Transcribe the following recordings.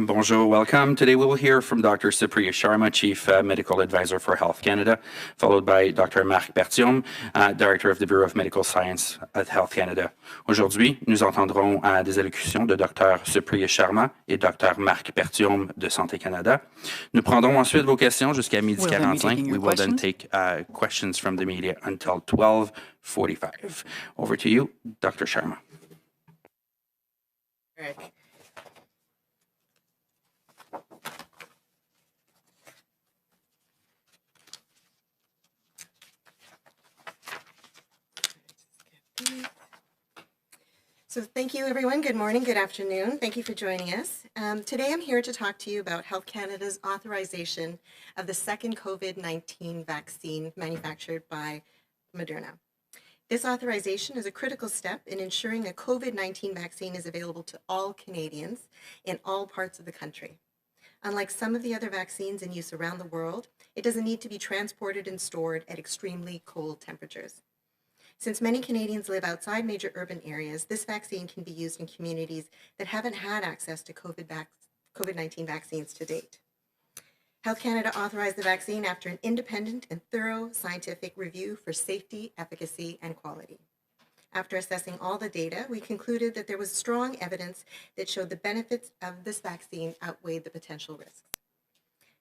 Bonjour, welcome. Today we will hear from Dr. Supriya Sharma, Chief Medical Advisor for Health Canada, followed by Dr. Marc Berthiaume, Director of the Bureau of Medical Science at Health Canada. Aujourd'hui, nous entendrons des allocutions de Dr. Supriya Sharma et Dr. Marc Berthiaume de Santé Canada. Nous prendrons ensuite vos questions jusqu'à 12h45. We will then take questions from the media until 12:45. Over to you, Dr. Sharma. Eric. So thank you, everyone. Good morning, good afternoon. Thank you for joining us. Today I'm here to talk to you about Health Canada's authorization of the second COVID-19 vaccine manufactured by Moderna. This authorization is a critical step in ensuring a COVID-19 vaccine is available to all Canadians in all parts of the country. Unlike some of the other vaccines in use around the world, it doesn't need to be transported and stored at extremely cold temperatures. Since many Canadians live outside major urban areas, this vaccine can be used in communities that haven't had access to COVID-19 vaccines to date. Health Canada authorized the vaccine after an independent and thorough scientific review for safety, efficacy, and quality. After assessing all the data, we concluded that there was strong evidence that showed the benefits of this vaccine outweighed the potential risks.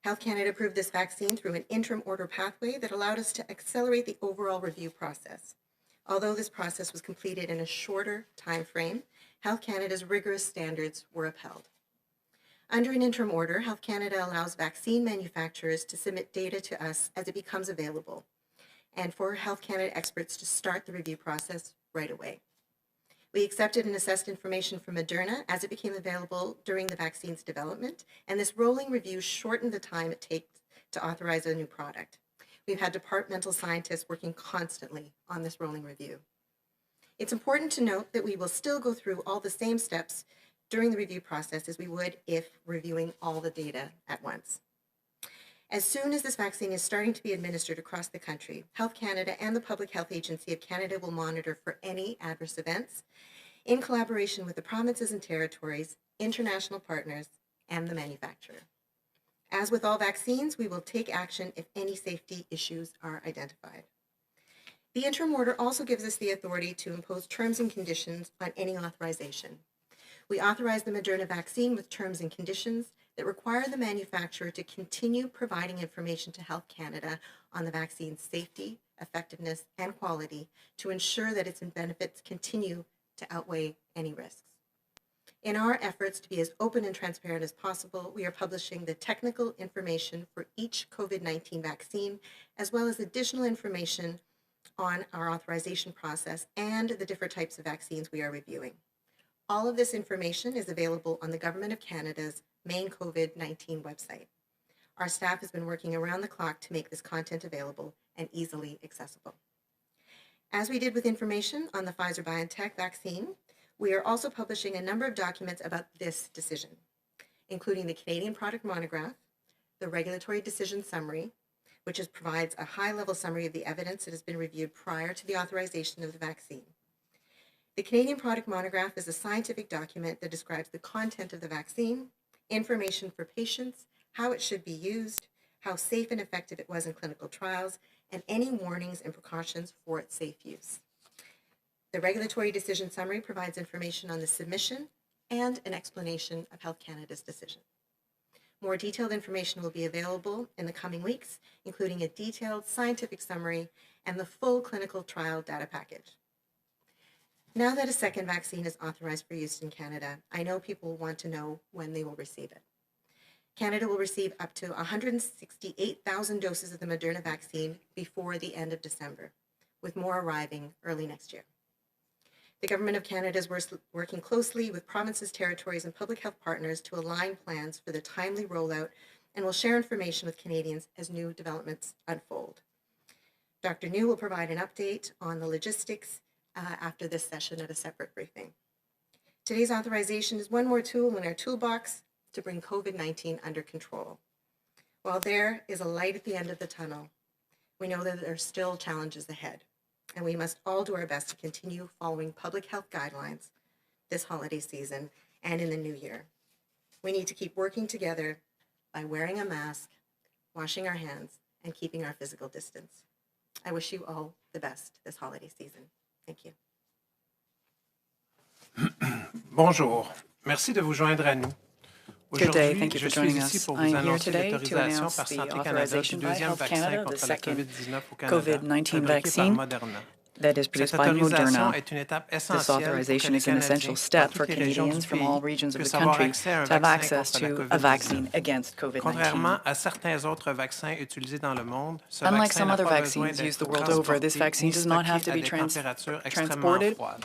Health Canada approved this vaccine through an interim order pathway that allowed us to accelerate the overall review process. Although this process was completed in a shorter time frame, Health Canada's rigorous standards were upheld. Under an interim order, Health Canada allows vaccine manufacturers to submit data to us as it becomes available, and for Health Canada experts to start the review process right away. We accepted and assessed information from Moderna as it became available during the vaccine's development, and this rolling review shortened the time it takes to authorize a new product. We've had departmental scientists working constantly on this rolling review. It's important to note that we will still go through all the same steps during the review process as we would if reviewing all the data at once. As soon as this vaccine is starting to be administered across the country, Health Canada and the Public Health Agency of Canada will monitor for any adverse events in collaboration with the provinces and territories, international partners, and the manufacturer. As with all vaccines, we will take action if any safety issues are identified. The interim order also gives us the authority to impose terms and conditions on any authorization. We authorize the Moderna vaccine with terms and conditions that require the manufacturer to continue providing information to Health Canada on the vaccine's safety, effectiveness, and quality to ensure that its benefits continue to outweigh any risks. In our efforts to be as open and transparent as possible, we are publishing the technical information for each COVID-19 vaccine, as well as additional information on our authorization process and the different types of vaccines we are reviewing. All of this information is available on the Government of Canada's main COVID-19 website. Our staff has been working around the clock to make this content available and easily accessible. As we did with information on the Pfizer-BioNTech vaccine, we are also publishing a number of documents about this decision, including the Canadian Product Monograph, the Regulatory Decision Summary, which provides a high-level summary of the evidence that has been reviewed prior to the authorization of the vaccine. The Canadian Product Monograph is a scientific document that describes the content of the vaccine, information for patients, how it should be used, how safe and effective it was in clinical trials, and any warnings and precautions for its safe use. The Regulatory Decision Summary provides information on the submission and an explanation of Health Canada's decision. More detailed information will be available in the coming weeks, including a detailed scientific summary and the full clinical trial data package. Now that a second vaccine is authorized for use in Canada, I know people want to know when they will receive it. Canada will receive up to 168,000 doses of the Moderna vaccine before the end of December, with more arriving early next year. The Government of Canada is working closely with provinces, territories, and public health partners to align plans for the timely rollout and will share information with Canadians as new developments unfold. Dr. New will provide an update on the logistics after this session at a separate briefing. Today's authorization is one more tool in our toolbox to bring COVID-19 under control. While there is a light at the end of the tunnel, we know that there are still challenges ahead, and we must all do our best to continue following public health guidelines this holiday season and in the new year. We need to keep working together by wearing a mask, washing our hands, and keeping our physical distance. I wish you all the best this holiday season. Thank you. Bonjour. Merci de vous joindre à nous. Good day. Aujourd'hui, Thank you je for suis joining ici us. pour vous I'm here annoncer today to l'autorisation announce par the Santé Canada du authorization by deuxième Health vaccin Canada, the contre la second COVID-19 au Canada, COVID-19 fabriqué par vaccine Moderna. that is produced Cette by autorisation Moderna. est une étape This essentielle pour que authorization les is an essential Canadiens dans step for toutes les régions du Canadians from all pays regions of the puissent avoir country accès à un to have vaccin access contre la to a COVID-19. vaccine against Contrairement COVID-19. à certains autres vaccins utilisés dans le monde, ce Unlike vaccin some n'a other pas besoin vaccines used the d'être world over, this transporté vaccine ni does not have stocké to à be des températures extrêmement transported froides.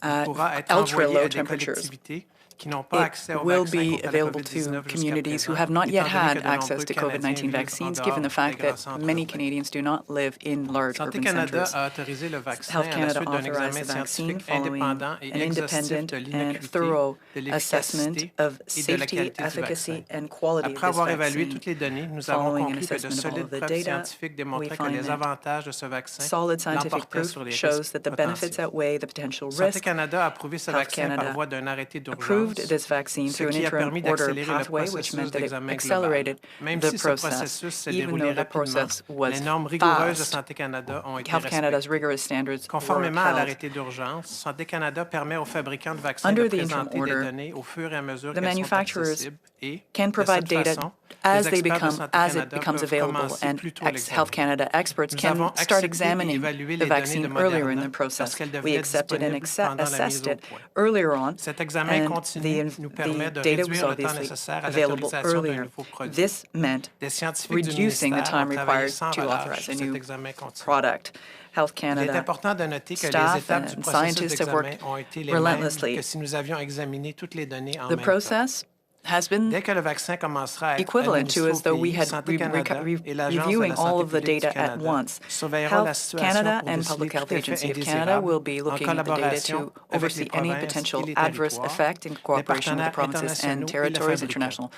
Il at pourra être ultra envoyé low à des temperatures. collectivités qui n'ont pas It accès au will vaccin be contre la available to COVID-19 jusqu'à communities who présent, have not yet étant donné que had de access nombreux to Canadiens COVID-19 vivent en vaccines, dehors given the des fact grands that centres many urbains. Canadians do not live in large Santé urban Canada centers. a autorisé le vaccin Health à la Canada suite d'un authorized examen the vaccine scientifique following indépendant et an exhaustif independent de and l'innocuité, thorough de assessment l'efficacité of et de la safety, qualité du efficacy, vaccin. and quality of Après this avoir évalué vaccine. toutes les données, nous avons Following an conclu que de assessment of all solides of the preuves data, scientifiques we démontraient que find les that avantages de ce vaccin solid scientific l'emportaient proof sur les shows risques that the benefits potentiels. outweigh the potential Santé risks. Canada a approuvé ce Health vaccin par Canada voie d'un arrêté approved d'urgence, this vaccine ce through an qui a interim permis order d'accélérer le pathway, which processus meant that it d'examen global. accelerated Même the si ce process, processus s'est even déroulé though the rapidement, process was les normes rigoureuses de fast. Santé Canada ont été Health Canada's respectées. rigorous standards were Conformément à upheld. l'arrêté d'urgence, Santé Canada permet aux fabricants de vaccins Under de the interim présenter des order, données au fur et à mesure the qu'elles sont manufacturers accessibles et, can de provide cette data façon, as les they experts de become Santé as it Canada becomes peuvent available, commencer and plus tôt Health l'examen. Canada experts Nous can avons start accepté et examining évalué the les données vaccine de earlier in Moderna the process. lorsqu'elles We devenaient accepted and disponibles pendant la mise assessed au it point. earlier on, Cet examen and continu nous permet the de data was réduire le temps obviously nécessaire à available l'autorisation d'un earlier. nouveau produit. This meant Des scientifiques du reducing the ministère time ont travaillé required sans to relâche authorize sur a cet new examen continu. product. Health Il est Canada important de noter que les staff étapes du and processus scientists have d'examen worked ont été les mêmes relentlessly. que si nous avions examiné toutes les données en The même temps. process has been Dès que le vaccin commencera à être equivalent to administré as au though we pays, had Santé Canada et l'Agence de reviewing la all santé of the publique du data at Canada once. surveilleront la Health situation Canada pour and déceler Public tout Health effet Agency of Canada will be indésirable en looking at the data collaboration to avec les oversee any provinces et potential les adverse territoires, effect in les cooperation with the partenaires provinces and internationaux et le territories, fabricant. international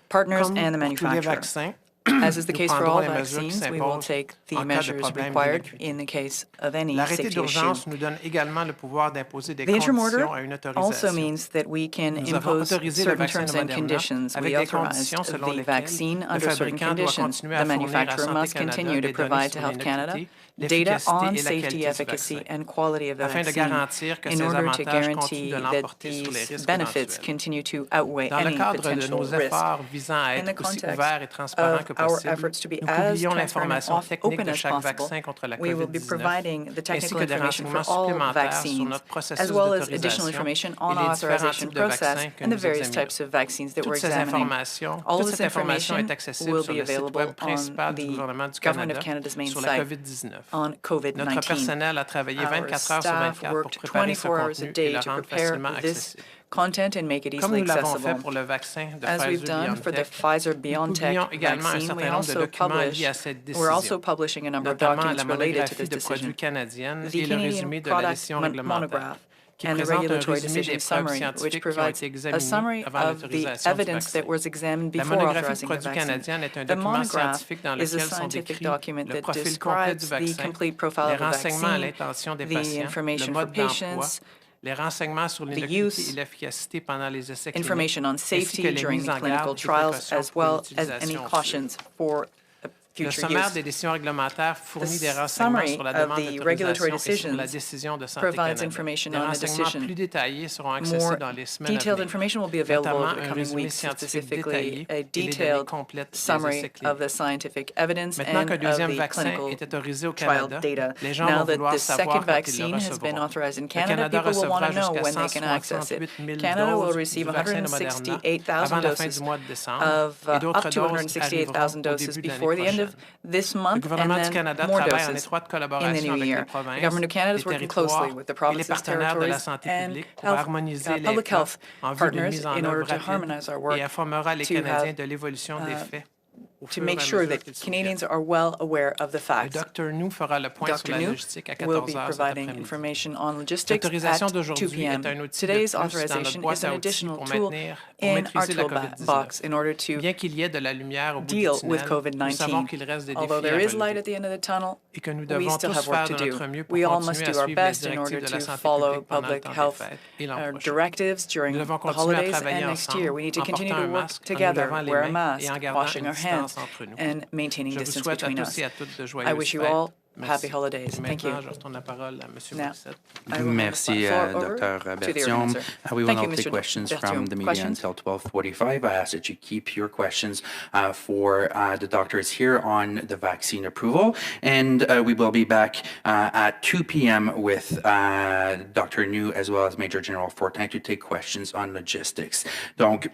partners, Comme and the pour tous les manufacturer. vaccins, As is the nous case for prendrons all les mesures qui vaccines, we will s'imposent take the en cas de measures problème required d'innocuité. in the case of any L'arrêté safety issue. d'urgence nous donne également le pouvoir d'imposer des The interim order conditions à une also autorisation. means that we can Nous avons impose autorisé le certain vaccin de terms and Moderna conditions. avec We des authorized conditions selon the lesquelles vaccine le under certain fabricant doit conditions. continuer The à fournir à manufacturer Santé must Canada continue to des provide données to sur Health Canada l'innocuité, data l'efficacité on et la safety, qualité du efficacy, vaccin, and quality of the afin de vaccine garantir que in ces order to avantages continuent de guarantee that l'emporter sur les these risques benefits éventuels. continue to outweigh Dans le any cadre de potential nos risk. efforts visant à In the être aussi context ouverts et transparents que of our possible, efforts to be nous as publions transparent l'information and technique open de as chaque possible. vaccin contre la We will be COVID-19, providing the ainsi technical que des information for renseignements all supplémentaires sur vaccines, notre as processus well as additional d'autorisation information et on les différents authorization types de process vaccins que and the nous various examinons. types of vaccines that we're Toutes ces examining. informations, All toute this cette information est information accessible will sur be le site available web on principal du the gouvernement du Government Canada of Canada's main sur la site COVID-19. on Notre COVID-19. personnel a travaillé Our 24 heures sur staff 24 pour worked préparer ce 24 hours a contenu et day le to rendre prepare facilement this accessible. content and make it Comme easily nous l'avons fait accessible. pour le vaccin de As we've done for the Pfizer-BioNTech, nous publions Pfizer-BioNTech également un vaccine, we certain nombre de also documents liés à cette we're also décision, publishing a number of notamment la documents related to monographie this de produits decision. canadienne The et le Canadian résumé de la product décision réglementaire, monograph qui and the présente un regulatory résumé des decision preuves summary, which scientifiques qui ont provides été a examinées summary avant of the l'autorisation du evidence vaccin. that was examined La before monographie de authorizing the produits vaccine. canadienne est un The document monograph scientifique dans is a lequel sont scientific décrits document le that profil complet du describes the vaccin, complete profile les of the renseignements à vaccine, l'intention des the patients, le information for mode d'emploi, patients, les renseignements sur l'innocuité use, et l'efficacité pendant les essais cliniques, information on ainsi que safety les during mises the en clinical garde et trials, précautions as pour well as l'utilisation any future. cautions for Le future sommaire use. des décisions réglementaires fournit des The renseignements summary sur la of demande the regulatory d'autorisation et sur la decisions décision de Santé provides Canada. information Des on the renseignements decision. plus détaillés seront accessibles More dans les semaines à detailed venir, information will be available notamment over the un coming résumé weeks, scientifique specifically détaillé a et les données detailed complètes des essais summary of cliniques. the scientific evidence Maintenant and qu'un of deuxième the vaccin clinical est autorisé au trial Canada, data. les gens Now vont that vouloir the savoir second quand ils le vaccine has been recevront. authorized in Le Canada, Canada people will want to recevra know jusqu'à when they can access it. 168 000 Canada will doses receive du vaccin de Moderna 168,000 avant la fin doses du mois de décembre of et d'autres up to doses 168,000 arriveront au doses début de l'année before the end prochaine. of this Le month, and gouvernement du then Canada more travaille en doses étroite in the collaboration new avec year. les The provinces, government of Canada les is working territoires closely with the et les provinces, partenaires de la territories, santé and publique pour harmoniser les public plans health en vue d'une partners mise en in order œuvre to rapide harmonize our work et informera les to Canadiens have de l'évolution des faits to make sure that Canadians are well aware of the Le facts. Dr Nou fera le point sur Dr. la New logistique à will be 14 heures cet providing après-midi. information on logistics at L'autorisation 2 d'aujourd'hui p.m. est un outil Today's de plus dans notre authorization boîte is an à outils additional pour tool in our maîtriser la toolbox in order to Bien qu'il y ait de la lumière au bout du deal with tunnel, nous savons COVID-19. qu'il reste des Although défis there à is light relever at the end of the tunnel, et que nous we devons still tous have work faire to de do. notre mieux pour We all must continuer à do our suivre les best in directives order de la to santé follow publique pendant le public temps des health fêtes et l'an prochain. directives during Nous devons the continuer à holidays travailler and next ensemble year. We need to en continue portant to un work masque, en nous together, lavant les wear a mains et en mask, gardant washing une our hands, distance entre nous. and maintaining Je vous distance souhaite à between tous us. et à toutes de I joyeuses wish you fêtes. all Merci. happy holidays. Et Thank you. maintenant, je retourne la parole à M. Now, Morissette. I will hand the Merci, floor over Dr. to the Bertium. organizer. We will Thank now you, take Mr. questions from Bertium. the media Questions? until 12:45. I ask that you keep your questions for the doctors here on the vaccine approval. And we will be back at 2 p.m. with Dr. New as well as Major General Fortin to take questions on logistics. Donc,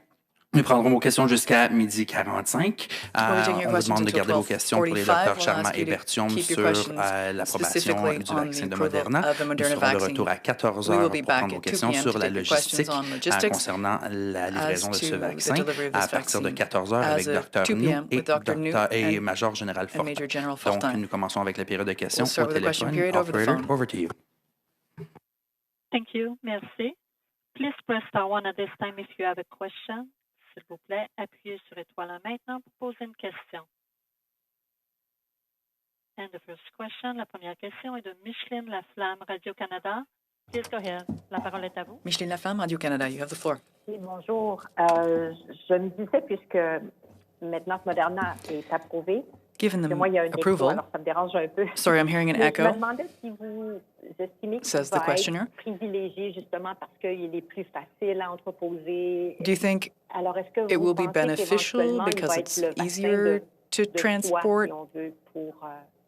nous prendrons vos questions jusqu'à 12h45. We'll be taking your On vous questions demande de until garder vos questions pour les 12:45. Dr. We'll Sharma ask et you to Bertium keep your sur questions l'approbation specifically du on the vaccin de approval Moderna. of the Nous Moderna serons de vaccine. retour à 14 We will heures be pour back prendre vos at 2 questions p.m. sur to la take your questions logistique on logistics concernant la livraison de as ce to the vaccin delivery of à this partir de vaccine. 14 heures avec As of Dr. 2 New p.m. with Dr. New et and Major Général Fortin. Major General Donc, Fortin. nous commençons avec la période de questions We'll start au with the question téléphone. period over the Operator, phone. over to you. Thank you. Merci. Please press star one at this time if you have a question. S'il vous plaît, appuyez sur étoile 1 maintenant pour poser une question. And the first question, la première question est de Micheline Laflamme, Radio-Canada. Please go ahead. La parole est à vous. Micheline Laflamme, Radio-Canada, you have the floor. Oui, bonjour. Je me disais, puisque maintenant que Moderna est approuvé, Given que the moi, il y a un écho, approval, alors ça me dérange un peu. sorry, I'm hearing an Mais je me echo. demandais si vous estimez qu'il Says the va questioner. être privilégié justement parce qu'il est plus facile à entreposer. Do you think Alors, est-ce que it vous will be pensez beneficial qu'éventuellement, il because va it's être le vaccin easier to de choix, transport? si on veut, pour...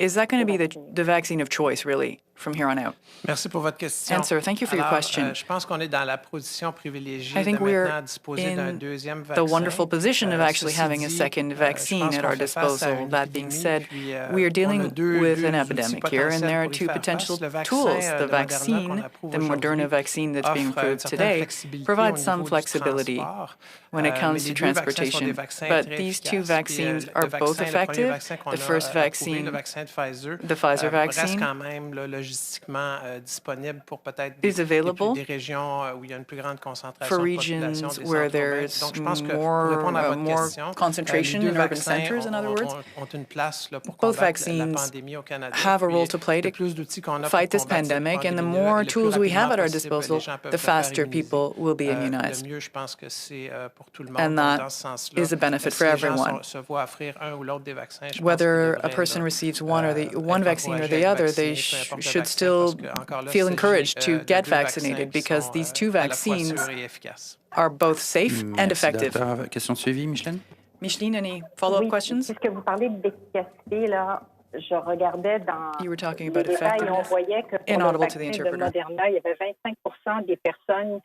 Is that going to be vacciner? the vaccine of choice, really, from here on out? Merci pour votre question. Answer. Thank you for your Alors, question. je pense qu'on est dans la position privilégiée I think de we're maintenant disposer d'un in deuxième vaccin. the wonderful position of actually Ceci having a dit, second je vaccine pense at qu'on our fait face à disposal. une That being épidémie, said, puis, we are on a dealing deux with an outils epidemic here, and there are potentiels pour y two faire potential face. Le vaccin tools. The de Moderna qu'on vaccine, approuve the Moderna aujourd'hui, vaccine that's being offre une approved certaine today, flexibilité provides au some niveau du flexibility transport. when it Mais comes les to deux vaccins sont des transportation. vaccins But très these two efficaces. vaccines Puis, are le both vaccin, le premier effective. vaccin qu'on The a first approuvé, vaccine, le vaccin de Pfizer, the Pfizer reste vaccine, quand même là, logistiquement disponible pour peut-être is available des régions où il y a une plus grande concentration for de population regions des where centres urbains. there's Donc, je pense que pour répondre à votre more question, concentration les deux in urban vaccins centers, in other words. ont une place là, pour Both combattre la vaccines pandémie au Canada. have a Puis, role to play le to plus d'outils qu'on a fight pour this combattre cette pandemic, and the pandémie-là, more et le plus tools we have at our rapidement possible, disposal, les gens peuvent the se faire faster immuniser. people will be Le immunized. mieux, je pense que c'est pour tout le monde. And Donc, that dans ce sens-là, is a benefit si for les gens everyone. se voient offrir un ou l'autre des vaccins, je pense Whether qu'ils a devraient, person là, receives one être vaccine or encouragés the à être other, they vaccinés, peu importe le should vaccin, still parce que, encore là, feel il encouraged s'agit to de get deux vaccinated vaccins qui because sont, these two à la fois vaccines sûrs et efficaces. are both safe and Merci, effective. docteur. Question suivie, Micheline? Micheline, any follow-up Oui, questions? puisque vous parlez d'efficacité, là, je regardais dans You were talking les about détails et on effectiveness. voyait que pour le Inaudible to the vaccin de interpreter. Moderna, il y avait 25 des personnes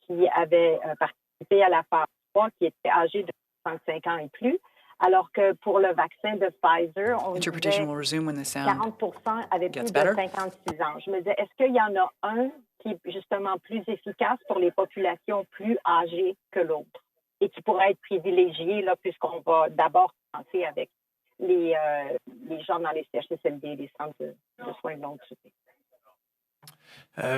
qui avaient participé à la phase 3 qui étaient âgées de 65 ans et plus, alors que pour le vaccin de Pfizer, on disait Interpretation will resume when the sound 40 avaient plus gets de better. 56 ans. Je me disais, est-ce qu'il y en a un qui est justement plus efficace pour les populations plus âgées que l'autre et qui pourrait être privilégié, là, puisqu'on va d'abord commencer avec les gens dans les CHSLD, les centres de soins de longue durée.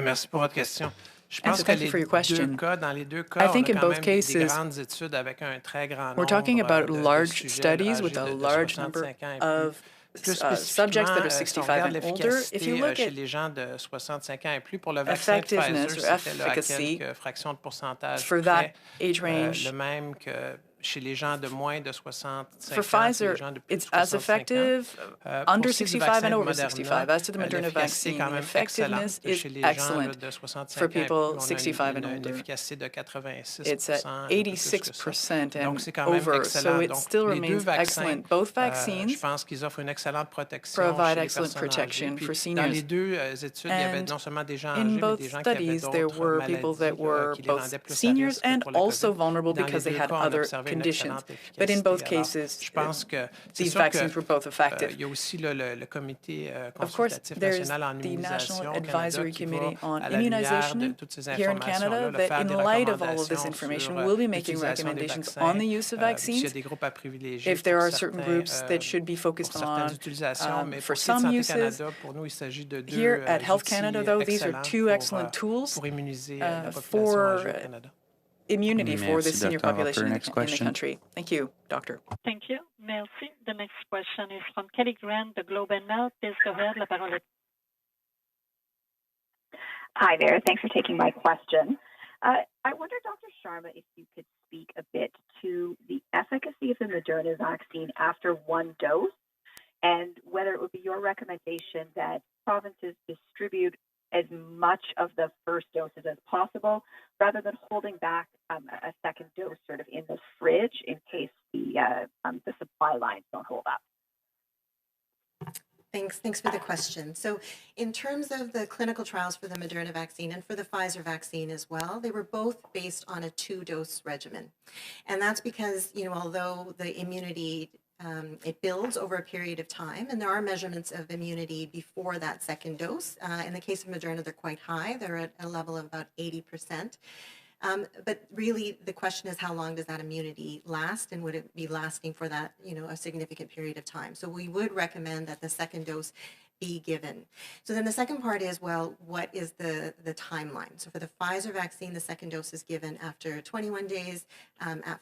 Merci pour votre question. Je Answer, pense que thank you for your question. dans les deux I cas, on think a in quand both même cases, des grandes études avec un très grand nombre we're talking about de large sujets studies with âgés a de large number 65 ans et plus. of Plus subjects that are spécifiquement, 65 si on and regarde older. If you l'efficacité look chez at les gens de 65 ans et plus, pour le vaccin de Pfizer, effectiveness or c'était là à efficacy quelques fractions de pourcentage for that près, age range, le même que chez les gens de moins de 65 for ans, Pfizer, les gens de plus it's de as 65 ans. effective Pour under ce qui est du 65 vaccin and de over Moderna, 65. As to the Moderna l'efficacité est vaccine, quand the même effectiveness excellente is chez les gens excellent de 65 for ans et plus. people On a 65 and une older. efficacité de 86%. It's at un peu plus que ça. 86% Donc, and c'est quand même over, excellent. so it Donc, still les deux remains vaccins, excellent. Both je vaccines pense qu'ils offrent une excellente protection provide chez les excellent personnes protection âgées. Puis, for dans seniors. les deux études, il y avait And non seulement des gens in âgés, mais both des gens qui avaient studies, there d'autres were people maladies that were qui les both rendaient plus à seniors risque and pour la also COVID. vulnerable Dans les because they deux had cas, on a other observé démontré une conditions. excellente But in both efficacité. Alors, cases, je pense que c'est these sûr que vaccines were both effective. il y a aussi le comité Of course, consultatif there's national en the immunisation National au Canada Advisory qui va, Committee on à la lumière de Immunization toutes ces here in Canada informations-là, that faire in des light of all of this recommandations information sur will be making l'utilisation des recommendations vaccins, on the use of s'il y a vaccines. des groupes à privilégier If there pour are certain groups that should be focused pour certaines on utilisations, mais for pour ce qui est de some Santé uses, Canada, pour nous, il s'agit de deux here at Health outils Canada, though, these are excellents two excellent tools pour immuniser la population for âgée au Canada. immunity for the Merci, senior Dr. population Harper. in Next the question. country. Thank you, Doctor. Thank you. Merci. The next question is from Kelly Grant, the Globe and Mail. Please go ahead. La parole est. Hi there. Thanks for taking my question. I wonder, Dr. Sharma, if you could speak a bit to the efficacy of the Moderna vaccine after one dose and whether it would be your recommendation that provinces distribute as much of the first doses as possible rather than holding back a second dose sort of in the fridge in case the supply lines don't hold up. Thanks for the question. So in terms of the clinical trials for the Moderna vaccine and for the Pfizer vaccine as well, they were both based on a 2-dose regimen. And that's because, although the immunity, it builds over a period of time, and there are measurements of immunity before that second dose. In the case of Moderna, they're quite high. They're at a level of about 80%. But really, the question is, how long does that immunity last, and would it be lasting for that, a significant period of time? So we would recommend that the second dose be given. So then the second part is, well, what is the timeline? So for the Pfizer vaccine, the second dose is given after 21 days.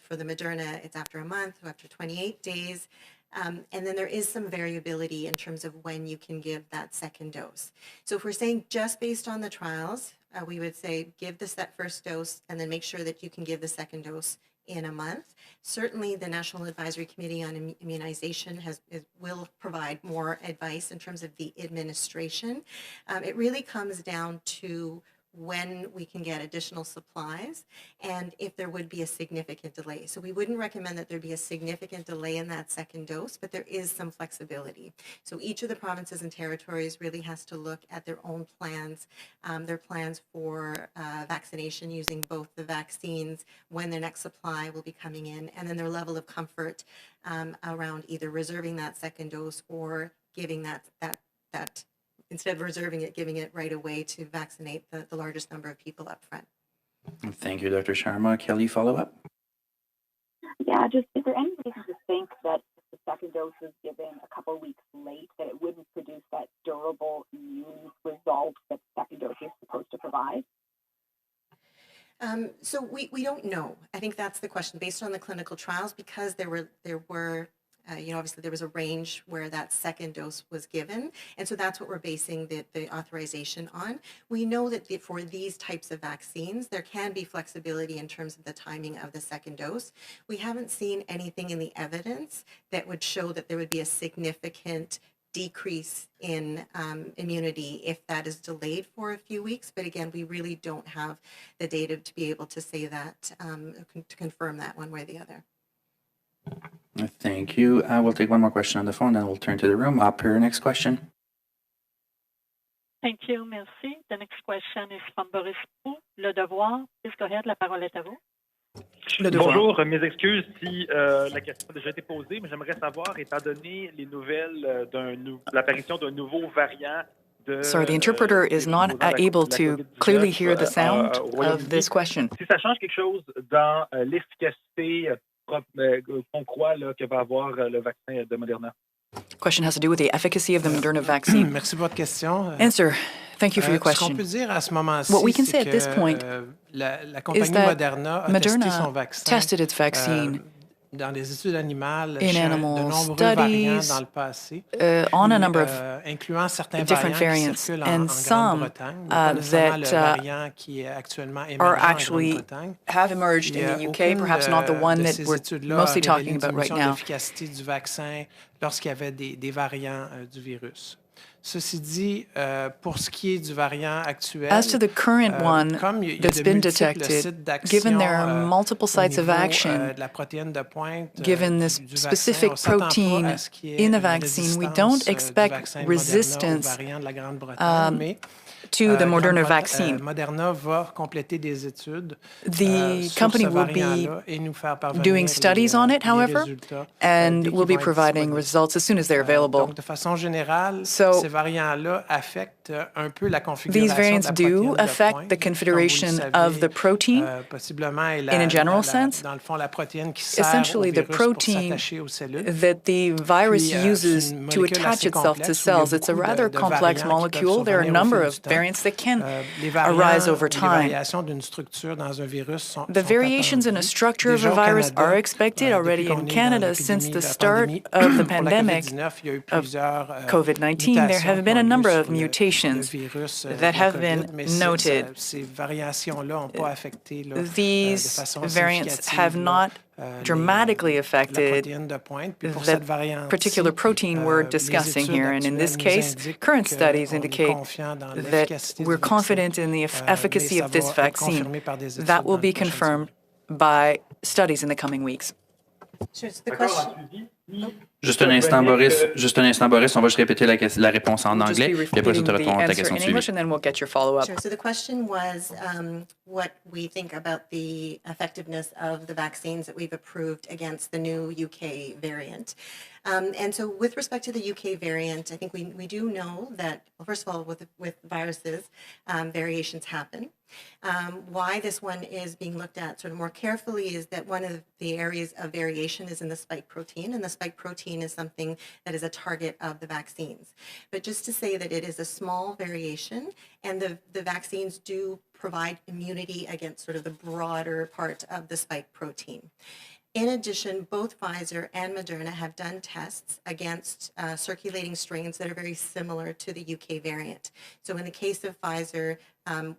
For the Moderna, it's after a month, or after 28 days. And then there is some variability in terms of when you can give that second dose. So if we're saying just based on the trials, we would say give that first dose and then make sure that you can give the second dose in a month. Certainly, the National Advisory Committee on Immunization will provide more advice in terms of the administration. It really comes down to when we can get additional supplies and if there would be a significant delay. So we wouldn't recommend that there be a significant delay in that second dose, but there is some flexibility. So each of the provinces and territories really has to look at their own plans, their plans for vaccination using both the vaccines, when their next supply will be coming in, and then their level of comfort around either reserving that second dose or giving that instead of reserving it, giving it right away to vaccinate the largest number of people up front. Thank you, Dr. Sharma. Kelly, follow-up? Yeah, just is there any reason to think that if the second dose was given a couple of weeks late, that it wouldn't produce that durable immune result that the second dose is supposed to provide? So we don't know. I think that's the question. Based on the clinical trials, because there were obviously there was a range where that second dose was given. And so that's what we're basing the authorization on. We know that for these types of vaccines, there can be flexibility in terms of the timing of the second dose. We haven't seen anything in the evidence that would show that there would be a significant decrease in immunity if that is delayed for a few weeks. But again, we really don't have the data to be able to say that, to confirm that one way or the other. Thank you. We'll take one more question on the phone, then we'll turn to the room. Up here, next question. Thank you. Merci. The next question is from Boris Pou, Le Devoir. Please go ahead. La parole est à vous. Bonjour, mes excuses si la question a déjà été posée, mais j'aimerais savoir, étant donné les nouvelles l'apparition d'un nouveau variant de... Sorry, the interpreter is not able to clearly hear the sound of this question. Si ça change quelque chose dans l'efficacité qu'on croit que va avoir le vaccin de Moderna. Question has to do with the efficacy of the Moderna vaccine. Merci pour votre question. Answer. Thank you for your Ce qu'on question. peut dire à ce moment-ci, What we can say c'est at this point que la is compagnie that Moderna a testé son Moderna vaccin tested its vaccine dans des études animales in chez de animal nombreux variants studies dans le passé, on a number of incluant certains different variants qui variants, circulent and en some Grande-Bretagne, pas nécessairement le that variant qui est actuellement are émergent en actually Grande-Bretagne. have emerged in the UK, perhaps not the one that we're mostly talking about right now. L'efficacité du vaccin lorsqu'il y avait des variants du virus. Ceci dit, pour ce qui est du variant actuel, As to the current one comme il y a that's de been multiples detected, sites d'action given there are multiple au sites of niveau, action, de la protéine de pointe given this du specific vaccin, on s'attend pas protein à ce qu'il y ait in the une vaccine, we résistance don't du expect vaccin de Moderna au resistance variant de la Grande-Bretagne, mais to the Moderna vaccine. Moderna va compléter des études The sur company ce will be variant-là et nous faire parvenir doing studies on it, les however, résultats and dès will qu'ils be vont être providing disponibles. results as soon as they're available. Donc, de façon générale, So, ces variants-là affectent un peu la these configuration variants de la protéine do de affect pointe. the configuration of the protein Possiblement, et in a general sense. dans le fond, la protéine qui sert au Essentially, the virus pour protein s'attacher aux cellules. that the virus Puis, uses c'est une to molécule attach assez itself to complexe où il y a cells. It's a beaucoup rather de complex variants qui peuvent molecule. There are a survenir au number fil of du temps. variants that can Les arise variants over ou les time. variations d'une structure dans un virus sont The variations in a structure of a virus are expected already in Canada since the start of the pandemic of COVID-19. There have been a number of mutations that have been noted. These variants have not dramatically affected the particular protein we're discussing here. And in this case, current studies indicate that we're confident in the efficacy of this vaccine. That will be confirmed by studies in the coming weeks. Sure, so the question. Juste un instant, Boris. On va juste répéter la réponse en We'll just anglais, be puis après ça, tu repeating réponds the à ta answer question in de English, suivi. and then we'll get your follow-up. Sure. So the question was what we think about the effectiveness of the vaccines that we've approved against the new UK variant. And so with respect to the UK variant, I think we do know that, well, first of all, with viruses, variations happen. Why this one is being looked at sort of more carefully is that one of the areas of variation is in the spike protein, and the spike protein is something that is a target of the vaccines. But just to say that it is a small variation, and the vaccines do provide immunity against sort of the broader part of the spike protein. In addition, both Pfizer and Moderna have done tests against circulating strains that are very similar to the UK variant. So in the case of Pfizer,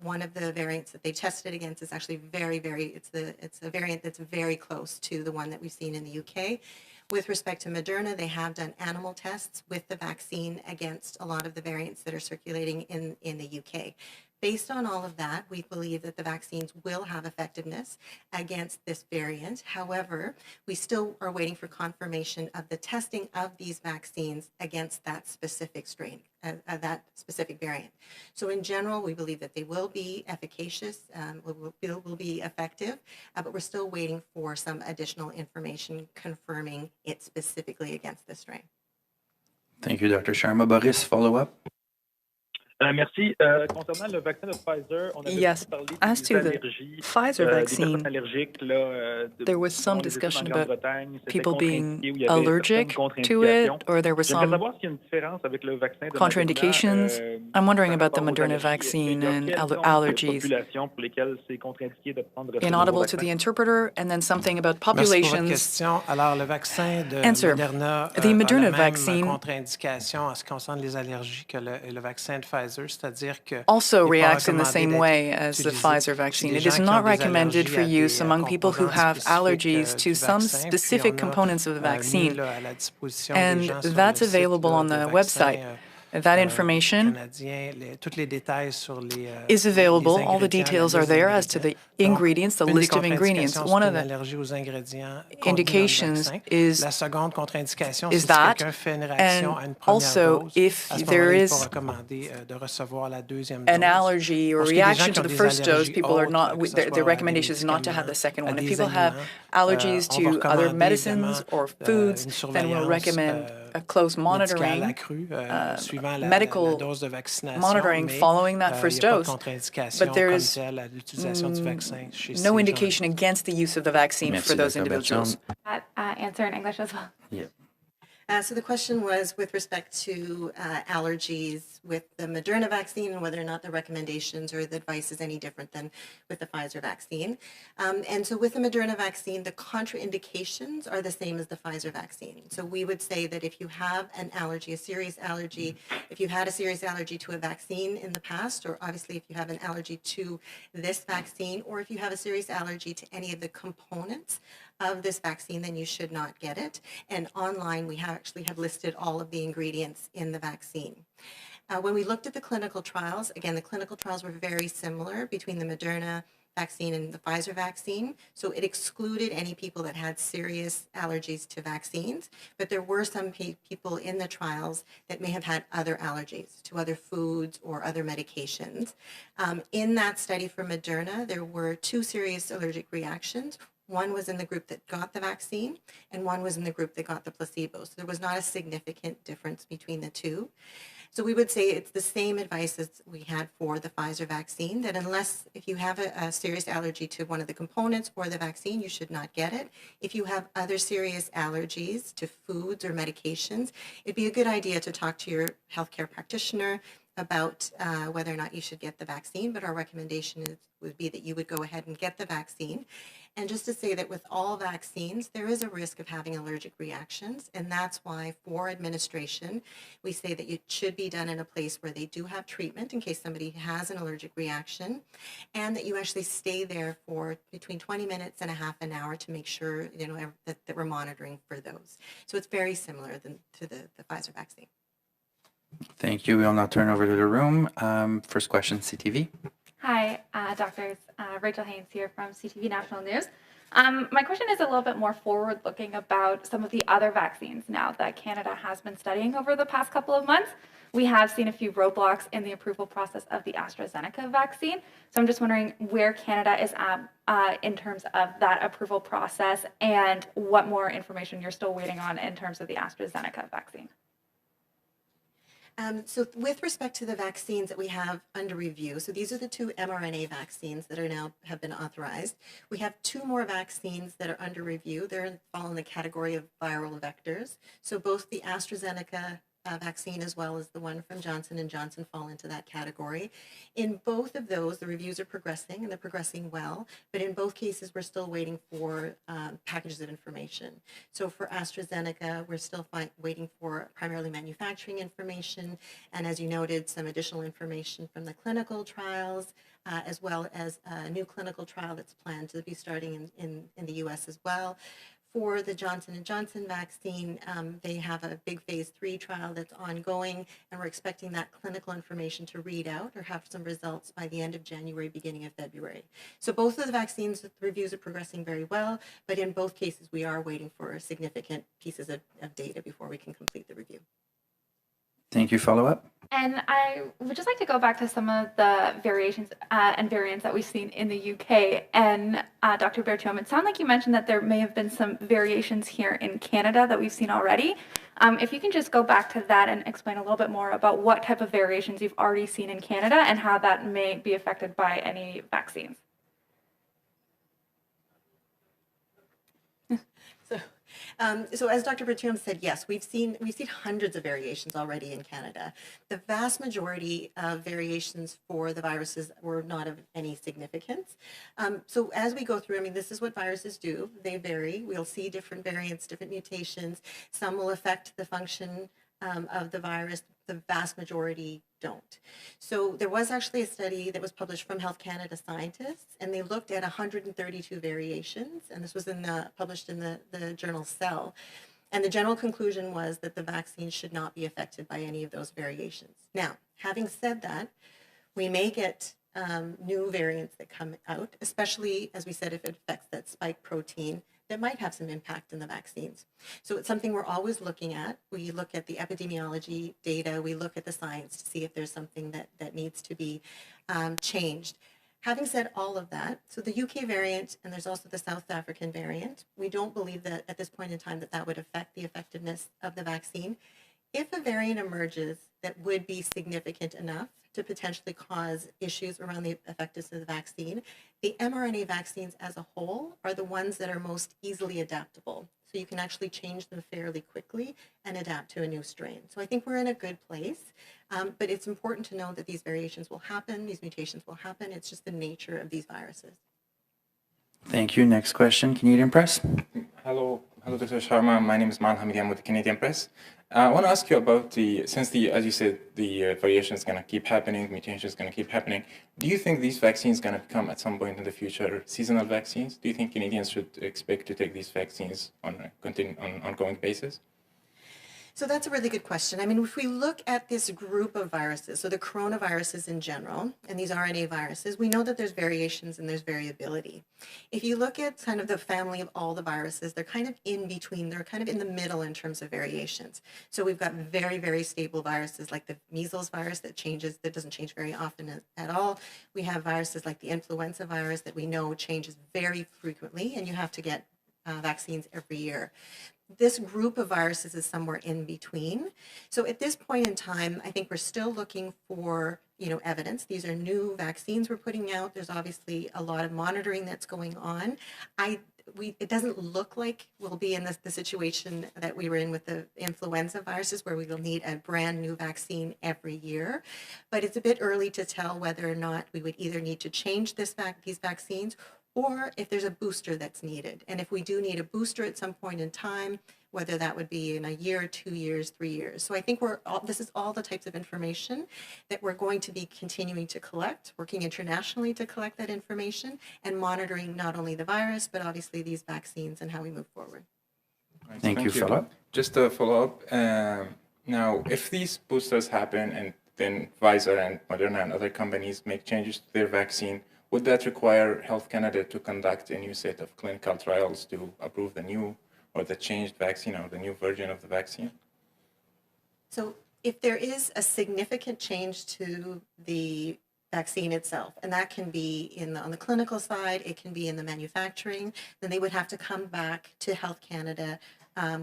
one of the variants that they tested against is actually it's a variant that's very close to the one that we've seen in the UK. With respect to Moderna, they have done animal tests with the vaccine against a lot of the variants that are circulating in the UK. Based on all of that, we believe that the vaccines will have effectiveness against this variant. However, we still are waiting for confirmation of the testing of these vaccines against that specific strain, that specific variant. So in general, we believe that they will be efficacious, will be effective, but we're still waiting for some additional information confirming it specifically against this strain. Thank you, Dr. Sharma. Boris, follow-up? Merci. Concernant le vaccin de Pfizer, on avait parlé as to the allergies, Pfizer vaccine, there was some selon les études en discussion about Grande-Bretagne, c'était people contre-indiqué, being où il y avait allergic certaines to it, contre-indications. or there was J'aimerais some savoir s'il y a une différence avec le vaccin de contraindications. Moderna, I'm wondering par about the rapport aux Moderna allergies. vaccine Est-ce qu'il y a and quelles sont les allergies. populations pour lesquelles c'est contre-indiqué de prendre ce nouveau Inaudible to vaccin? the interpreter, and then something about Merci pour votre populations. question. Alors, le vaccin de Answer. Moderna The Moderna a la même vaccine contre-indication en ce qui concerne les allergies que le vaccin de Pfizer, c'est-à-dire que also il n'est pas reacts in the recommandé same d'être way as the utilisé Pfizer chez vaccine. des It gens is qui ont not des recommended allergies for à des use among people who composants have spécifiques allergies to du some vaccin. specific Puis on a components of the mis vaccine. là, à la disposition des And gens sur that's le site available on de the vaccin, website. That information canadien, tous les détails sur les is available. les All the ingrédients, details la are liste there as to d'ingrédients. the ingredients, the Donc, une list des of ingredients. contre-indications, One c'est of une the allergie aux ingrédients contenus dans le indications vaccin. is La seconde contre-indication, is c'est si that, quelqu'un fait une réaction and à une première also dose. if À ce there moment-là, il n'est is pas recommandé de recevoir la deuxième an dose. allergy or Pour ce qui est des gens reaction qui to ont the des first dose, allergies people are autres, not, que ce the soit à recommendation des is not to have the médicaments, second à one. If des people have aliments, allergies on va to other recommander medicines évidemment or foods, une then we'll surveillance recommend a close médicale monitoring, accrue suivant la medical dose de vaccination, monitoring mais following that il first n'y a pas de dose. contre-indication But there comme is telle à l'utilisation du vaccin chez ces no gens-là. indication against the use of the vaccine Merci, for those Dr. individuals. Bertium. Answer in English as well. Yeah. So the question was with respect to allergies with the Moderna vaccine and whether or not the recommendations or the advice is any different than with the Pfizer vaccine. And so with the Moderna vaccine, the contraindications are the same as the Pfizer vaccine. So we would say that if you have an allergy, a serious allergy, if you had a serious allergy to a vaccine in the past, or obviously if you have an allergy to this vaccine, or if you have a serious allergy to any of the components of this vaccine, then you should not get it. And online, we actually have listed all of the ingredients in the vaccine. When we looked at the clinical trials, again, the clinical trials were very similar between the Moderna vaccine and the Pfizer vaccine. So it excluded any people that had serious allergies to vaccines, but there were some people in the trials that may have had other allergies to other foods or other medications. In that study for Moderna, there were 2 serious allergic reactions. One was in the group that got the vaccine, and one was in the group that got the placebo. So there was not a significant difference between the two. So we would say it's the same advice as we had for the Pfizer vaccine, that if you have a serious allergy to one of the components or the vaccine, you should not get it. If you have other serious allergies to foods or medications, it'd be a good idea to talk to your healthcare practitioner about whether or not you should get the vaccine, but our recommendation would be that you would go ahead and get the vaccine. And just to say that with all vaccines, there is a risk of having allergic reactions, and that's why for administration, we say that it should be done in a place where they do have treatment in case somebody has an allergic reaction, and that you actually stay there for between 20 minutes and a half an hour to make sure that we're monitoring for those. So it's very similar to the Pfizer vaccine. Thank you. We'll now turn over to the room. First question, CTV. Hi, doctors. Rachel Haynes here from CTV National News. My question is a little bit more forward-looking about some of the other vaccines now that Canada has been studying over the past couple of months. We have seen a few roadblocks in the approval process of the AstraZeneca vaccine. So I'm just wondering where Canada is at in terms of that approval process and what more information you're still waiting on in terms of the AstraZeneca vaccine. So with respect to the vaccines that we have under review, so these are the 2 mRNA vaccines that have been authorized. We have 2 more vaccines that are under review. They're fall in the category of viral vectors. So both the AstraZeneca vaccine as well as the one from Johnson & Johnson fall into that category. In both of those, the reviews are progressing, and they're progressing well, but in both cases, we're still waiting for packages of information. So for AstraZeneca, we're still waiting for primarily manufacturing information, and as you noted, some additional information from the clinical trials, as well as a new clinical trial that's planned to be starting in the US as well. For the Johnson & Johnson vaccine, they have a big phase 3 trial that's ongoing, and we're expecting that clinical information to read out or have some results by the end of January, beginning of February. So both of the vaccines, the reviews are progressing very well, but in both cases, we are waiting for significant pieces of data before we can complete the review. Thank you. Follow up? And I would just like to go back to some of the variations and variants that we've seen in the UK. And Dr. Bertium, it sounded like you mentioned that there may have been some variations here in Canada that we've seen already. If you can just go back to that and explain a little bit more about what type of variations you've already seen in Canada and how that may be affected by any vaccines. So as Dr. Bertium said, yes, we've seen hundreds of variations already in Canada. The vast majority of variations for the viruses were not of any significance. So as we go through, I mean, this is what viruses do. They vary. We'll see different variants, different mutations. Some will affect the function of the virus. The vast majority don't. So there was actually a study that was published from Health Canada scientists, and they looked at 132 variations, and this was published in the journal Cell. And the general conclusion was that the vaccine should not be affected by any of those variations. Now, having said that, we may get new variants that come out, especially, as we said, if it affects that spike protein, that might have some impact in the vaccines. So it's something we're always looking at. We look at the epidemiology data, we look at the science to see if there's something that needs to be changed. Having said all of that, so the UK variant, and there's also the South African variant, we don't believe that at this point in time that would affect the effectiveness of the vaccine. If a variant emerges that would be significant enough to potentially cause issues around the effectiveness of the vaccine, the mRNA vaccines as a whole are the ones that are most easily adaptable. So you can actually change them fairly quickly and adapt to a new strain. So I think we're in a good place, but it's important to know that these variations will happen, these mutations will happen. It's just the nature of these viruses. Thank you. Next question, Canadian Press. Hello, Dr. Sharma. My name is Mal Hamidian with the Canadian Press. I want to ask you about as you said, the variation is going to keep happening, mutation is going to keep happening. Do you think these vaccines are going to become at some point in the future seasonal vaccines? Do you think Canadians should expect to take these vaccines on an ongoing basis? So that's a really good question. I mean, if we look at this group of viruses, so the coronaviruses in general, and these RNA viruses, we know that there's variations and there's variability. If you look at kind of the family of all the viruses, they're kind of in between, they're kind of in the middle in terms of variations. So we've got very, very stable viruses like the measles virus that doesn't change very often at all. We have viruses like the influenza virus that we know changes very frequently, and you have to get vaccines every year. This group of viruses is somewhere in between. So at this point in time, I think we're still looking for, evidence. These are new vaccines we're putting out. There's obviously a lot of monitoring that's going on. It doesn't look like we'll be in the situation that we were in with the influenza viruses, where we will need a brand new vaccine every year. But it's a bit early to tell whether or not we would either need to change these vaccines, or if there's a booster that's needed. And if we do need a booster at some point in time, whether that would be in a year, 2 years, 3 years. So I think this is all the types of information that we're going to be continuing to collect, working internationally to collect that information, and monitoring not only the virus, but obviously these vaccines and how we move forward. Right, Thank you, Philip. Just a follow-up. Now, if these boosters happen and then Pfizer and Moderna and other companies make changes to their vaccine, would that require Health Canada to conduct a new set of clinical trials to approve the new or the changed vaccine or the new version of the vaccine? So if there is a significant change to the vaccine itself, and that can be on the clinical side, it can be in the manufacturing, then they would have to come back to Health Canada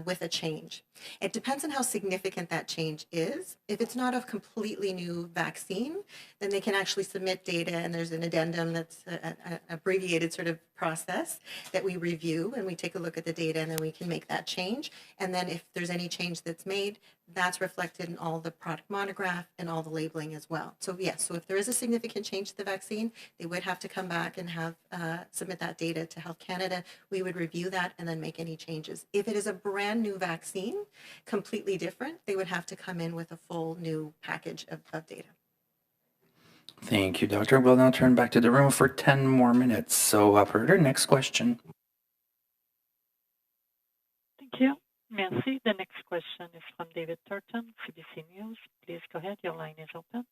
with a change. It depends on how significant that change is. If it's not a completely new vaccine, then they can actually submit data, and there's an addendum that's an abbreviated sort of process that we review, and we take a look at the data, and then we can make that change. And then if there's any change that's made, that's reflected in all the product monograph and all the labeling as well. So yes, so if there is a significant change to the vaccine, they would have to come back and have submit that data to Health Canada. We would review that and then make any changes. If it is a brand new vaccine, completely different, they would have to come in with a full new package of data. Thank you, Doctor. We'll now turn back to the room for 10 more minutes. So, operator, next question. Thank you. Merci. The next question is from David Turton, CBC News. Please go ahead. Your line is open.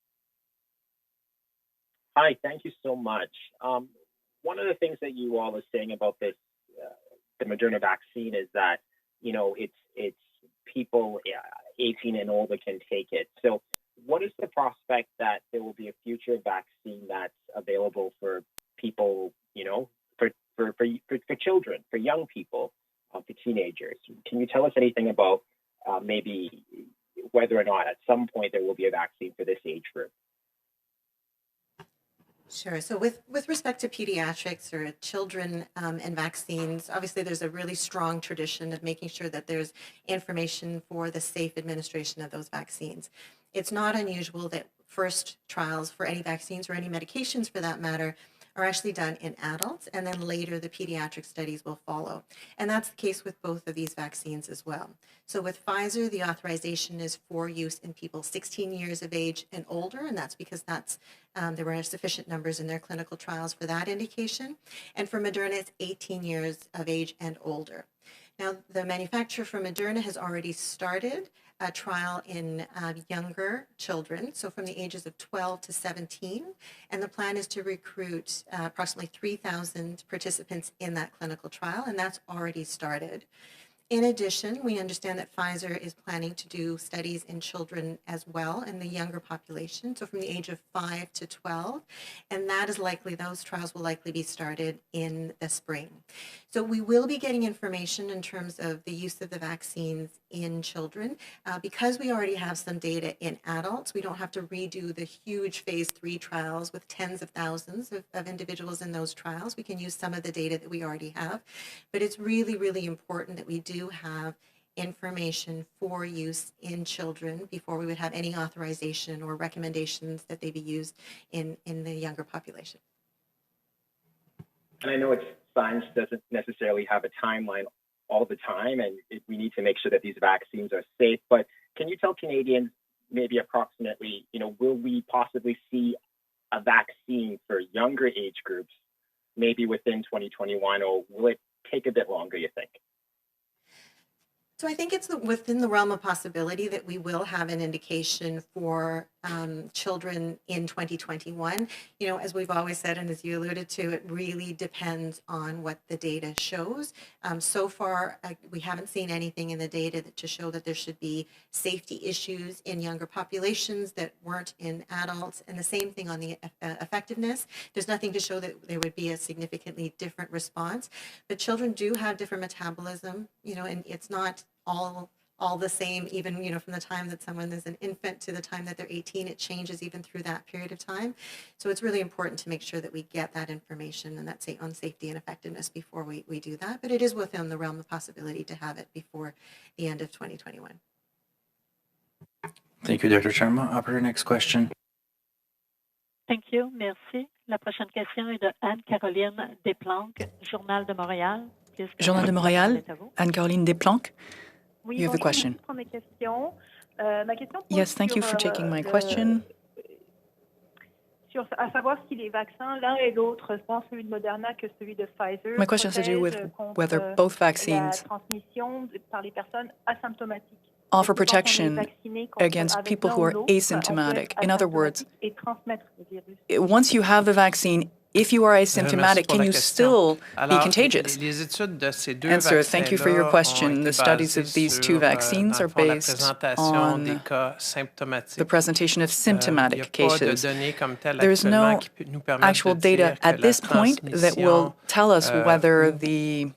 Hi, thank you so much. One of the things that you all are saying about this, the Moderna vaccine, is that it's people 18 and older can take it. So, what is the prospect that there will be a future vaccine that's available for people, for children, for young people, for teenagers? Can you tell us anything about maybe whether or not at some point there will be a vaccine for this age group? Sure. So with respect to pediatrics or children and vaccines, obviously there's a really strong tradition of making sure that there's information for the safe administration of those vaccines. It's not unusual that first trials for any vaccines or any medications for that matter are actually done in adults, and then later the pediatric studies will follow. And that's the case with both of these vaccines as well. So with Pfizer, the authorization is for use in people 16 years of age and older, and that's because there were sufficient numbers in their clinical trials for that indication. And for Moderna, it's 18 years of age and older. Now, the manufacturer for Moderna has already started a trial in younger children, so from the ages of 12 to 17, and the plan is to recruit approximately 3,000 participants in that clinical trial, and that's already started. In addition, we understand that Pfizer is planning to do studies in children as well in the younger population, so from the age of 5 to 12, and those trials will likely be started in the spring. So we will be getting information in terms of the use of the vaccines in children. Because we already have some data in adults, we don't have to redo the huge phase 3 trials with tens of thousands of individuals in those trials. We can use some of the data that we already have, but it's really, really important that we do have information for use in children before we would have any authorization or recommendations that they be used in the younger population. And I know science doesn't necessarily have a timeline all the time, and we need to make sure that these vaccines are safe. But can you tell Canadians maybe approximately, will we possibly see a vaccine for younger age groups maybe within 2021, or will it take a bit longer, you think? So I think it's within the realm of possibility that we will have an indication for children in 2021. You know, as we've always said, and as you alluded to, it really depends on what the data shows. So far, we haven't seen anything in the data to show that there should be safety issues in younger populations that weren't in adults. And the same thing on the effectiveness. There's nothing to show that there would be a significantly different response. But children do have different metabolism, you know, and it's not all the same, even, you know, from the time that someone is an infant to the time that they're 18, it changes even through that period of time. So it's really important to make sure that we get that information and that's on safety and effectiveness before we do that. But it is within the realm of possibility to have it before the end of 2021. Thank you, Dr. Sharma. Operator, next question. Thank you. Merci. La prochaine question est de Anne-Caroline Desplanques, Journal de Montréal. Journal de Montréal, Anne-Caroline Desplanques. You have the question. Yes, thank you for taking my question. My question has to do with whether both vaccines offer protection against people who are asymptomatic. In other words, once you have the vaccine, if you are asymptomatic, can you still be contagious? Answer, thank you for your question. The studies of these two vaccines are based on the presentation of symptomatic cases. There is no actual data at this point that will tell us whether the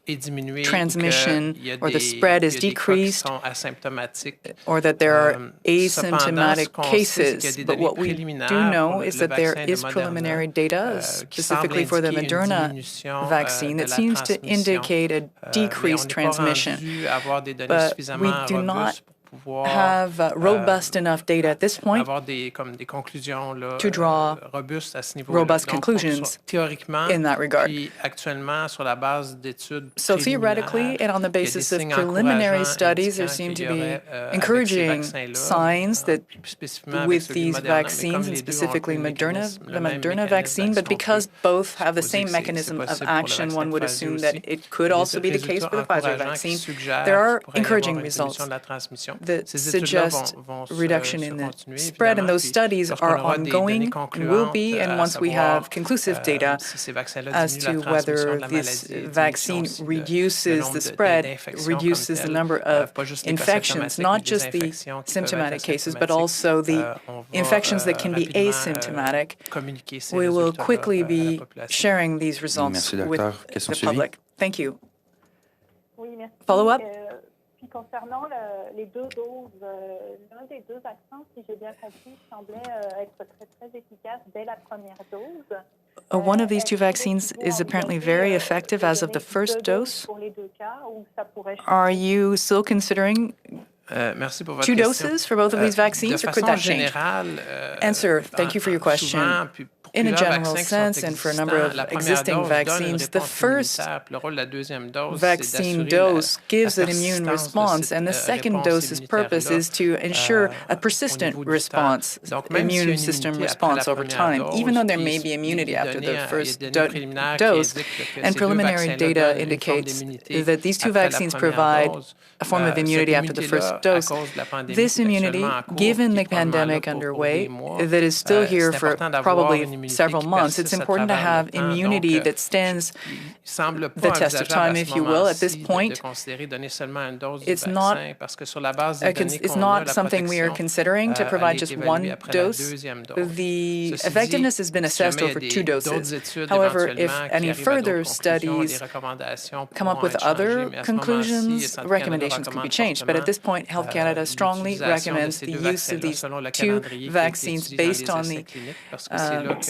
transmission or the spread is decreased or that there are asymptomatic cases. But what we do know is that there is preliminary data, specifically for the Moderna vaccine, that seems to indicate a decreased transmission. But we do not have robust enough data at this point to draw robust conclusions in that regard. So theoretically, and on the basis of preliminary studies, there seem to be encouraging signs that with these vaccines, and specifically the Moderna vaccine, but because both have the same mechanism of action, one would assume that it could also be the case for the Pfizer vaccine. There are encouraging results that suggest reduction in the spread, and those studies are ongoing and will be, and once we have conclusive data as to whether this vaccine reduces the spread, reduces the number of infections, not just the symptomatic cases, but also the infections that can be asymptomatic, we will quickly be sharing these results with the public. Thank you. Follow-up? Concernant les deux doses, l'un des deux vaccins, si j'ai bien compris, semblait être très efficace dès la première dose. One of these two vaccines is apparently very effective as of the first dose. Are you still considering two doses for both of these vaccines, or could that change? Answer, thank you for your question. In a general sense, and for a number of existing vaccines, the first vaccine dose gives an immune response, and the second dose's purpose is to ensure a persistent response, immune system response over time, even though there may be immunity after the first dose. And preliminary data indicates that these two vaccines provide a form of immunity after the first dose. This immunity, given the pandemic underway, that is still here for probably several months, it's important to have immunity that stands the test of time, if you will. At this point, it's not something we are considering to provide just one dose. The effectiveness has been assessed over two doses. However, if any further studies come up with other conclusions, recommendations can be changed. But at this point, Health Canada strongly recommends the use of these two vaccines based on the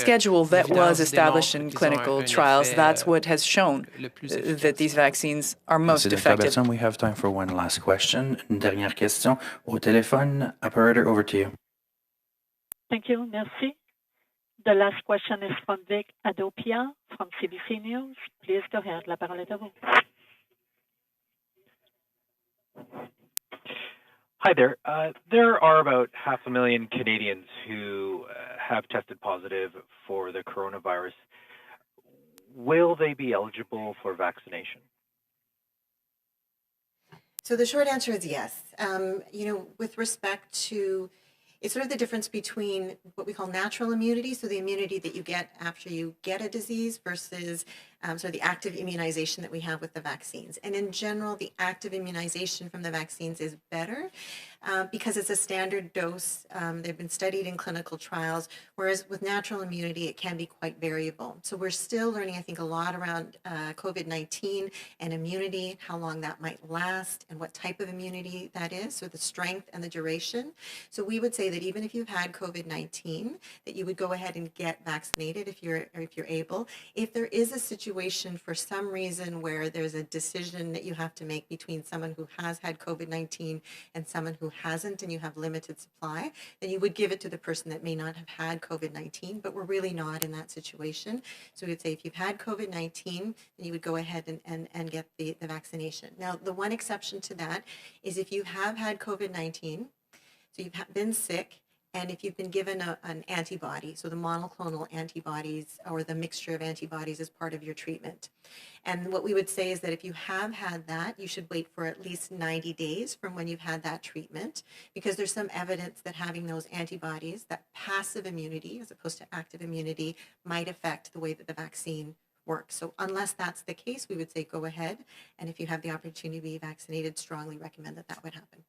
schedule that was established in clinical trials. That's what has shown that these vaccines are most effective. We have time for one last question. Une dernière question au téléphone. Operator, over to you. Thank you. Merci. The last question is from Vic Adopia from CBC News. Please go ahead. La parole est à vous. Hi there. There are about 500,000 Canadians who have tested positive for the coronavirus. Will they be eligible for vaccination? So the short answer is yes. With respect to, it's sort of the difference between what we call natural immunity, so the immunity that you get after you get a disease versus sort of the active immunization that we have with the vaccines. And in general, the active immunization from the vaccines is better because it's a standard dose. They've been studied in clinical trials, whereas with natural immunity, it can be quite variable. So we're still learning, I think, a lot around COVID-19 and immunity, how long that might last and what type of immunity that is, so the strength and the duration. So we would say that even if you've had COVID-19, that you would go ahead and get vaccinated if you're able. If there is a situation for some reason where there's a decision that you have to make between someone who has had COVID-19 and someone who hasn't, and you have limited supply, then you would give it to the person that may not have had COVID-19, but we're really not in that situation. So we would say if you've had COVID-19, then you would go ahead and get the vaccination. Now, the one exception to that is if you have had COVID-19, so you've been sick, and if you've been given an antibody, so the monoclonal antibodies or the mixture of antibodies as part of your treatment. And what we would say is that if you have had that, you should wait for at least 90 days from when you've had that treatment, because there's some evidence that having those antibodies, that passive immunity as opposed to active immunity, might affect the way that the vaccine works. So unless that's the case, we would say go ahead. And if you have the opportunity to be vaccinated, strongly recommend that would happen.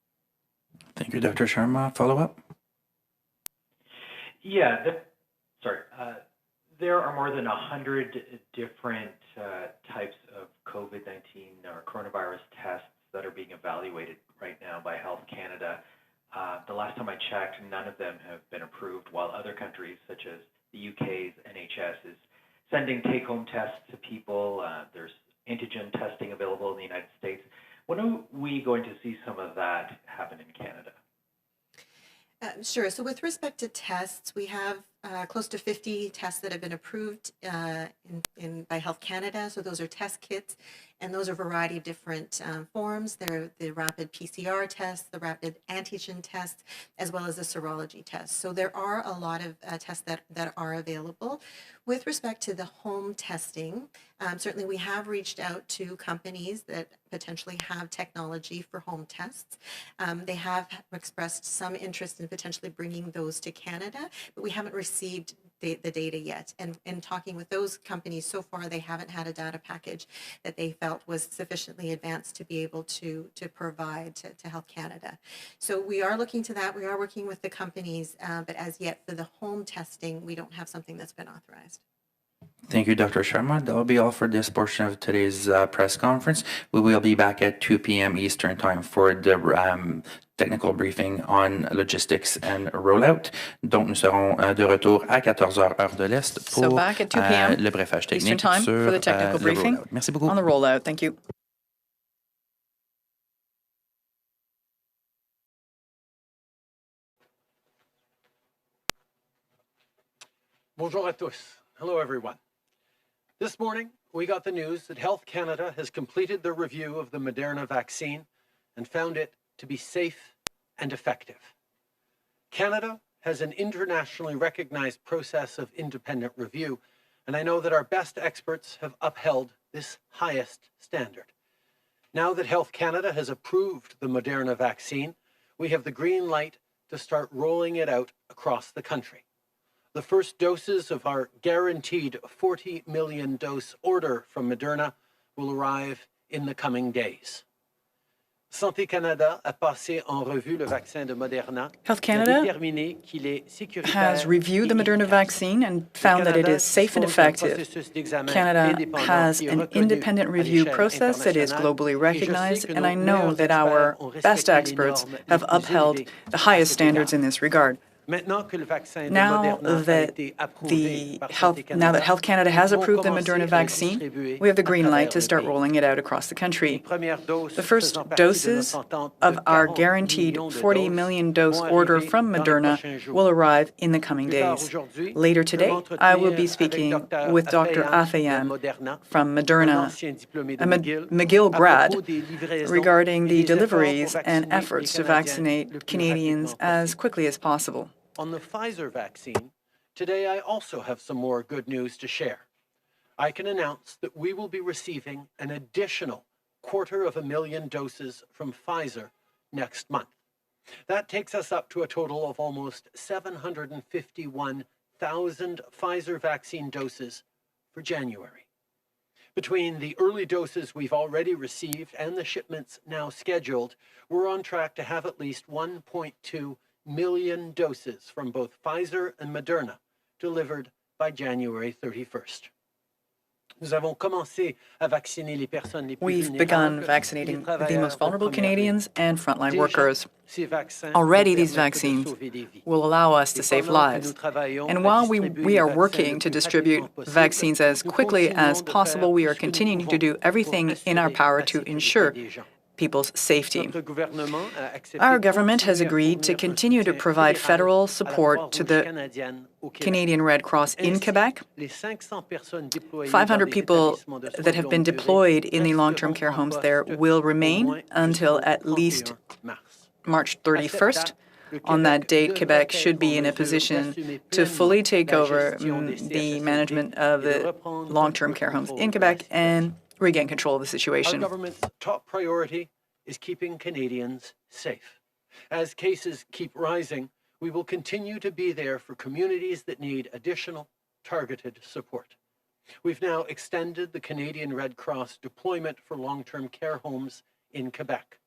Thank you, Dr. Sharma. Follow up? Yeah, there are more than 100 different types of COVID-19 or coronavirus tests that are being evaluated right now by Health Canada. The last time I checked, none of them have been approved, while other countries, such as the UK's NHS, is sending take-home tests to people. There's antigen testing available in the United States. When are we going to see some of that happen in Canada? Sure. So with respect to tests, we have close to 50 tests that have been approved by Health Canada. So those are test kits, and those are a variety of different forms. They're the rapid PCR tests, the rapid antigen tests, as well as the serology tests. So there are a lot of tests that are available. With respect to the home testing, certainly we have reached out to companies that potentially have technology for home tests. They have expressed some interest in potentially bringing those to Canada, but we haven't received the data yet. And in talking with those companies, so far they haven't had a data package that they felt was sufficiently advanced to be able to provide to Health Canada. So we are looking to that. We are working with the companies, but as yet for the home testing, we don't have something that's been authorized. Thank you, Dr. Sharma. That will be all for this portion of today's press conference. We will be back at 2 p.m. Eastern Time for the technical briefing on logistics and rollout. Donc, nous serons de retour à 14h heure de l'Est pour back at 2 p.m. le briefage technique Eastern Time sur for the technical briefing le rollout. Merci beaucoup. On the rollout. Thank you. Bonjour à tous. Hello, everyone. This morning, we got the news that Health Canada has completed their review of the Moderna vaccine and found it to be safe and effective. Canada has an internationally recognized process of independent review, and I know that our best experts have upheld this highest standard. Now that Health Canada has approved the Moderna vaccine, we have the green light to start rolling it out across the country. The first doses of our guaranteed 40 million dose order from Moderna will arrive in the coming days. Santé Canada a passé en revue le vaccin de Moderna. Health Canada has reviewed the Moderna vaccine and found that it is safe and effective. Canada has an independent review process that is globally recognized, and I know that our best experts have upheld the highest standards in this regard. Now that Health Canada has approved the Moderna vaccine, we have the green light to start rolling it out across the country. The first doses of our guaranteed 40 million dose order from Moderna will arrive in the coming days. Later today, I will be speaking with Dr. Afeyan from Moderna, a McGill grad, regarding the deliveries and efforts to vaccinate Canadians as quickly as possible. On the Pfizer vaccine, today I also have some more good news to share. I can announce that we will be receiving an additional 250,000 doses from Pfizer next month. That takes us up to a total of almost 751,000 Pfizer vaccine doses for January. Between the early doses we've already received and the shipments now scheduled, we're on track to have at least 1.2 million doses from both Pfizer and Moderna delivered by January 31st. We've begun vaccinating the most vulnerable Canadians and frontline workers. Already, these vaccines will allow us to save lives. And while we are working to distribute vaccines as quickly as possible, we are continuing to do everything in our power to ensure people's safety. Our government has agreed to continue to provide federal support to the Canadian Red Cross in Quebec. 500 people that have been deployed in the long-term care homes there will remain until at least March 31st. On that date, Quebec should be in a position to fully take over the management of the long-term care homes in Quebec and regain control of the situation. Our government's top priority is keeping Canadians safe. As cases keep rising, we will continue to be there for communities that need additional targeted support. We've now extended the Canadian Red Cross deployment for long-term care homes in Quebec.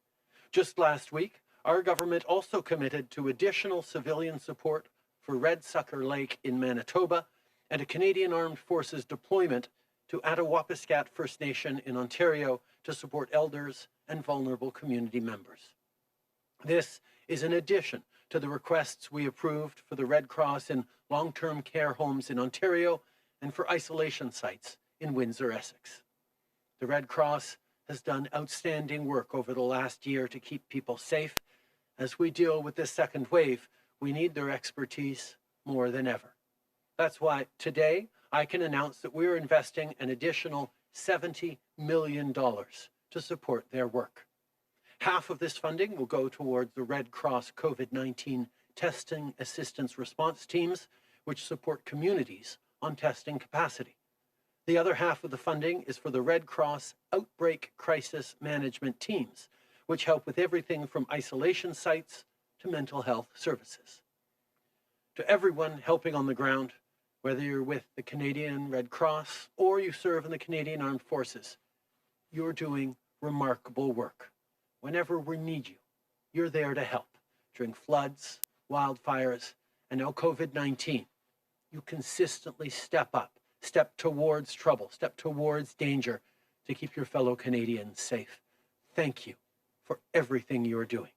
Just last week, our government also committed to additional civilian support for Red Sucker Lake in Manitoba and a Canadian Armed Forces deployment to Attawapiskat First Nation in Ontario to support elders and vulnerable community members. This is in addition to the requests we approved for the Red Cross in long-term care homes in Ontario and for isolation sites in Windsor, Essex. The Red Cross has done outstanding work over the last year to keep people safe. As we deal with this second wave, we need their expertise more than ever. That's why today I can announce that we're investing an additional $70 million to support their work. Half of this funding will go towards the Red Cross COVID-19 testing assistance response teams, which support communities on testing capacity. The other half of the funding is for the Red Cross outbreak crisis management teams, which help with everything from isolation sites to mental health services. To everyone helping on the ground, whether you're with the Canadian Red Cross or you serve in the Canadian Armed Forces, you're doing remarkable work. Whenever we need you, you're there to help. During floods, wildfires, and now COVID-19, you consistently step up, step towards trouble, step towards danger to keep your fellow Canadians safe. Thank you for everything you're doing.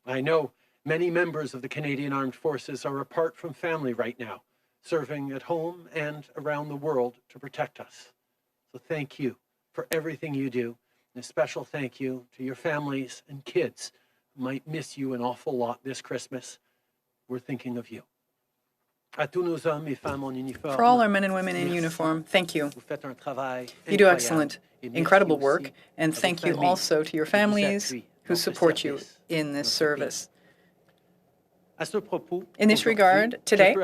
I know many members of the Canadian Armed Forces are apart from family right now, serving at home and around the world to protect us. So thank you for everything you do, and a special thank you to your families and kids who might miss you an awful lot this Christmas. We're thinking of you. For all our men and women in uniform, thank you. You do excellent, incredible work, and thank you also to your families who support you in this service. In this regard, today,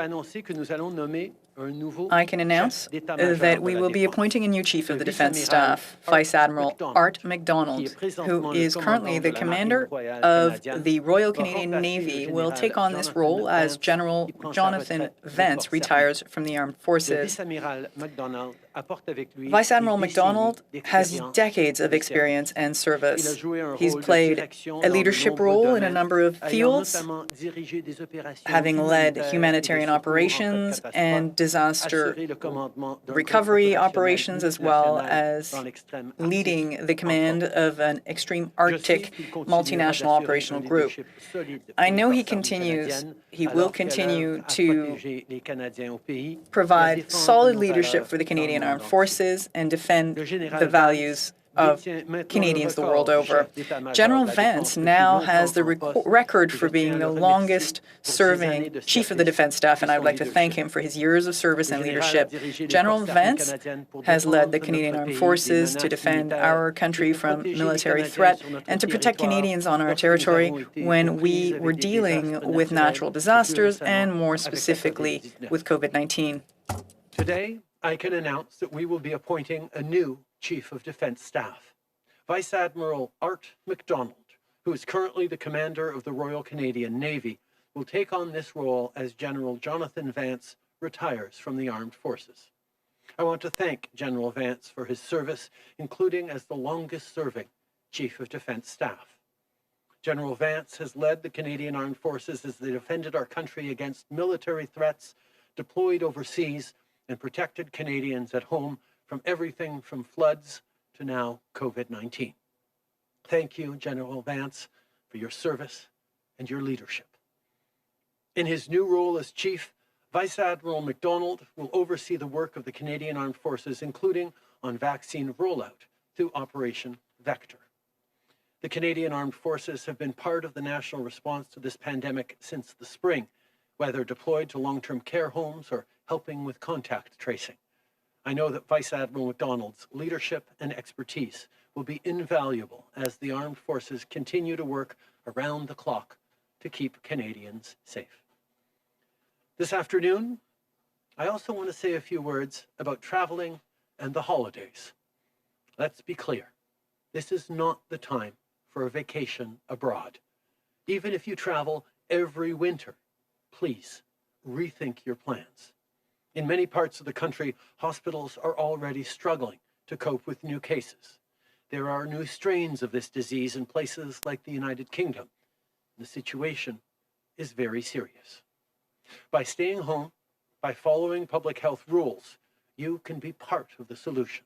I can announce that we will be appointing a new Chief of the Defence Staff, Vice Admiral Art MacDonald, who is currently the commander of the Royal Canadian Navy, will take on this role as General Jonathan Vance retires from the Armed Forces. Vice Admiral MacDonald has decades of experience and service. He's played a leadership role in a number of fields, having led humanitarian operations and disaster recovery operations, as well as leading the command of an extreme Arctic multinational operational group. I know he will continue to provide solid leadership for the Canadian Armed Forces and defend the values of Canadians the world over. General Vance now has the record for being the longest-serving Chief of the Defence Staff, and I would like to thank him for his years of service and leadership. General Vance has led the Canadian Armed Forces to defend our country from military threat and to protect Canadians on our territory when we were dealing with natural disasters and, more specifically, with COVID-19. Today, I can announce that we will be appointing a new Chief of Defence Staff. Vice Admiral Art MacDonald, who is currently the commander of the Royal Canadian Navy, will take on this role as General Jonathan Vance retires from the armed forces. I want to thank General Vance for his service, including as the longest-serving Chief of Defence Staff. General Vance has led the Canadian Armed Forces as they defended our country against military threats, deployed overseas, and protected Canadians at home from everything from floods to now COVID-19. Thank you, General Vance, for your service and your leadership. In his new role as Chief, Vice Admiral MacDonald will oversee the work of the Canadian Armed Forces, including on vaccine rollout through Operation Vector. The Canadian Armed Forces have been part of the national response to this pandemic since the spring, whether deployed to long-term care homes or helping with contact tracing. I know that Vice Admiral MacDonald's leadership and expertise will be invaluable as the armed forces continue to work around the clock to keep Canadians safe. This afternoon, I also want to say a few words about traveling and the holidays. Let's be clear, this is not the time for a vacation abroad. Even if you travel every winter, please rethink your plans. In many parts of the country, hospitals are already struggling to cope with new cases. There are new strains of this disease in places like the United Kingdom. The situation is very serious. By staying home, by following public health rules, you can be part of the solution.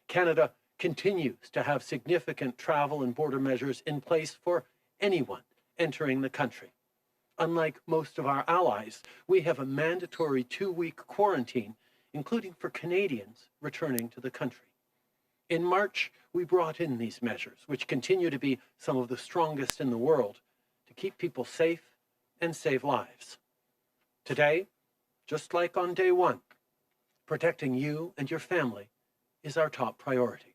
Canada continues to have significant travel and border measures in place for anyone entering the country. Unlike most of our allies, we have a mandatory 2-week quarantine, including for Canadians returning to the country. In March, we brought in these measures, which continue to be some of the strongest in the world, to keep people safe and save lives. Today, just like on day one, protecting you and your family is our top priority.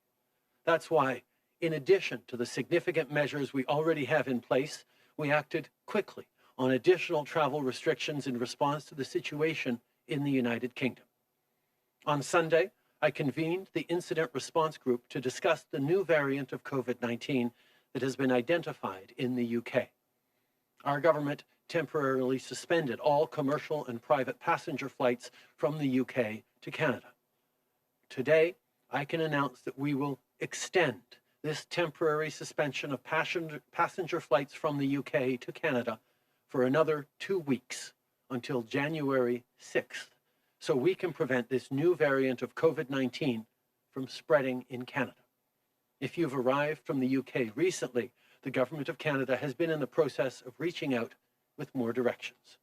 That's why, in addition to the significant measures we already have in place, we acted quickly on additional travel restrictions in response to the situation in the United Kingdom. On Sunday, I convened the Incident Response Group to discuss the new variant of COVID-19 that has been identified in the UK. Our government temporarily suspended all commercial and private passenger flights from the UK to Canada. Today, I can announce that we will extend this temporary suspension of passenger flights from the UK to Canada for another 2 weeks until January 6th, so we can prevent this new variant of COVID-19 from spreading in Canada. If you've arrived from the UK recently, the Government of Canada has been in the process of reaching out with more directions.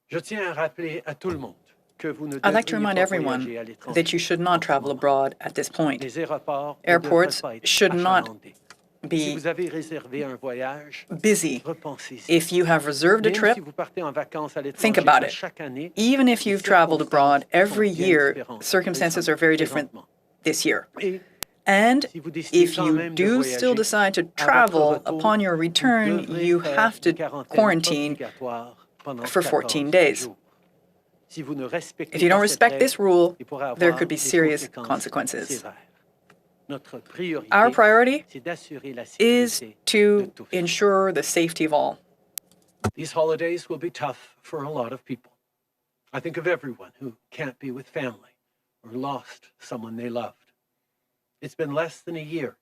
Je tiens à rappeler à tout le monde que vous ne I'd like to devriez remind pas everyone voyager à l'étranger. that you should not travel abroad at this point. Les aéroports ne Airports devraient pas être should not achalandés. Si be vous avez réservé un voyage, busy. repensez-y. If you have reserved a Même trip, si vous partez en vacances à think l'étranger about à it. chaque année, Even if les you've traveled abroad circonstances every sont bien year, différentes circumstances are very different présentement. this year. Et And si vous décidez if quand you même de do voyager, still decide to à votre travel, retour, upon your vous return, devrez you faire have to une quarantaine quarantine obligatoire pendant for 14 14 days. jours. Si vous ne respectez If you don't pas cette respect règle, this rule, il pourrait there avoir could be des serious conséquences consequences. sévères. Notre priorité, Our priority c'est d'assurer la is sécurité de to tous. ensure the safety of all. These holidays will be tough for a lot of people. I think of everyone who can't be with family or lost someone they loved. It's been less than a year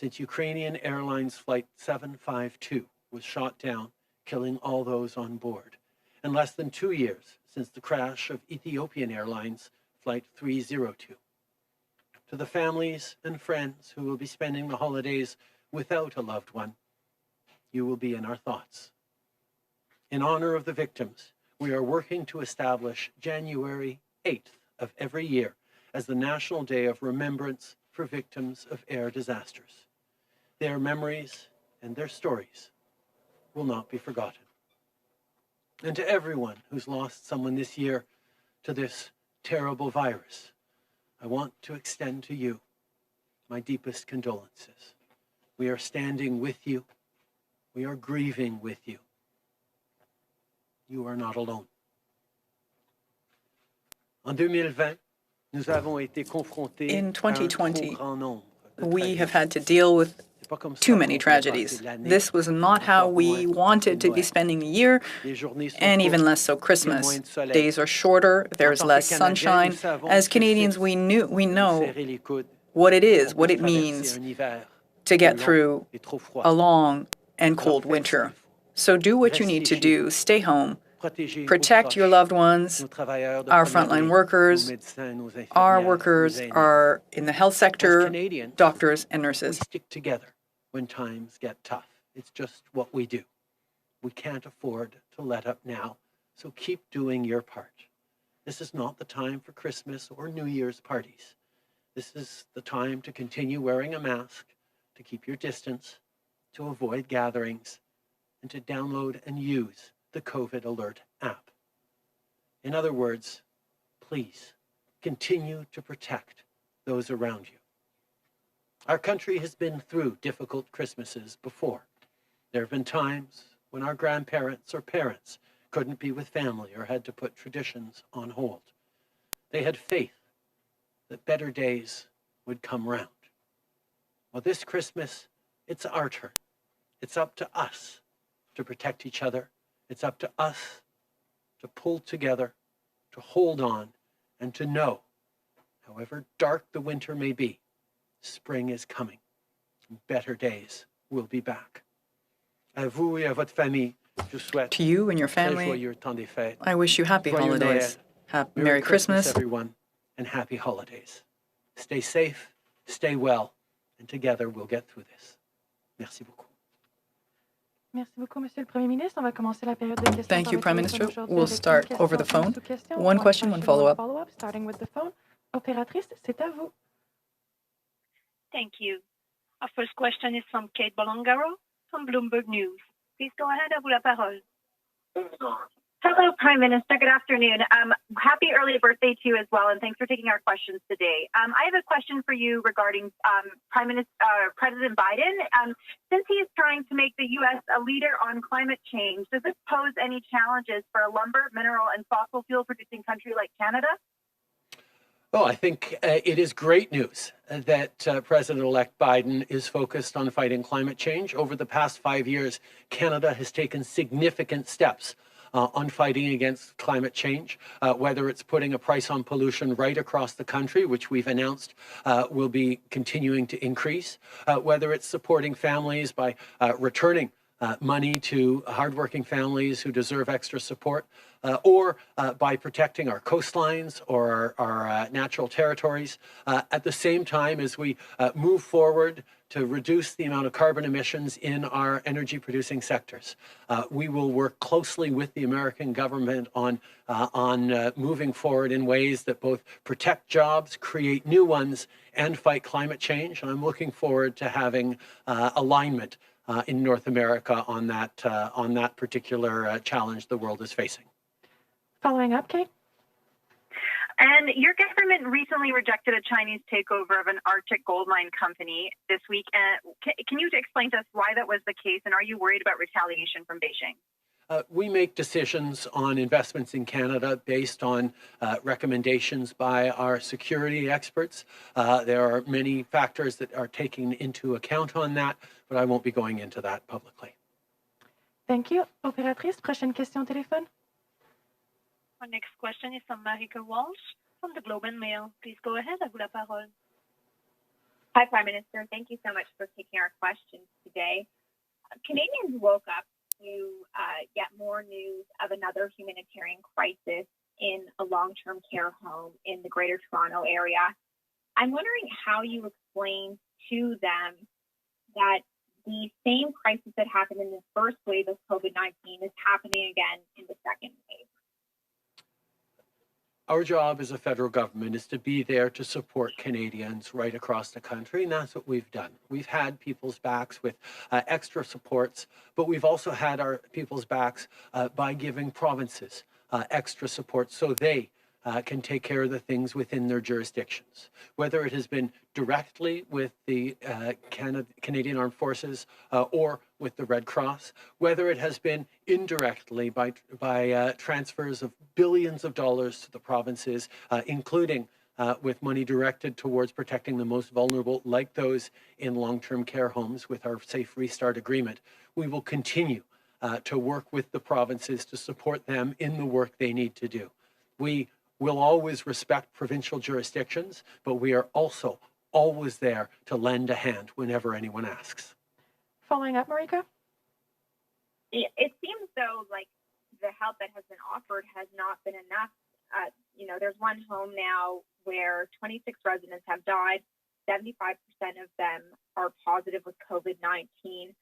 since Ukrainian Airlines Flight 752 was shot down, killing all those on board, and less than 2 years since the crash of Ethiopian Airlines Flight 302. To the families and friends who will be spending the holidays without a loved one, you will be in our thoughts. In honor of the victims, we are working to establish January 8th of every year as the National Day of Remembrance for victims of air disasters. Their memories and their stories will not be forgotten. And to everyone who's lost someone this year to this terrible virus, I want to extend to you my deepest condolences. We are standing with you. We are grieving with you. You are not alone. En 2020, nous avons été confrontés In à un trop 2020, grand nombre we have had to deal with too many tragedies. This was not how we wanted to be spending the year, and even less so Christmas. Days are shorter, there's less sunshine. As Canadians, we know what it is, what it means to get through a long and cold winter. So do what you need to do. Stay home. Protect your loved ones, our frontline workers. Our workers are in the health sector, doctors and nurses. We stick together when times get tough. It's just what we do. We can't afford to let up now, so keep doing your part. This is not the time for Christmas or New Year's parties. This is the time to continue wearing a mask, to keep your distance, to avoid gatherings, and to download and use the COVID Alert app. In other words, please continue to protect those around you. Our country has been through difficult Christmases before. There have been times when our grandparents or parents couldn't be with family or had to put traditions on hold. They had faith that better days would come round. Well, this Christmas, it's our turn. It's up to us to protect each other. It's up to us to pull together, to hold on, and to know, however dark the winter may be, spring is coming. Better days will be back. À vous et à votre famille, je souhaite to you and your family, I wish you happy holidays. Merry Christmas, everyone, and happy holidays. Stay safe, stay well, and together we'll get through this. Merci beaucoup. Merci beaucoup, Monsieur le Premier ministre. On va commencer la période de questions. Thank you, Prime Minister. We'll start over the phone. One question, one follow-up. Starting with the phone. Opératrice, c'est à vous. Thank you. Our first question is from Kate Bolongaro from Bloomberg News. Please go ahead, à vous la parole. Hello, Prime Minister. Good afternoon. Happy early birthday to you as well, and thanks for taking our questions today. I have a question for you regarding President Biden. Since he is trying to make the U.S. a leader on climate change, does this pose any challenges for a lumber, mineral, and fossil fuel producing country like Canada? Oh, I think it is great news that President-elect Biden is focused on fighting climate change. Over the past 5 years, Canada has taken significant steps on fighting against climate change, whether it's putting a price on pollution right across the country, which we've announced will be continuing to increase, whether it's supporting families by returning money to hardworking families who deserve extra support, or by protecting our coastlines or our natural territories. At the same time as we move forward to reduce the amount of carbon emissions in our energy-producing sectors, we will work closely with the American government on moving forward in ways that both protect jobs, create new ones, and fight climate change. And I'm looking forward to having alignment in North America on that particular challenge the world is facing. Following up, Kate? And your government recently rejected a Chinese takeover of an Arctic gold mine company this week. Can you explain to us why that was the case, and are you worried about retaliation from Beijing? We make decisions on investments in Canada based on recommendations by our security experts. There are many factors that are taken into account on that, but I won't be going into that publicly. Thank you. Opératrice, prochaine question téléphone. Our next question is from Marika Walsh from the Globe and Mail. Please go ahead, à vous la parole. Hi, Prime Minister. Thank you so much for taking our questions today. Canadians woke up to get more news of another humanitarian crisis in a long-term care home in the Greater Toronto area. I'm wondering how you explain to them that the same crisis that happened in the first wave of COVID-19 is happening again in the second wave. Our job as a federal government is to be there to support Canadians right across the country, and that's what we've done. We've had people's backs with extra supports, but we've also had our people's backs by giving provinces extra support so they can take care of the things within their jurisdictions. Whether it has been directly with the Canadian Armed Forces or with the Red Cross, whether it has been indirectly by transfers of billions of dollars to the provinces, including with money directed towards protecting the most vulnerable, like those in long-term care homes with our Safe Restart Agreement. We will continue to work with the provinces to support them in the work they need to do. We will always respect provincial jurisdictions, but we are also always there to lend a hand whenever anyone asks. Following up, Marika? It seems though like the help that has been offered has not been enough. There's one home now where 26 residents have died. 75% of them are positive with COVID-19.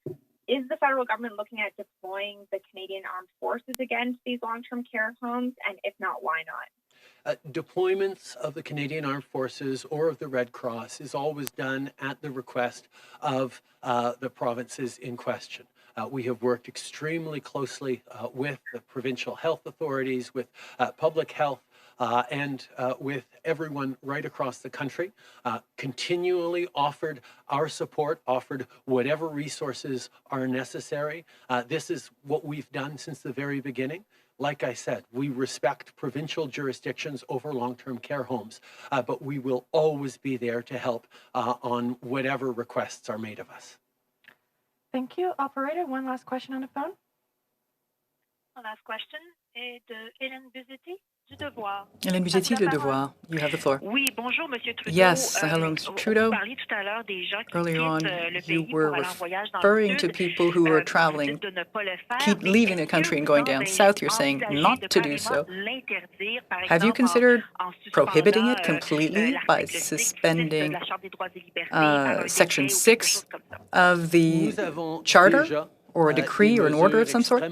Is the federal government looking at deploying the Canadian Armed Forces against these long-term care homes? And if not, why not? Deployments of the Canadian Armed Forces or of the Red Cross is always done at the request of the provinces in question. We have worked extremely closely with the provincial health authorities, with public health, and with everyone right across the country, continually offered our support, offered whatever resources are necessary. This is what we've done since the very beginning. Like I said, we respect provincial jurisdictions over long-term care homes, but we will always be there to help on whatever requests are made of us. Thank you. Operator, one last question on the phone. The last question est de Hélène Buzetti du Devoir. Hélène Buzetti, Le Devoir. You have the floor. Oui, bonjour, Monsieur Trudeau. Yes, hello, Mr. Trudeau. Earlier on, you were referring to people who are traveling, keep leaving the country and going down south. You're saying not to do so. Have you considered prohibiting it completely by suspending Section 6 of the Charter? Or a decree or an order of some sort?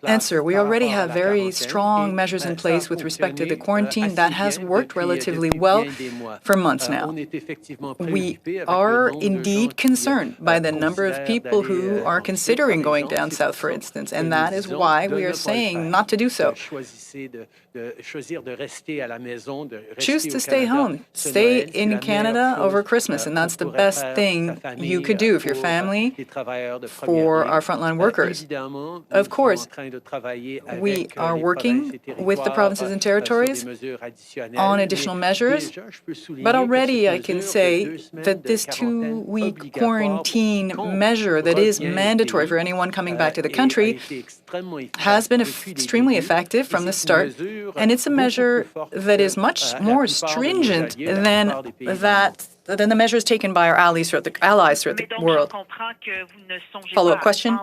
Answer, we already have very strong measures in place with respect to the quarantine that has worked relatively well for months now. We are indeed concerned by the number of people who are considering going down south, for instance, and that is why we are saying not to do so. Choose to stay home. Stay in Canada over Christmas, and that's the best thing you could do for your family, for our frontline workers. Of course, we are working with the provinces and territories on additional measures, but already I can say that this 2-week quarantine measure that is mandatory for anyone coming back to the country has been extremely effective from the start, and it's a measure that is much more stringent than the measures taken by our allies throughout the world. Follow-up question.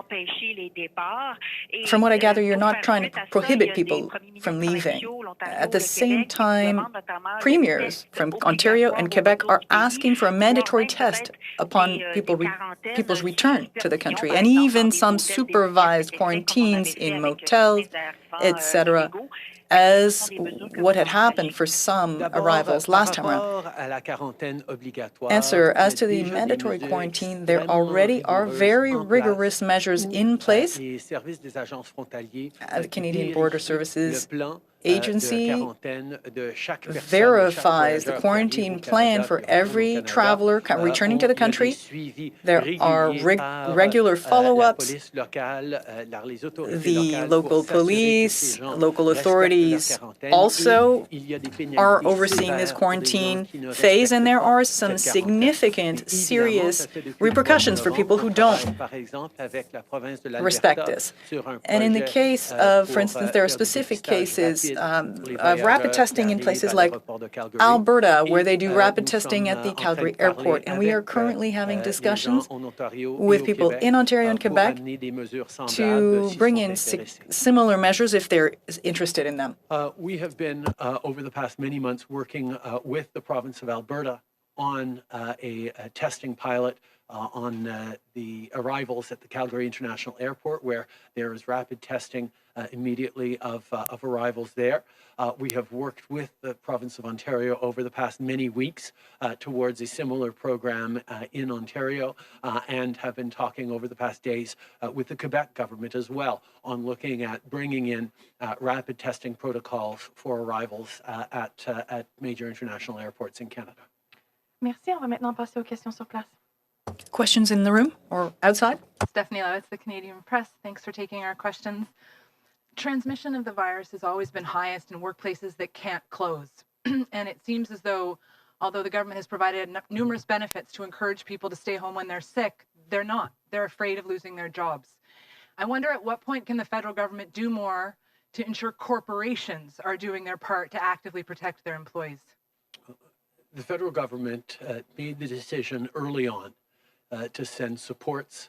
From what I gather, you're not trying to prohibit people from leaving. At the same time, premiers from Ontario and Quebec are asking for a mandatory test upon people's return to the country, and even some supervised quarantines in motels, etc., as what had happened for some arrivals last time around. Answer, as to the mandatory quarantine, there already are very rigorous measures in place. The Canadian Border Services Agency verifies the quarantine plan for every traveler returning to the country. There are regular follow-ups. The local police, local authorities also are overseeing this quarantine phase, and there are some significant, serious repercussions for people who don't respect this. And in the case of, for instance, there are specific cases of rapid testing in places like Alberta, where they do rapid testing at the Calgary airport. And we are currently having discussions with people in Ontario and Quebec to bring in similar measures if they're interested in them. We have been, over the past many months, working with the province of Alberta on a testing pilot on the arrivals at the Calgary International Airport, where there is rapid testing immediately of arrivals there. We have worked with the province of Ontario over the past many weeks towards a similar program in Ontario, and have been talking over the past days with the Quebec government as well on looking at bringing in rapid testing protocols for arrivals at major international airports in Canada. Merci. On va maintenant passer aux questions sur place. Questions in the room or outside? Stephanie Lewis, the Canadian Press. Thanks for taking our questions. Transmission of the virus has always been highest in workplaces that can't close. And it seems as though, although the government has provided numerous benefits to encourage people to stay home when they're sick, they're not. They're afraid of losing their jobs. I wonder at what point can the federal government do more to ensure corporations are doing their part to actively protect their employees? The federal government made the decision early on to send supports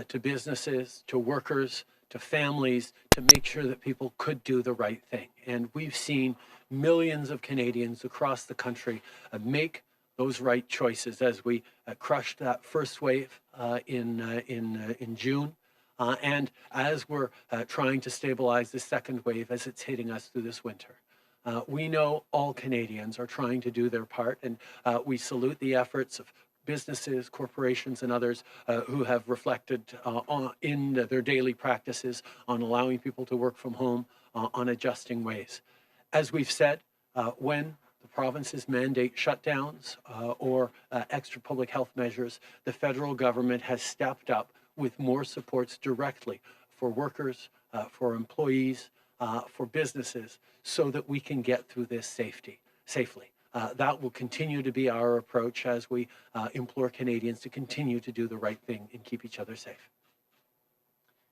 to businesses, to workers, to families, to make sure that people could do the right thing. And we've seen millions of Canadians across the country make those right choices as we crushed that first wave in June. And as we're trying to stabilize the second wave as it's hitting us through this winter. We know all Canadians are trying to do their part, and we salute the efforts of businesses, corporations, and others who have reflected in their daily practices on allowing people to work from home, on adjusting ways. As we've said, when the provinces mandate shutdowns or extra public health measures, the federal government has stepped up with more supports directly for workers, for employees, for businesses, so that we can get through this safely. That will continue to be our approach as we implore Canadians to continue to do the right thing and keep each other safe.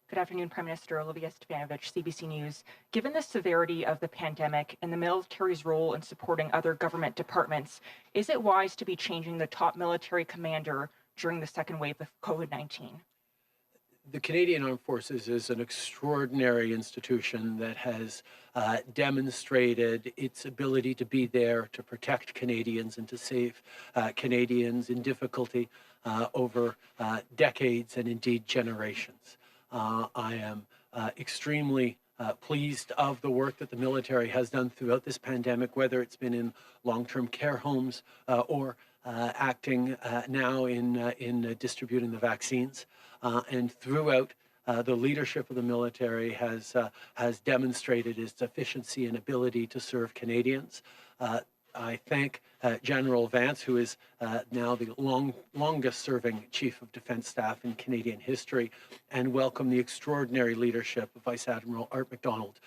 Good afternoon, Prime Minister Olivia Stefanovich, CBC News. Given the severity of the pandemic and the military's role in supporting other government departments, is it wise to be changing the top military commander during the second wave of COVID-19? The Canadian Armed Forces is an extraordinary institution that has demonstrated its ability to be there to protect Canadians and to save Canadians in difficulty over decades and indeed generations. I am extremely pleased of the work that the military has done throughout this pandemic, whether it's been in long-term care homes or acting now in distributing the vaccines. And throughout, the leadership of the military has demonstrated its efficiency and ability to serve Canadians. I thank General Vance, who is now the longest-serving Chief of Defence Staff in Canadian history, and welcome the extraordinary leadership of Vice Admiral Art MacDonald,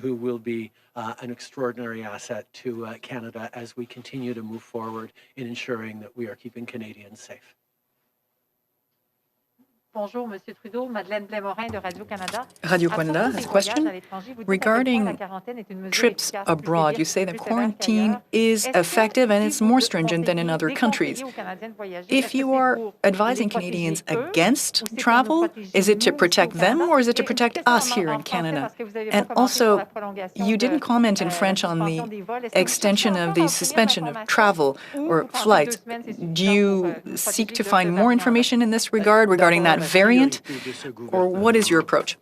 who will be an extraordinary asset to Canada as we continue to move forward in ensuring that we are keeping Canadians safe. Bonjour, Monsieur Trudeau. Madeleine Blais-Morin de Radio-Canada. Radio-Canada has a question regarding trips abroad. You say that quarantine is effective and it's more stringent than in other countries. If you are advising Canadians against travel, is it to protect them or is it to protect us here in Canada? And also, you didn't comment in French on the extension of the suspension of travel or flights. Do you seek to find more information in this regard regarding that variant, or what is your approach?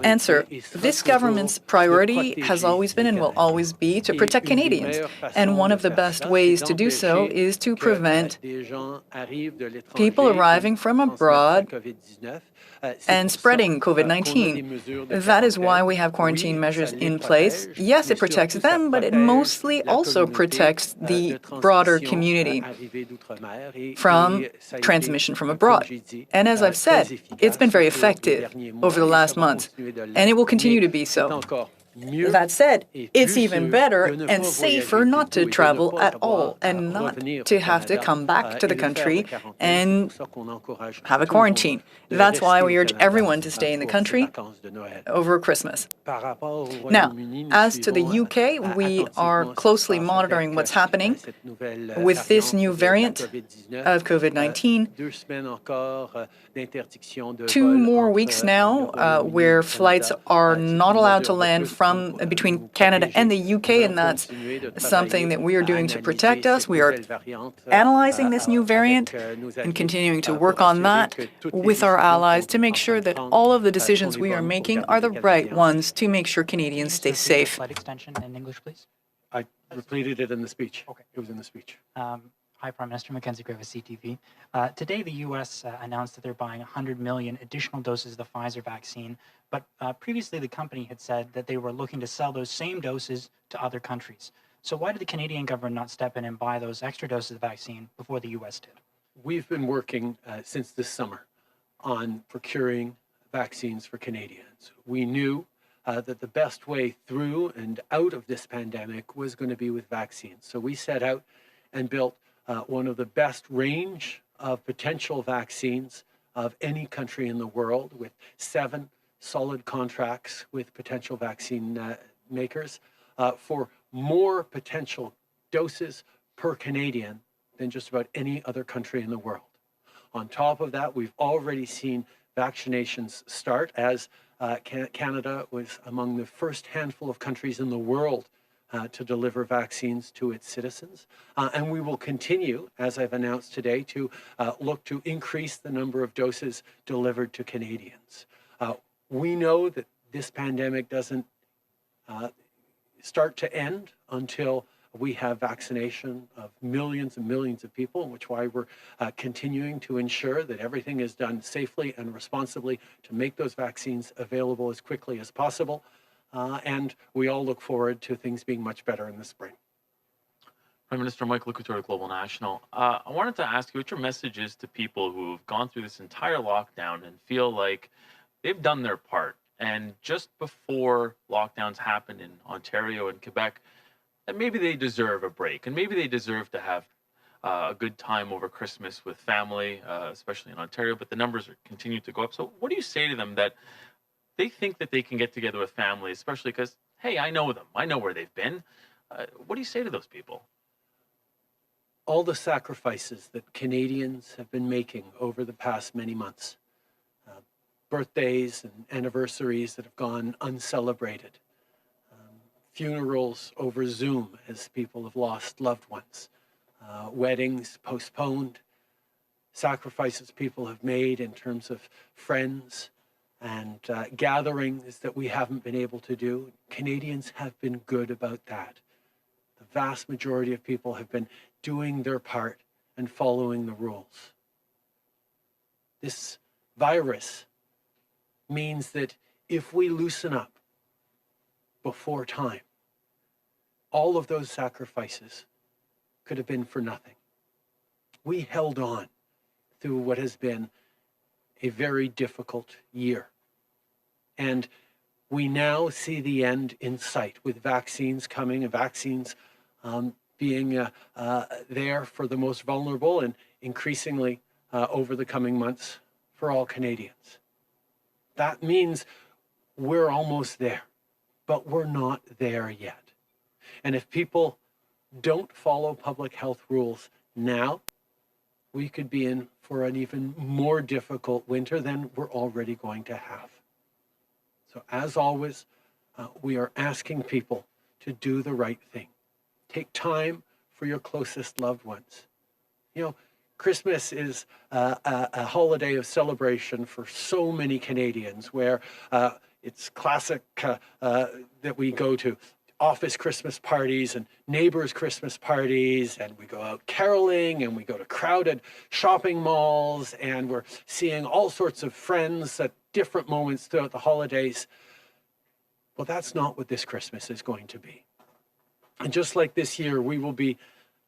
Answer: this government's priority has always been and will always be to protect Canadians, and one of the best ways to do so is to prevent people arriving from abroad and spreading COVID-19. That is why we have quarantine measures in place. Yes, it protects them, but it mostly also protects the broader community from transmission from abroad. And as I've said, it's been very effective over the last months, and it will continue to be so. That said, it's even better and safer not to travel at all and not to have to come back to the country and have a quarantine. That's why we urge everyone to stay in the country over Christmas. Now, as to the UK, we are closely monitoring what's happening with this new variant of COVID-19. 2 more weeks now where flights are not allowed to land from between Canada and the UK, and that's something that we are doing to protect us. We are analyzing this new variant and continuing to work on that with our allies to make sure that all of the decisions we are making are the right ones to make sure Canadians stay safe. Flight extension in English, please. I repeated it in the speech. Okay. It was in the speech. Hi, Prime Minister Mackenzie Griffith, CTV. Today, the U.S. Announced that they're buying 100 million additional doses of the Pfizer vaccine, but previously the company had said that they were looking to sell those same doses to other countries. So why did the Canadian government not step in and buy those extra doses of the vaccine before the U.S. did? We've been working since this summer on procuring vaccines for Canadians. We knew that the best way through and out of this pandemic was going to be with vaccines. So we set out and built one of the best range of potential vaccines of any country in the world, with 7 solid contracts with potential vaccine makers for more potential doses per Canadian than just about any other country in the world. On top of that, we've already seen vaccinations start, as Canada was among the first handful of countries in the world to deliver vaccines to its citizens. And we will continue, as I've announced today, to look to increase the number of doses delivered to Canadians. We know that this pandemic doesn't start to end until we have vaccination of millions and millions of people, which is why we're continuing to ensure that everything is done safely and responsibly to make those vaccines available as quickly as possible. And we all look forward to things being much better in the spring. Prime Minister Michael Couture, Global National. I wanted to ask you what your message is to people who've gone through this entire lockdown and feel like they've done their part. And just before lockdowns happened in Ontario and Quebec, that maybe they deserve a break and maybe they deserve to have a good time over Christmas with family, especially in Ontario, but the numbers continue to go up. So what do you say to them that they think that they can get together with family, especially because, hey, I know them, I know where they've been. What do you say to those people? All the sacrifices that Canadians have been making over the past many months, birthdays and anniversaries that have gone uncelebrated, funerals over Zoom as people have lost loved ones, weddings postponed, sacrifices people have made in terms of friends and gatherings that we haven't been able to do. Canadians have been good about that. The vast majority of people have been doing their part and following the rules. This virus means that if we loosen up before time, all of those sacrifices could have been for nothing. We held on through what has been a very difficult year. And we now see the end in sight with vaccines coming and vaccines being there for the most vulnerable and increasingly over the coming months for all Canadians. That means we're almost there, but we're not there yet. And if people don't follow public health rules now, we could be in for an even more difficult winter than we're already going to have. So as always, we are asking people to do the right thing. Take time for your closest loved ones. You know, Christmas is a holiday of celebration for so many Canadians, where it's classic that we go to office Christmas parties and neighbors' Christmas parties, and we go out caroling, and we go to crowded shopping malls, and we're seeing all sorts of friends at different moments throughout the holidays. Well, that's not what this Christmas is going to be. And just like this year, we will be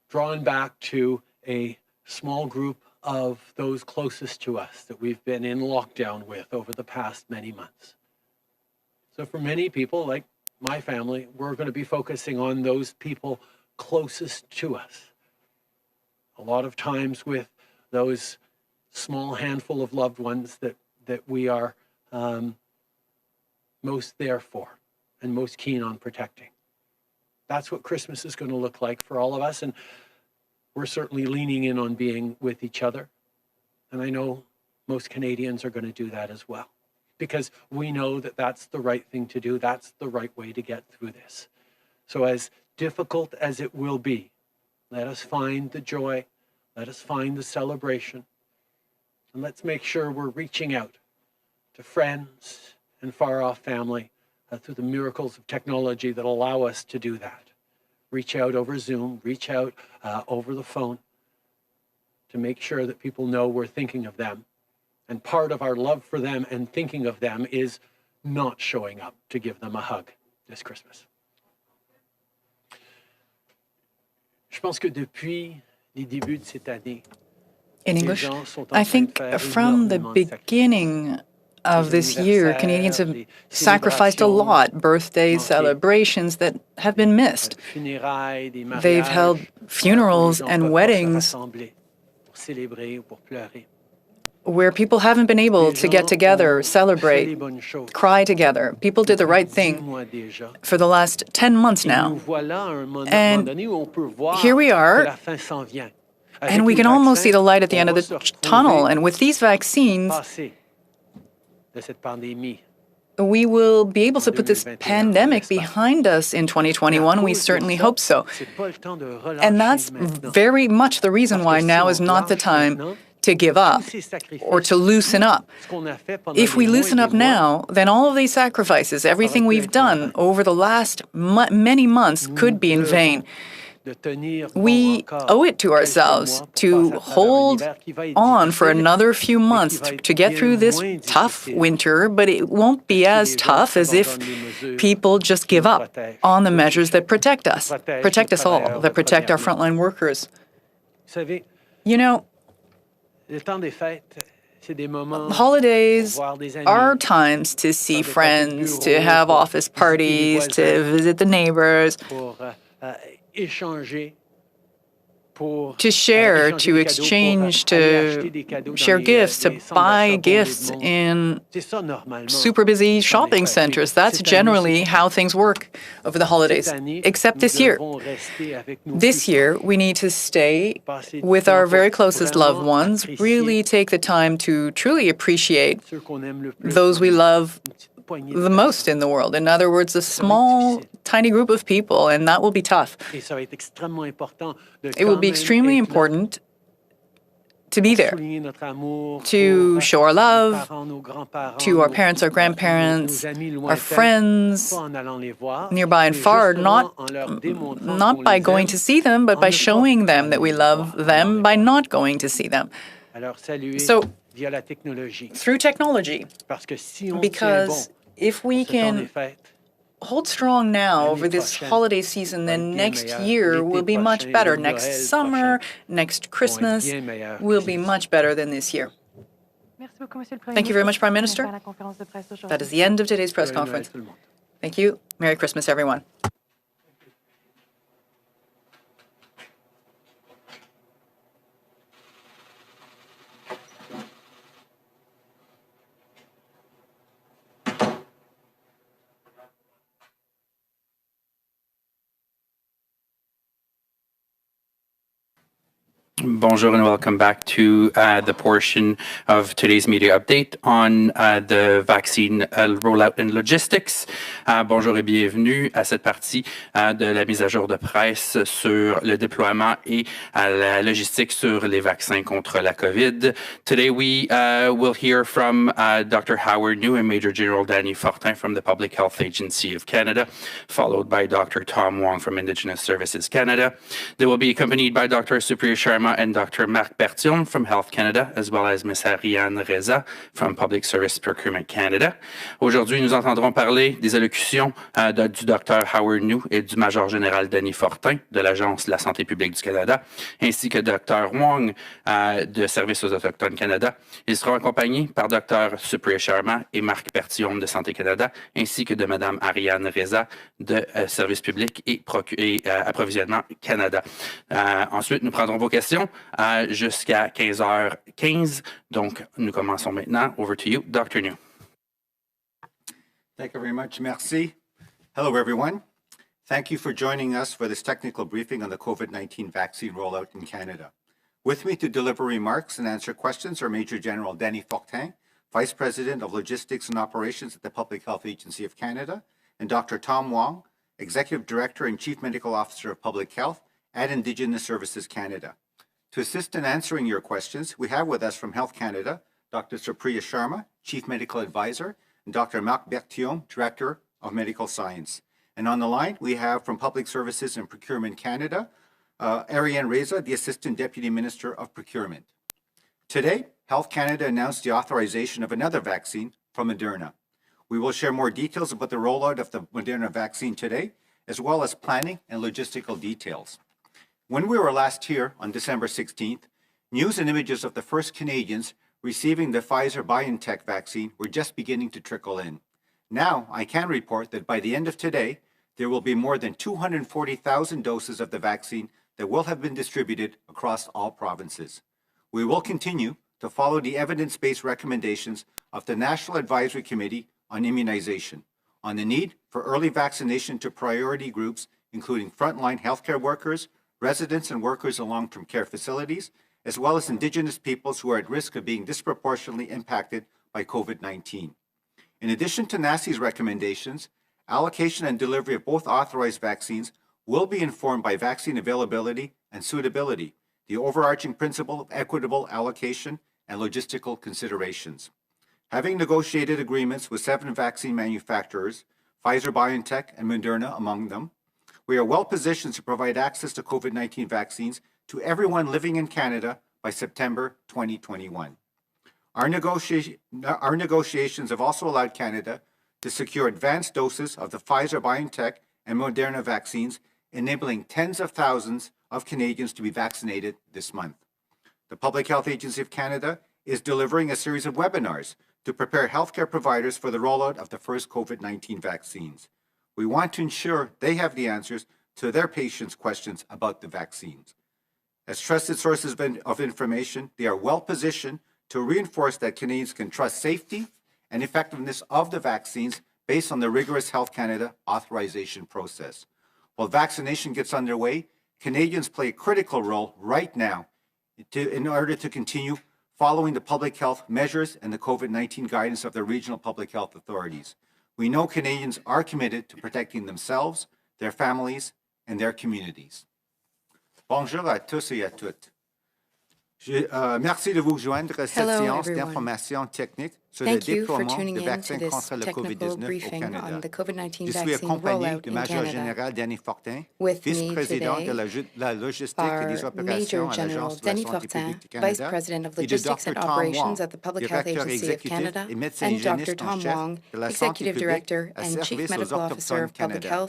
drawn back to a small group of those closest to us that we've been in lockdown with over the past many months. So for many people, like my family, we're going to be focusing on those people closest to us. A lot of times with those small handful of loved ones that we are most there for and most keen on protecting. That's what Christmas is going to look like for all of us, and we're certainly leaning in on being with each other. And I know most Canadians are going to do that as well, because we know that that's the right thing to do. That's the right way to get through this. So as difficult as it will be, let us find the joy, let us find the celebration, and let's make sure we're reaching out to friends and far-off family through the miracles of technology that allow us to do that. Reach out over Zoom, reach out over the phone to make sure that people know we're thinking of them. And part of our love for them and thinking of them is not showing up to give them a hug this Christmas. Je pense que depuis les débuts de cette année, in English, I think from the beginning of this year, Canadians have sacrificed a lot, birthdays, celebrations that have been missed. They've held funerals and weddings where people haven't been able to get together, celebrate, cry together. People did the right thing for the last 10 months now. And here we are, and we can almost see the light at the end of the tunnel. And with these vaccines, we will be able to put this pandemic behind us in 2021. We certainly hope so. And that's very much the reason why now is not the time to give up or to loosen up. If we loosen up now, then all of these sacrifices, everything we've done over the last many months could be in vain. We owe it to ourselves to hold on for another few months to get through this tough winter, but it won't be as tough as if people just give up on the measures that protect us all, that protect our frontline workers. You know, holidays are times to see friends, to have office parties, to visit the neighbors, to share, to exchange, to share gifts, to buy gifts in super busy shopping centers. That's generally how things work over the holidays, except this year. This year, we need to stay with our very closest loved ones, really take the time to truly appreciate those we love the most in the world. In other words, a small, tiny group of people, and that will be tough. It will be extremely important to be there, to show our love to our parents, our grandparents, our friends, nearby and far, not by going to see them, but by showing them that we love them by not going to see them. So, through technology, because if we can hold strong now over this holiday season, then next year will be much better. Next summer, next Christmas will be much better than this year. Thank you very much, Prime Minister. That is the end of today's press conference. Thank you. Merry Christmas, everyone. Bonjour and welcome back to the portion of today's media update on the vaccine rollout and logistics. Bonjour et bienvenue à cette partie de la mise à jour de presse sur le déploiement et la logistique sur les vaccins contre la COVID. Today we will hear from Dr. Howard New and Major General Danny Fortin from the Public Health Agency of Canada, followed by Dr. Tom Wong from Indigenous Services Canada. They will be accompanied by Dr. Supriya Sharma and Dr. Marc Berthiaume from Health Canada, as well as Ms. Ariane Reza from Public Service Procurement Canada. Aujourd'hui, nous entendrons parler des allocutions du Dr. Howard New et du Major général Danny Fortin de l'Agence de la santé publique du Canada, ainsi que Dr. Wong de Services aux Autochtones Canada. Ils seront accompagnés par Dr. Supriya Sharma et Marc Berthiaume de Santé Canada, ainsi que de Mme Ariane Reza de Services publics et Approvisionnement Canada. Ensuite, nous prendrons vos questions jusqu'à 15h15. Donc, nous commençons maintenant. Over to you, Dr. New. Thank you very much. Merci. Hello, everyone. Thank you for joining us for this technical briefing on the COVID-19 vaccine rollout in Canada. With me to deliver remarks and answer questions are Major General Danny Fortin, Vice President of Logistics and Operations at the Public Health Agency of Canada, and Dr. Tom Wong, Executive Director and Chief Medical Officer of Public Health at Indigenous Services Canada. To assist in answering your questions, we have with us from Health Canada, Dr. Supriya Sharma, Chief Medical Advisor, and Dr. Marc Berthiaume, Director of Medical Science. And on the line, we have from Public Services and Procurement Canada, Ariane Reza, the Assistant Deputy Minister of Procurement. Today, Health Canada announced the authorization of another vaccine from Moderna. We will share more details about the rollout of the Moderna vaccine today, as well as planning and logistical details. When we were last here on December 16th, news and images of the first Canadians receiving the Pfizer-BioNTech vaccine were just beginning to trickle in. Now, I can report that by the end of today, there will be more than 240,000 doses of the vaccine that will have been distributed across all provinces. We will continue to follow the evidence-based recommendations of the National Advisory Committee on Immunization on the need for early vaccination to priority groups, including frontline healthcare workers, residents and workers in long-term care facilities, as well as Indigenous peoples who are at risk of being disproportionately impacted by COVID-19. In addition to NACI's recommendations, allocation and delivery of both authorized vaccines will be informed by vaccine availability and suitability, the overarching principle of equitable allocation and logistical considerations. Having negotiated agreements with 7 vaccine manufacturers, Pfizer-BioNTech and Moderna among them, we are well positioned to provide access to COVID-19 vaccines to everyone living in Canada by September 2021. Our negotiations have also allowed Canada to secure advanced doses of the Pfizer-BioNTech and Moderna vaccines, enabling tens of thousands of Canadians to be vaccinated this month. The Public Health Agency of Canada is delivering a series of webinars to prepare healthcare providers for the rollout of the first COVID-19 vaccines. We want to ensure they have the answers to their patients' questions about the vaccines. As trusted sources of information, they are well positioned to reinforce that Canadians can trust safety and effectiveness of the vaccines based on the rigorous Health Canada authorization process. While vaccination gets underway, Canadians play a critical role right now in order to continue following the public health measures and the COVID-19 guidance of the regional public health authorities. We know Canadians are committed to protecting themselves, their families, and their communities. Bonjour à tous et à toutes. Merci de vous joindre à cette séance d'information technique sur le déploiement de vaccins contre le COVID-19 au Canada. Je suis accompagné du Major Général Danny Fortin, vice-président de la logistique et des opérations à l'Agence de la santé publique du Canada, et de Dr. Tom Wong, directeur exécutif et médecin hygiéniste en chef de la santé publique à service aux Autochtones Canada.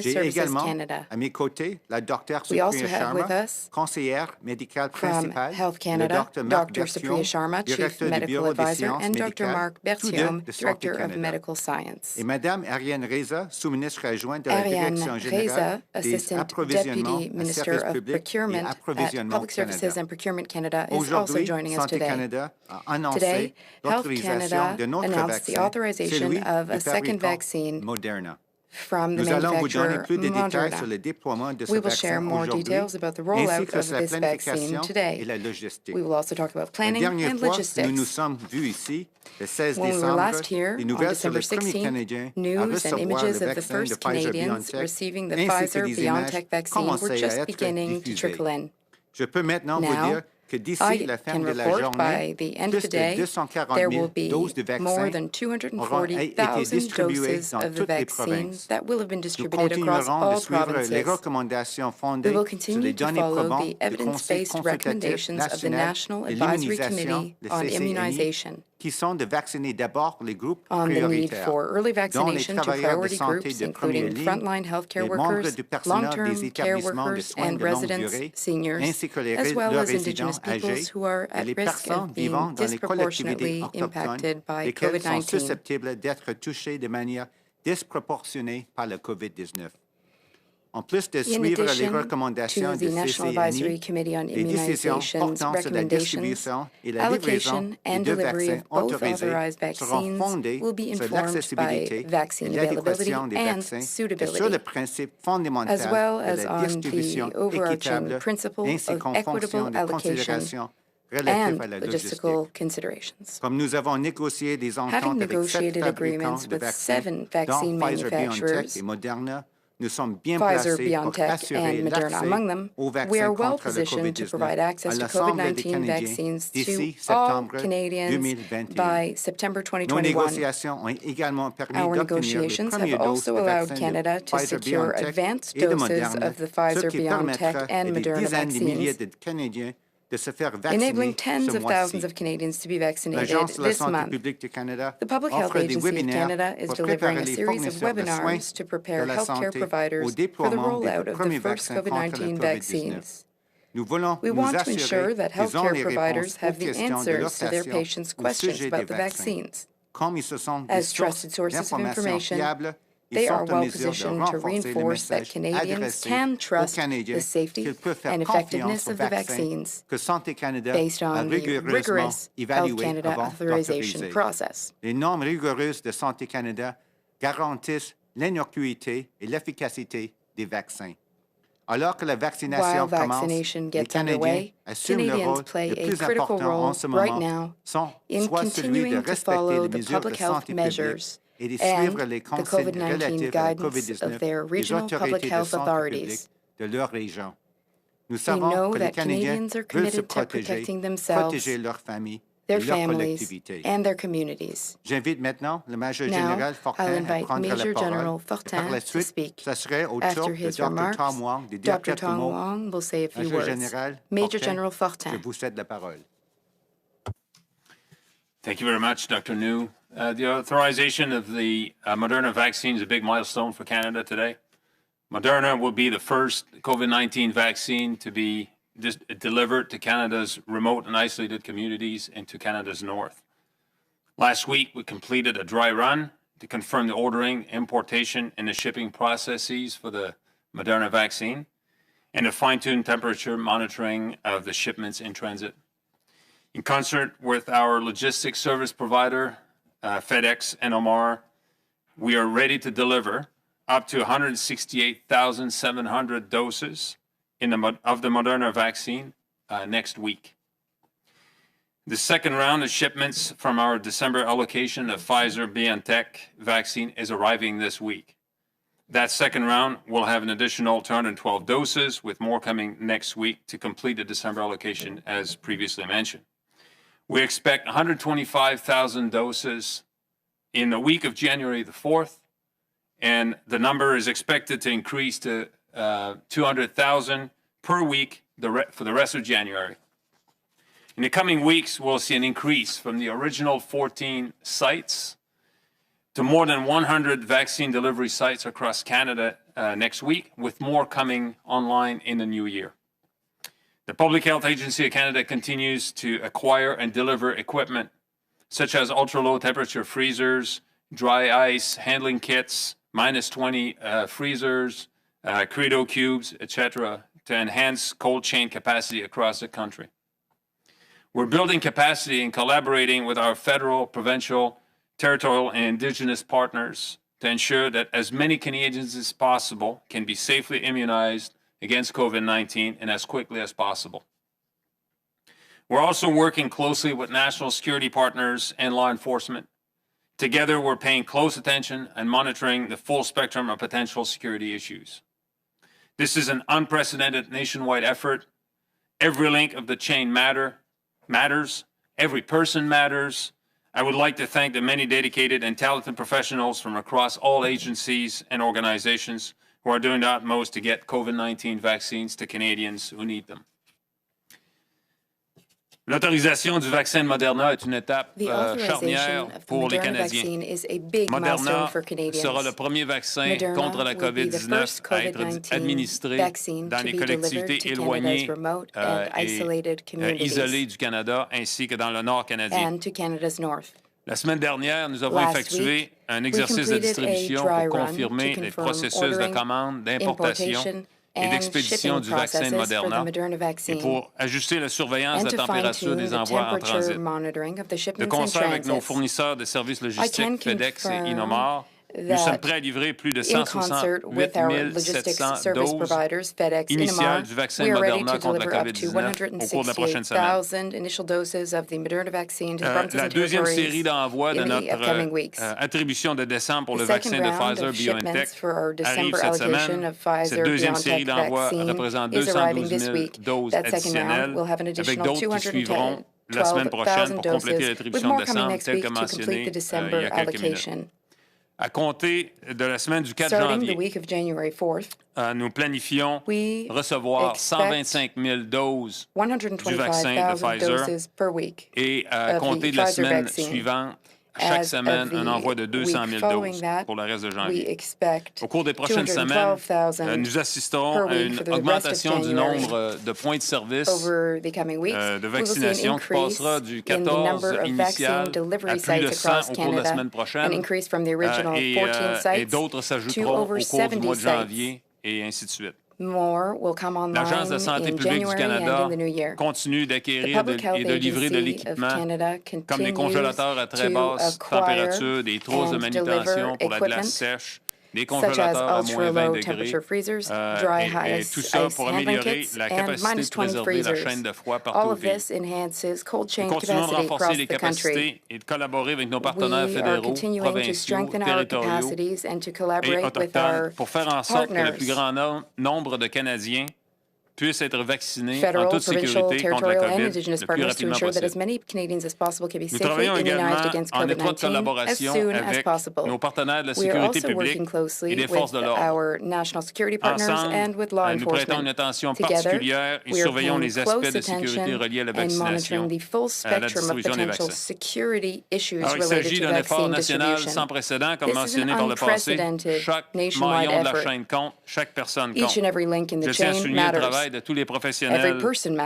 J'ai également à mes côtés la Dr. Supriya Sharma, conseillère médicale principale, Health Canada, Dr. Supriya Sharma, Chief Medical Advisor, and Dr. Marc Berthiaume, Director of Medical Science. Et Madame Ariane Reza, sous-ministre adjointe de la Direction générale des approvisionnements à services publics et approvisionnement Public Services and Procurement Canada is also Aujourd'hui, joining us Santé today. Canada a annoncé Today, Health l'autorisation Canada d'un autre announced the vaccin, authorization celui of du a second fabricant vaccine Moderna. from the Nous allons vous donner manufacturer plus de détails sur Moderna. le déploiement de ce We will vaccin share more aujourd'hui, details about the ainsi rollout que of sur la this vaccine planification today. et la logistique. We will also talk about La planning dernière and fois, nous nous logistics. sommes vus ici, le 16 When we were décembre, last here, des on nouvelles sur December le premier 16th, Canadien à news and recevoir images le of the vaccin de first Canadians Pfizer-BioNTech, receiving the ainsi que des images Pfizer-BioNTech vaccine were commençaient à just être beginning to diffusées. trickle in. Je peux maintenant vous Now, dire que d'ici I la fin can de la report journée, by the end of plus the de day, 240 there 000 will be doses de more vaccins than auront été 240,000 distribuées doses dans of the toutes les vaccine provinces. that will have been Nous distributed across continuerons de all suivre les provinces. recommandations We fondées will sur continue les to données follow probantes the du Conseil evidence-based consultatif recommendations of the national National de Advisory l'immunisation, Committee le on CCNI, Immunization, qui sont de vacciner d'abord les groupes on the need prioritaires, for early dont les vaccination to travailleurs de priority santé groups, de première including ligne, frontline healthcare les membres workers, du personnel des long-term care établissements de workers, soins and de longue residents, durée, seniors, ainsi que as well leurs as Indigenous résidents peoples âgés who are et at les risk personnes of being vivant dans les collectivités disproportionately autochtones, impacted by lesquelles sont COVID-19. susceptibles d'être touchées de manière disproportionnée par le COVID-19. En plus de In suivre les addition recommandations to du the National Advisory CCNI, Committee on les décisions Immunization's portant sur la recommendations, distribution et la livraison allocation des and deux delivery vaccins of both autorisés authorized seront vaccines fondées will be sur informed by l'accessibilité et vaccine availability l'adéquation des and vaccins et sur le suitability, principe fondamental as well de as la on distribution the overarching équitable principle ainsi of qu'en equitable fonction des allocation considérations relatives and à la logistique. logistical considerations. Comme nous avons négocié des Having ententes avec 7 negotiated agreements fabricants de with vaccins, 7 dont vaccine Pfizer-BioNTech manufacturers, et Moderna, nous sommes bien Pfizer, placés pour BioNTech, assurer and Moderna l'accès among them, aux we are vaccins well contre le positioned to provide COVID-19 à access to l'ensemble des COVID-19 Canadiens vaccines d'ici to all septembre Canadians 2021. by September Nos 2021. négociations ont également permis Our d'obtenir les negotiations premières have doses also de allowed vaccins Canada de to secure Pfizer-BioNTech advanced et de doses Moderna, of the ce Pfizer, qui BioNTech, permettra à and des Moderna dizaines de milliers vaccines, de Canadiens de se faire vacciner enabling tens ce of mois-ci. thousands of Canadians to be vaccinated L'Agence de la this santé month. publique du Canada The Public Health offre des Agency of webinaires Canada is pour delivering préparer a les series of fournisseurs de soins webinars to de prepare la healthcare santé au providers for the déploiement des rollout of the premiers first vaccins contre le COVID-19 COVID-19. vaccines. Nous voulons We nous want to assurer ensure that qu'ils ont healthcare les providers réponses aux have the questions de leurs answers to their patients patients' au questions sujet about des the vaccins. vaccines. Comme ils se sont des As sources trusted sources of d'informations information, fiables, ils they sont are en well mesure de positioned to renforcer le reinforce that message Canadians adressé can aux trust Canadiens the safety qu'ils peuvent faire and confiance effectiveness aux of the vaccins vaccines que Santé Canada based a on the rigoureusement rigorous Health évalué Canada avant authorization d'autoriser. process. Les normes rigoureuses de Santé Canada garantissent l'innocuité et l'efficacité des vaccins. Alors que la vaccination While commence, vaccination les gets Canadiens underway, assument le Canadians rôle play le a plus critical important en role ce right moment, now soit in celui de continuing to respecter follow les the mesures de public health santé publique measures et de and suivre les the consignes COVID-19 relatives à la guidance of COVID-19 their des regional public autorités de health santé publique authorities. de leur région. Nous They savons know que les that Canadiens Canadians are veulent se committed to protéger, protecting themselves, protéger leurs familles their et leurs families, collectivités. and their communities. J'invite maintenant le Major Now, général I'll Fortin à invite prendre la Major parole. General Et par Fortin la to suite, speak. ce serait au After tour de his Dr. remarks, Tom Wong de dire Dr. quelques Tom mots. Wong will say a few Major words. général Major Fortin, General je Fortin. vous cède la parole. Thank you very much, Dr. New. The authorization of the Moderna vaccine is a big milestone for Canada today. Moderna will be the first COVID-19 vaccine to be delivered to Canada's remote and isolated communities and to Canada's north. Last week, we completed a dry run to confirm the ordering, importation, and the shipping processes for the Moderna vaccine, and to fine-tune temperature monitoring of the shipments in transit. In concert with our logistics service provider, FedEx and Omar, we are ready to deliver up to 168,700 doses of the Moderna vaccine next week. The second round of shipments from our December allocation of Pfizer-BioNTech vaccine is arriving this week. That second round will have an additional 212 doses, with more coming next week to complete the December allocation, as previously mentioned. We expect 125,000 doses in the week of January the 4th, and the number is expected to increase to 200,000 per week for the rest of January. In the coming weeks, we'll see an increase from the original 14 sites to more than 100 vaccine delivery sites across Canada next week, with more coming online in the new year. The Public Health Agency of Canada continues to acquire and deliver equipment such as ultra-low temperature freezers, dry ice handling kits, -20 freezers, Credo cubes, etc., to enhance cold chain capacity across the country. We're building capacity and collaborating with our federal, provincial, territorial, and Indigenous partners to ensure that as many Canadians as possible can be safely immunized against COVID-19 and as quickly as possible. We're also working closely with national security partners and law enforcement. Together, we're paying close attention and monitoring the full spectrum of potential security issues. This is an unprecedented nationwide effort. Every link of the chain matters. Every person matters. I would like to thank the many dedicated and talented professionals from across all agencies and organizations who are doing the utmost to get COVID-19 vaccines to Canadians who need them. L'autorisation du vaccin Moderna est une étape charnière pour les Canadiens. Moderna sera le premier vaccin contre la COVID-19 à être administré dans les collectivités éloignées et isolées du Canada, ainsi que dans le nord canadien. La semaine dernière, nous avons effectué un exercice de distribution pour confirmer les processus de commande, d'importation et d'expédition du vaccin Moderna et pour ajuster la surveillance de la température des envois en transit. De concert avec nos fournisseurs de services logistiques, FedEx et Inomar, nous sommes prêts à livrer plus de 168 700 doses initiales du vaccin Moderna contre la COVID-19 au cours de la prochaine semaine. La deuxième série d'envois de notre attribution de décembre pour le vaccin de Pfizer-BioNTech arrive cette semaine. Cette deuxième série d'envois représente 212 000 doses additionnelles, avec d'autres qui suivront la semaine prochaine pour compléter l'attribution de décembre, telle que mentionné il y a quelques minutes. À compter de la semaine du 4 janvier, nous planifions recevoir 125 000 doses du vaccin de Pfizer et à compter de la semaine suivante, chaque semaine un envoi de 200 000 doses pour le reste de janvier. Au cours des prochaines semaines, nous assisterons à une augmentation du nombre de points de service de vaccination qui passera du 14 initial à plus de 100 au cours de la semaine prochaine et d'autres s'ajouteront au cours du mois de janvier et ainsi de suite. L'Agence de santé publique du Canada continue d'acquérir et de livrer de l'équipement comme des congélateurs à très basse température, des trousses de manutention pour la glace sèche, des congélateurs à moins 20 degrés, et tout ça pour améliorer la capacité de préserver la chaîne de froid partout au pays. Nous continuons de renforcer les capacités et de collaborer avec nos partenaires fédéraux, provinciaux, territoriaux et autochtones pour faire en sorte que le plus grand nombre de Canadiens puissent être vaccinés en toute sécurité contre la COVID le plus rapidement possible. Nous travaillons également en étroite collaboration avec nos partenaires de la sécurité publique et des forces de l'ordre. Ensemble, nous prêtons une attention particulière et surveillons les aspects de sécurité reliés à la vaccination, à la distribution des vaccins. Alors, il s'agit d'un effort national sans précédent, comme mentionné par le passé. Chaque maillon de la chaîne compte, chaque personne compte. Je tiens à souligner le travail de tous les professionnels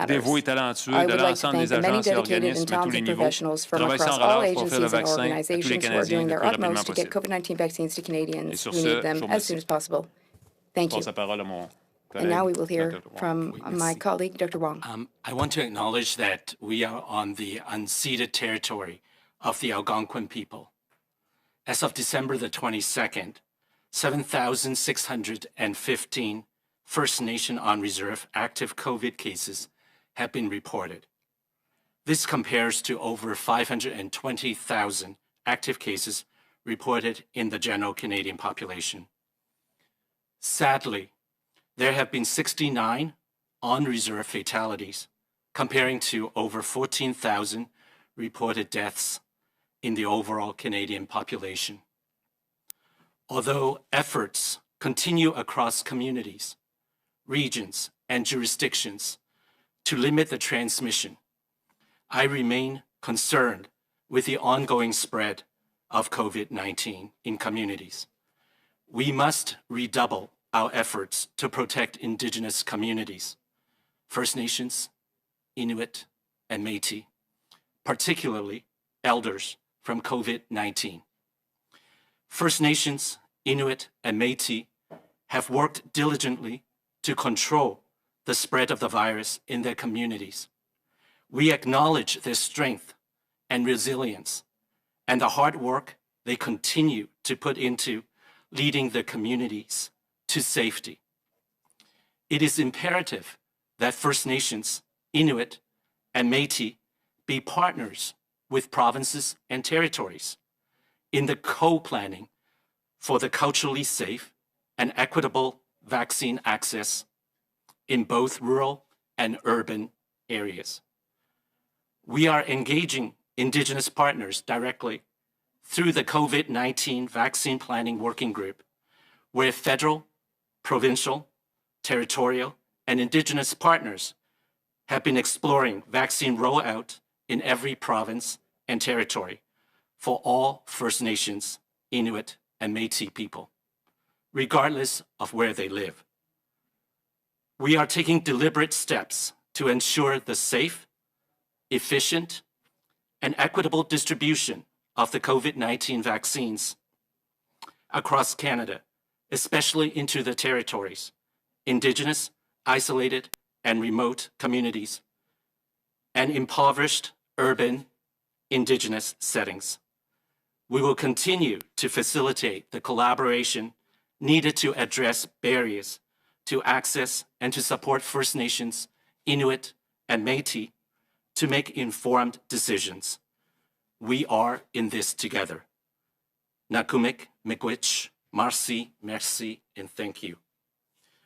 dévoués et talentueux de l'ensemble des agences et organismes à tous les niveaux travaillent sans relâche pour faire le vaccin à tous les Canadiens le plus rapidement possible. Et sur ce, je vous remercie. Je passe la parole à mon And now we will hear from my colleague, Dr. Wong. I want to acknowledge that we are on the unceded territory of the Algonquin people. As of December the 22nd, 7,615 First Nation on reserve active COVID cases have been reported. This compares to over 520,000 active cases reported in the general Canadian population. Sadly, there have been 69 on-reserve fatalities, comparing to over 14,000 reported deaths in the overall Canadian population. Although efforts continue across communities, regions, and jurisdictions to limit the transmission, I remain concerned with the ongoing spread of COVID-19 in communities. We must redouble our efforts to protect Indigenous communities, First Nations, Inuit, and Métis, particularly elders from COVID-19. First Nations, Inuit, and Métis have worked diligently to control the spread of the virus in their communities. We acknowledge their strength and resilience and the hard work they continue to put into leading their communities to safety. It is imperative that First Nations, Inuit, and Métis be partners with provinces and territories in the co-planning for the culturally safe and equitable vaccine access in both rural and urban areas. We are engaging Indigenous partners directly through the COVID-19 Vaccine Planning Working Group, where federal, provincial, territorial, and Indigenous partners have been exploring vaccine rollout in every province and territory for all First Nations, Inuit, and Métis people, regardless of where they live. We are taking deliberate steps to ensure the safe, efficient, and equitable distribution of the COVID-19 vaccines across Canada, especially into the territories, Indigenous, isolated, and remote communities, and impoverished urban Indigenous settings. We will continue to facilitate the collaboration needed to address barriers to access and to support First Nations, Inuit, and Métis to make informed decisions. We are in this together. Nakumik, Miigwech, Marcy, merci, and thank you.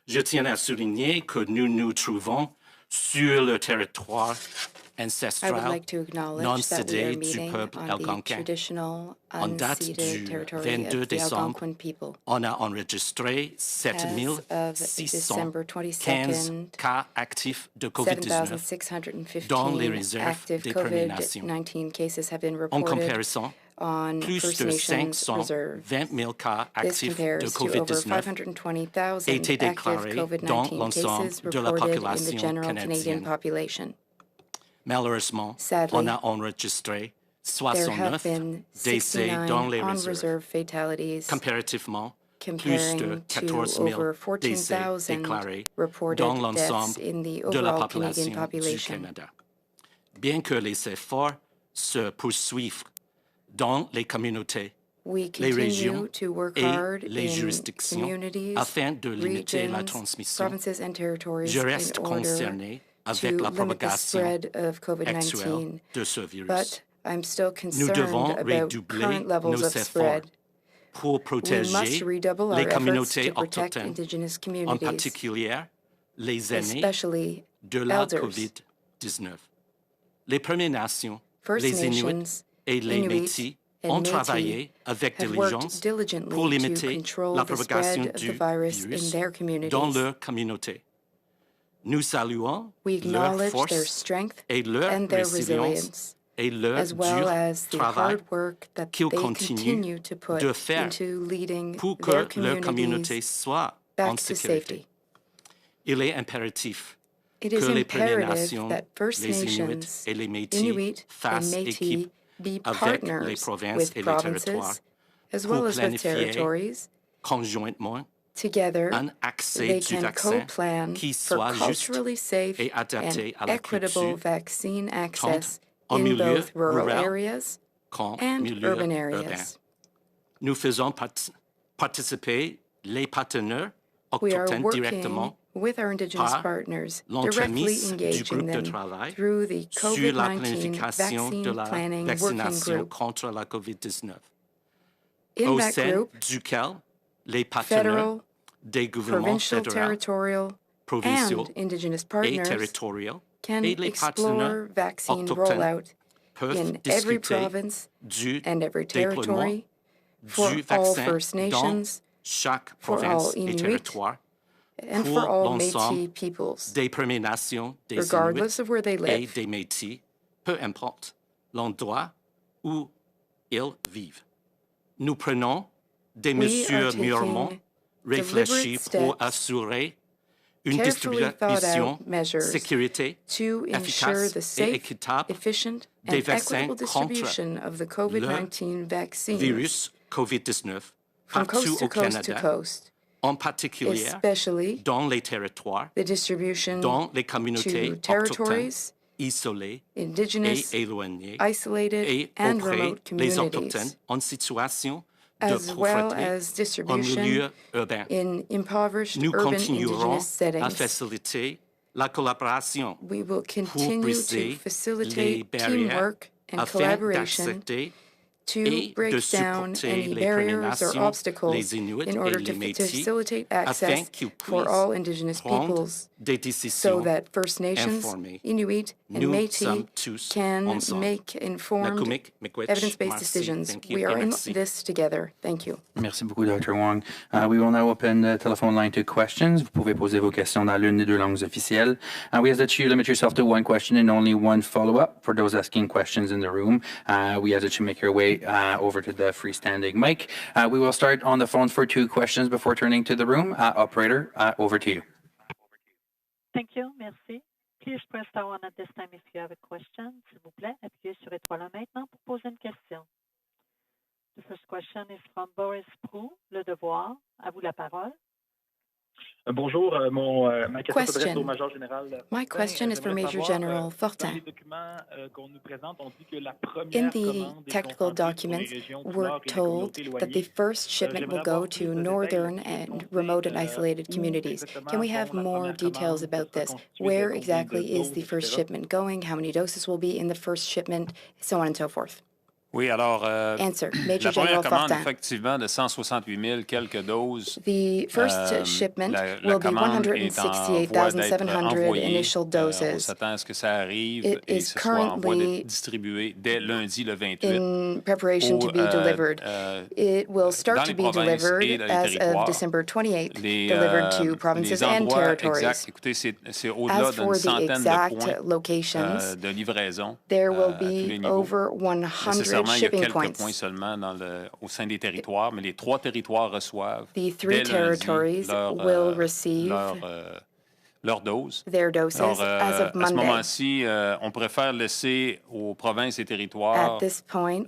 Je tiens à souligner que nous nous trouvons sur le territoire ancestral non cédé du peuple algonquin. En date du 22 décembre, on a enregistré 7615 cas actifs de COVID-19 dans les réserves des Premières Nations. En comparaison, on plus First de Nations reserve. 520 000 cas This actifs de compares to over COVID-19 520,000 été active déclarés dans COVID-19 l'ensemble cases de la reported in the population general Canadian canadienne. population. Malheureusement, Sadly, on a enregistré there have 69 been décès dans 69 les réserves. on-reserve fatalities, Comparativement, plus de comparing 14 to 000 over décès 14,000 déclarés reported dans deaths l'ensemble in the de la overall Canadian population du population. Canada. Bien que les efforts se poursuivent dans les communautés, We les régions continue to work et hard les in juridictions communities, afin de limiter la regions, transmission. provinces and territories Je in reste order concerné to avec la limit the propagation spread of actuelle COVID-19. de ce virus. But I'm still Nous concerned devons about redoubler current levels nos of efforts spread. pour We must protéger redouble our les efforts communautés to protect autochtones, Indigenous en communities, particulier les aînés especially de la elders. COVID-19. Les Premières Nations, First les Inuits Nations, et les Inuit, Métis and ont Métis travaillé avec have worked diligence diligently pour to limiter control la the propagation spread of the du virus in virus their dans communities. leur communauté. Nous saluons We leur acknowledge their force strength et leur and their résilience resilience, et leur as well dur as the travail hard work that qu'ils they continuent continue to put de faire into leading pour que their leur communauté communities soit back en to sécurité. safety. Il est impératif It que is les Premières imperative Nations, that First les Inuits Nations, et les Métis Inuit, and fassent Métis équipe be avec les partners provinces with et les territoires provinces as pour well as with planifier territories. conjointement Together, un accès they du can vaccin co-plan qui for soit juste culturally safe et adapté and à la equitable culture, vaccine access en in milieu both rural rural areas qu'en and milieu urban urbain. areas. Nous faisons participer les partenaires We are autochtones working directement with our Indigenous par partners, directly l'entremise du engaging groupe de them travail through the sur la COVID-19 planification de vaccine la planning working vaccination group. contre la COVID-19, In au that sein group, duquel les partenaires federal, des gouvernements provincial, fédéraux, territorial, provinciaux and Indigenous et partners territoriaux can et les explore partenaires vaccine autochtones rollout peuvent in every discuter province du and every déploiement territory for du all vaccin First dans Nations, chaque for all province et Inuit, territoire and pour for all l'ensemble Métis peoples, des Premières Nations, des regardless Inuits of where they et live. des Métis, peu importe l'endroit où ils vivent. Nous prenons des We mesures are mûrement taking réfléchies deliberate pour steps, assurer une carefully thought distribution, out measures sécurité, to ensure efficace the et safe, équitable efficient, des and vaccins equitable contre distribution of the COVID-19 vaccines virus COVID-19 from partout coast to au coast to Canada, coast, en particulier especially dans les territoires, the distribution dans les communautés to autochtones territories, isolées Indigenous, et éloignées isolated, et and auprès remote les autochtones communities, en situation de as well pauvreté as en distribution milieu urbain. in impoverished Nous urban continuerons Indigenous settings. à faciliter la collaboration We will pour continue to briser les facilitate barrières teamwork and afin collaboration d'accepter to et de break down supporter any les Premières barriers or Nations, obstacles les Inuits in et order les to Métis, facilitate afin access qu'ils for puissent all Indigenous prendre peoples des so décisions that First Nations, informées. Inuit, and Nous Métis sommes tous can ensemble. make informed, Nakumik, miigwech, evidence-based merci, decisions. thank you, We are et in merci. this together. Thank you. Merci beaucoup, Dr. Wong. We will now open the telephone line to questions. Vous pouvez poser vos questions dans l'une des deux langues officielles. We ask that you limit yourself to one question and only one follow-up. For those asking questions in the room, we ask that you make your way over to the freestanding mic. We will start on the phone for two questions before turning to the room. Operator, over to you. Thank you. Merci. Please press star one at this time if you have a question. S'il vous plaît, appuyez sur étoile 1 maintenant pour poser une question. The first question is from Boris Prou, Le Devoir. À vous la parole. Bonjour, ma question s'adresse au Major Général. My question is for Major General Fortin. In the technical documents, we're told that the first shipment will go to northern and remote and isolated communities. Can we have more details about this? Where exactly is the first shipment going? How many doses will be in the first shipment? So on and so forth. Oui, alors, Answer. la Major première General commande, Fortin. effectivement, de 168 000 quelques doses. The first shipment will be commande est en voie d'être 168,700 envoyée. initial On doses. s'attend à ce que ça arrive It et is ce soit en voie currently d'être distribué dès lundi le 28. in preparation to be delivered. It will start dans to les be provinces delivered et dans les as of territoires. December 28th, Les, delivered to provinces les and endroits territories. exacts, écoutez, c'est au-delà As d'une for the centaine de exact points locations, de livraison there will à tous les be niveaux. over 100 Sincèrement, il y a shipping quelques points. points seulement au sein des territoires, mais les 3 territoires reçoivent The 3 dès lundi territories will receive leur dose. their doses Alors, as of à ce Monday. moment-ci, on préfère laisser aux provinces et At territoires this point,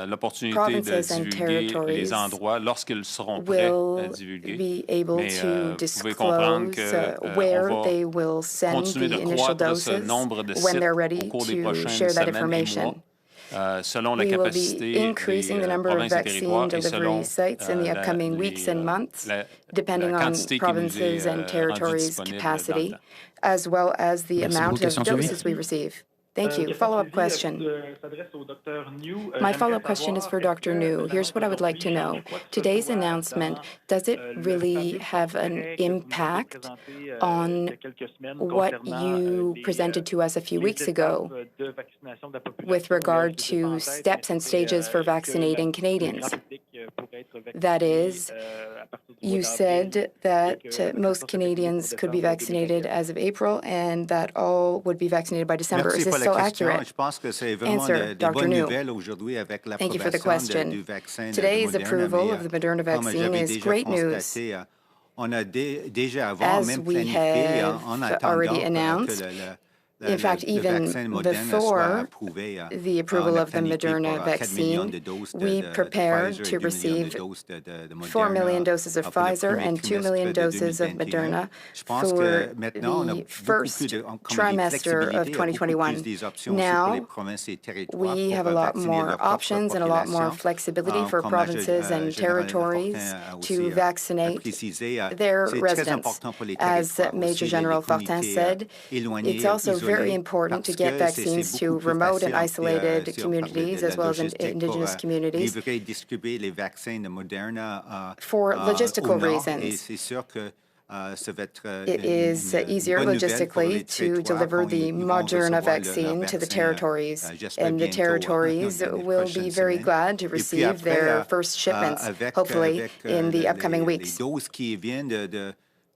l'opportunité de provinces and divulguer territories les endroits lorsqu'ils seront prêts à will divulguer. be able Mais to vous pouvez comprendre disclose que where on va they will send continuer the de initial croître ce doses nombre de when sites they're au ready cours des to prochaines share that semaines et information. mois, selon la We will be capacité increasing the des number of provinces et vaccine territoires et delivery selon sites in the upcoming weeks and months, depending la on quantité qui nous est provinces and rendue territories' disponible dans le capacity, temps. as well as the Merci amount beaucoup. of Question suivie. doses we receive. Thank you. Question Follow-up suivie, question. s'adresse au Dr. New. My J'aimerais follow-up question is savoir, for est-ce Dr. que New. Here's l'annonce what I would like to d'aujourd'hui know. change quoi que ce Today's soit announcement, dans does it le really fameux have an portrait que vous nous avez impact présenté on il y a quelques semaines what concernant you presented to us a few les weeks ago étapes de vaccination de la population? with regard to steps and stages for vaccinating Canadians? That is, you said that most Canadians could be vaccinated as of April and that all would be vaccinated by December. Merci Is pour this la still question. accurate? Je pense que c'est vraiment Answer, des Dr. bonnes New. nouvelles aujourd'hui avec Thank you for the l'approbation du question. vaccin de Today's Moderna. approval Mais of the Moderna comme vaccine j'avais is déjà great news. constaté, on a déjà avant As même we planifié have en already attendant que announced, in fact, le even vaccin Moderna soit before approuvé. the approval On a of the planifié Moderna pour 4 millions vaccine, de doses we de prepared Pfizer et to 2 millions de receive doses de 4 million Moderna doses of pour le Pfizer premier and 2 million trimestre de doses of 2021. Moderna Je pense for que maintenant, on a the beaucoup plus first de, comme on dit, trimester of flexibilité, il y a beaucoup plus 2021. des options aussi pour les Now, provinces et territoires we pour have a lot vacciner more leur propre options and a lot more population. flexibility for Comme provinces and Général territories Fortin a to aussi vaccinate précisé, their c'est très residents. important pour les As territoires Major aussi, General les Fortin communautés said, éloignées, it's also very isolées, important to parce get que c'est vaccines to beaucoup plus remote and facile, isolated si on parlait communities de as la well as in logistique, pour Indigenous communities livrer et distribuer les vaccins de Moderna for au logistical nord. Et reasons. c'est sûr que ça va être It is easier bonne nouvelle pour les logistically to territoires deliver quand the ils vont Moderna recevoir leur vaccine to the vaccin, territories, j'espère and the bientôt, territories dans les will be prochaines very semaines. glad to Et puis receive après, their first shipments, hopefully in the upcoming les weeks. doses qui viennent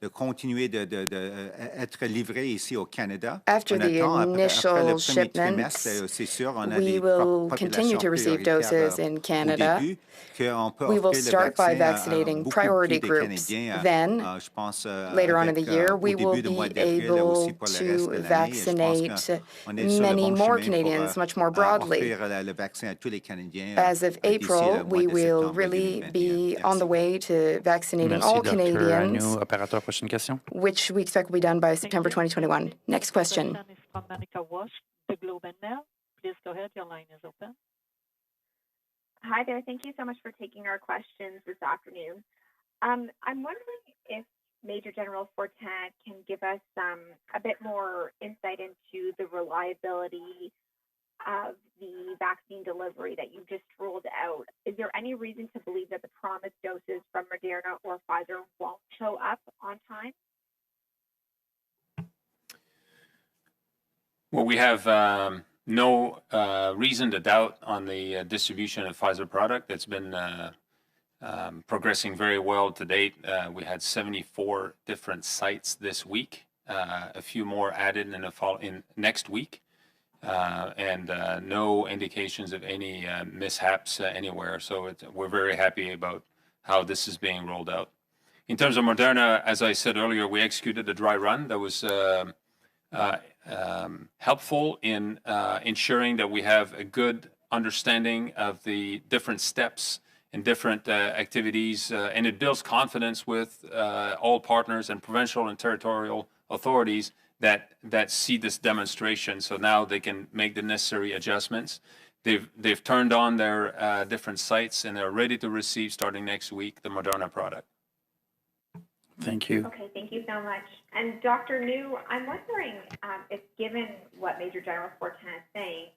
de continuer d'être livrées ici au Canada. After On the attend, après le initial premier trimestre, shipments, c'est sûr, on a we des will continue populations to receive prioritaires doses in au Canada. début, qu'on peut We will offrir le start by vaccin à vaccinating beaucoup priority plus de groups. Canadiens. Then, Je pense later on in the avec year, we au will début du mois be d'avril aussi able pour le reste to de l'année. Je pense vaccinate qu'on est sur le many bon more chemin pour Canadians much more broadly. offrir le vaccin à tous les Canadiens As of d'ici le April, mois we de will septembre really 2021. be on the way to vaccinating Merci, all Dr. Canadians, New. Opérateur, prochaine question. which we expect will be done by September 2021. Next question. Question is from Monica Walsh, The Globe and Mail. Please go ahead. Your line is open. Hi there. Thank you so much for taking our questions this afternoon. I'm wondering if Major General Fortin can give us a bit more insight into the reliability of the vaccine delivery that you just rolled out. Is there any reason to believe that the promised doses from Moderna or Pfizer won't show up on time? Well, we have no reason to doubt on the distribution of Pfizer product. It's been progressing very well to date. We had 74 different sites this week, a few more added in next week, and no indications of any mishaps anywhere. So we're very happy about how this is being rolled out. In terms of Moderna, as I said earlier, we executed a dry run that was helpful in ensuring that we have a good understanding of the different steps and different activities, and it builds confidence with all partners and provincial and territorial authorities that see this demonstration. So now they can make the necessary adjustments. They've turned on their different sites and they're ready to receive, starting next week, the Moderna product. Thank you. Okay, thank you so much. And Dr. New, I'm wondering if, given what Major General Fortin is saying,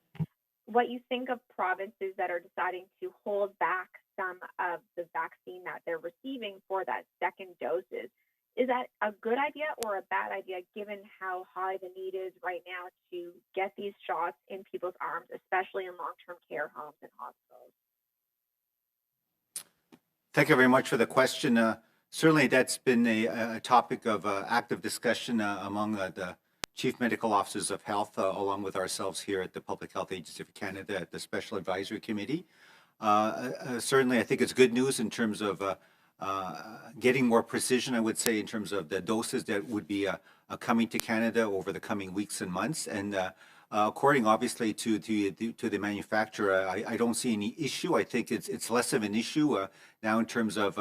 what you think of provinces that are deciding to hold back some of the vaccine that they're receiving for that second doses. Is that a good idea or a bad idea, given how high the need is right now to get these shots in people's arms, especially in long-term care homes and hospitals? Thank you very much for the question. Certainly, that's been a topic of active discussion among the chief medical officers of health, along with ourselves here at the Public Health Agency of Canada at the Special Advisory Committee. Certainly, I think it's good news in terms of getting more precision, I would say, in terms of the doses that would be coming to Canada over the coming weeks and months. And according, obviously, to the manufacturer, I don't see any issue. I think it's less of an issue now in terms of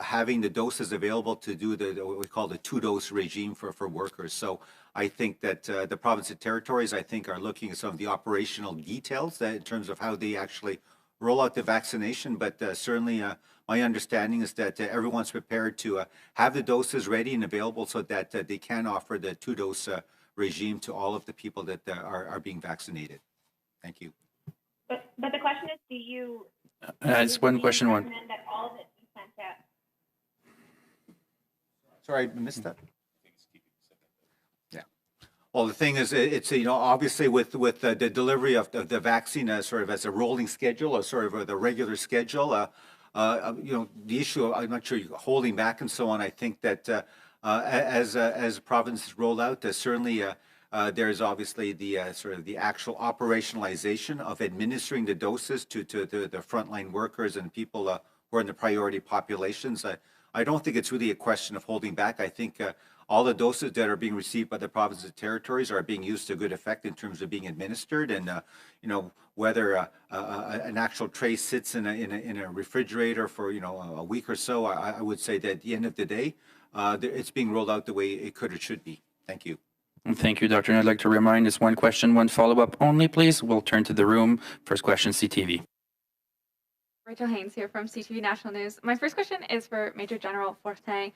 having the doses available to do what we call the two-dose regime for workers. So I think that the province and territories, I think, are looking at some of the operational details in terms of how they actually roll out the vaccination. But certainly my understanding is that everyone's prepared to have the doses ready and available so that they can offer the two-dose regime to all of the people that are being vaccinated. Thank you. But the question is, do you it's one question. recommend that all of it be sent out? Sorry, I missed that. Yeah. Well, the thing is, it's obviously with the delivery of the vaccine sort of as a rolling schedule or sort of the regular schedule. The issue, I'm not sure, holding back and so on. I think that as provinces roll out, certainly there's obviously the sort of the actual operationalization of administering the doses to the frontline workers and people who are in the priority populations. I don't think it's really a question of holding back. I think all the doses that are being received by the provinces and territories are being used to good effect in terms of being administered. And whether an actual tray sits in a refrigerator for a week or so, I would say that at the end of the day, it's being rolled out the way it could or should be. Thank you. Thank you, Doctor. And I'd like to remind us one question, one follow-up only, please. We'll turn to the room. First question, CTV. Rachel Haynes here from CTV National News. My first question is for Major General Fortin.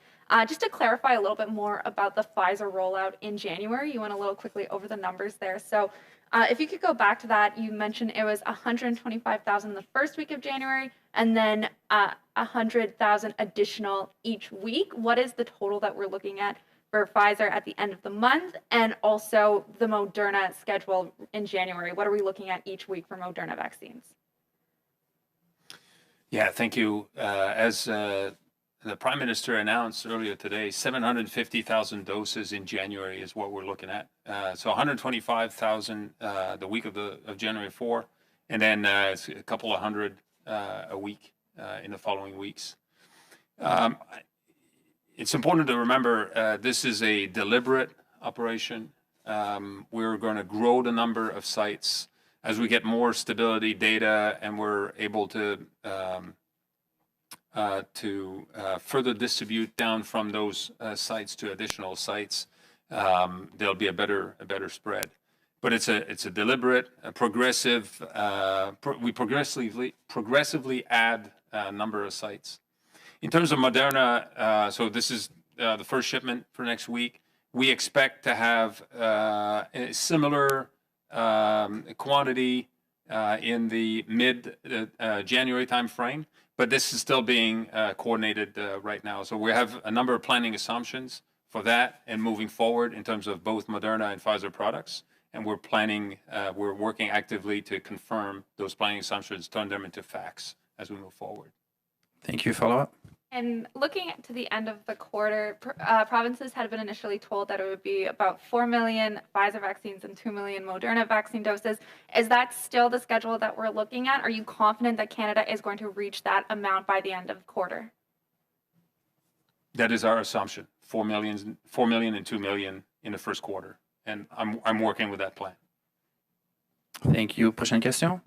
Just to clarify a little bit more about the Pfizer rollout in January, you went a little quickly over the numbers there. So if you could go back to that, you mentioned it was 125,000 in the first week of January and then 100,000 additional each week. What is the total that we're looking at for Pfizer at the end of the month, and also the Moderna schedule in January? What are we looking at each week for Moderna vaccines? Yeah, thank you. As the Prime Minister announced earlier today, 750,000 doses in January is what we're looking at. So 125,000 the week of January 4, and then it's a couple of hundred a week in the following weeks. It's important to remember this is a deliberate operation. We're going to grow the number of sites as we get more stability data, and we're able to further distribute down from those sites to additional sites. There'll be a better spread. But it's a deliberate, progressive. We progressively add a number of sites. In terms of Moderna, so this is the first shipment for next week. We expect to have a similar quantity in the mid-January timeframe, but this is still being coordinated right now. So we have a number of planning assumptions for that and moving forward in terms of both Moderna and Pfizer products. And we're working actively to confirm those planning assumptions, turn them into facts as we move forward. Thank you. Follow-up. And looking to the end of the quarter, provinces had been initially told that it would be about 4 million Pfizer vaccines and 2 million Moderna vaccine doses. Is that still the schedule that we're looking at? Are you confident that Canada is going to reach that amount by the end of the quarter? That is our assumption, 4 million and 2 million in the first quarter. And I'm working with that plan. Thank you. Prochaine question.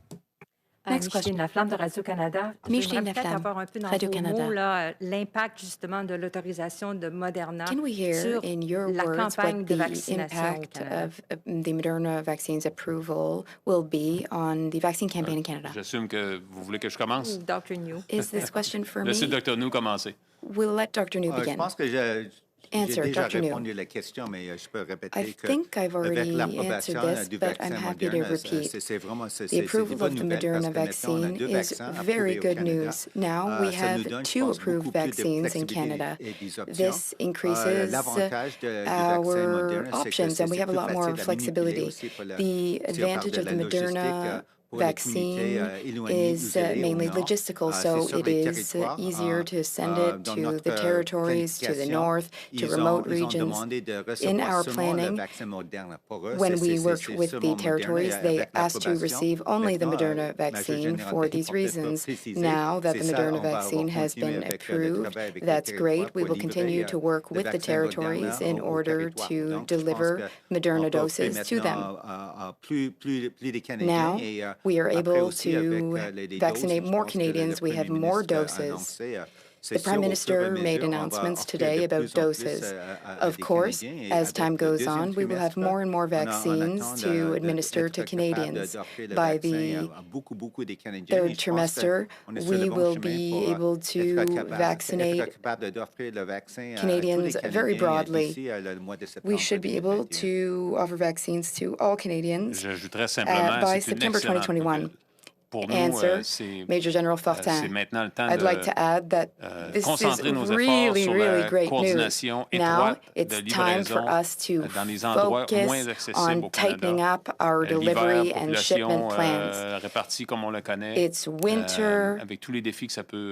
Next question. Micheline Laflamme de Radio-Canada. Micheline Laflamme, Radio-Canada. L'impact justement de l'autorisation de Moderna. Can we hear in your words what the impact of the Moderna vaccine's approval will be on the vaccine campaign in Canada? J'assume que vous voulez que je commence. Dr. New. Is this question for me? Laissez Dr. New commencer. We'll let Dr. New begin. Je pense que Answer, Dr. New. répondu à la question, mais je peux répéter I think I've already answered this, but I'm happy to repeat. The approval of the Moderna vaccine is very good news. Now we have 2 approved vaccines in Canada. This increases our options, and we have a lot more flexibility. The advantage of the Moderna vaccine is mainly logistical, so it is easier to send it to the territories, to the north, to remote regions. In our planning, when we worked with the territories, they asked to receive only the Moderna vaccine for these reasons. Now that the Moderna vaccine has been approved, that's great. We will continue to work with the territories in order to deliver Moderna doses to them. Now, we are able to vaccinate more Canadians. We have more doses. The Prime Minister made announcements today about doses. Of course, as time goes on, we will have more and more vaccines to administer to Canadians. By the third trimester, we will be able to vaccinate Canadians very broadly. We should be able to offer vaccines to all Canadians by September 2021. Answer, Major General Fortin. I'd like to add that this is really, really great news. Now it's time for us to focus on tightening up our delivery and shipment plans. It's winter.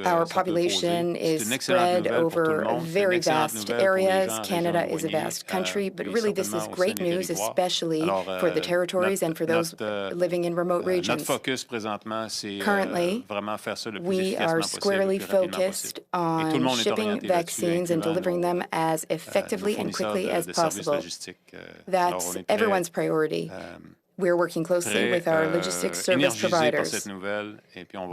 Our population is spread over very vast areas. Canada is a vast country, but really this is great news, especially for the territories and for those living in remote regions. Currently, we are squarely focused on shipping vaccines and delivering them as effectively and quickly as possible. That's everyone's priority. We're working closely with our logistics service providers.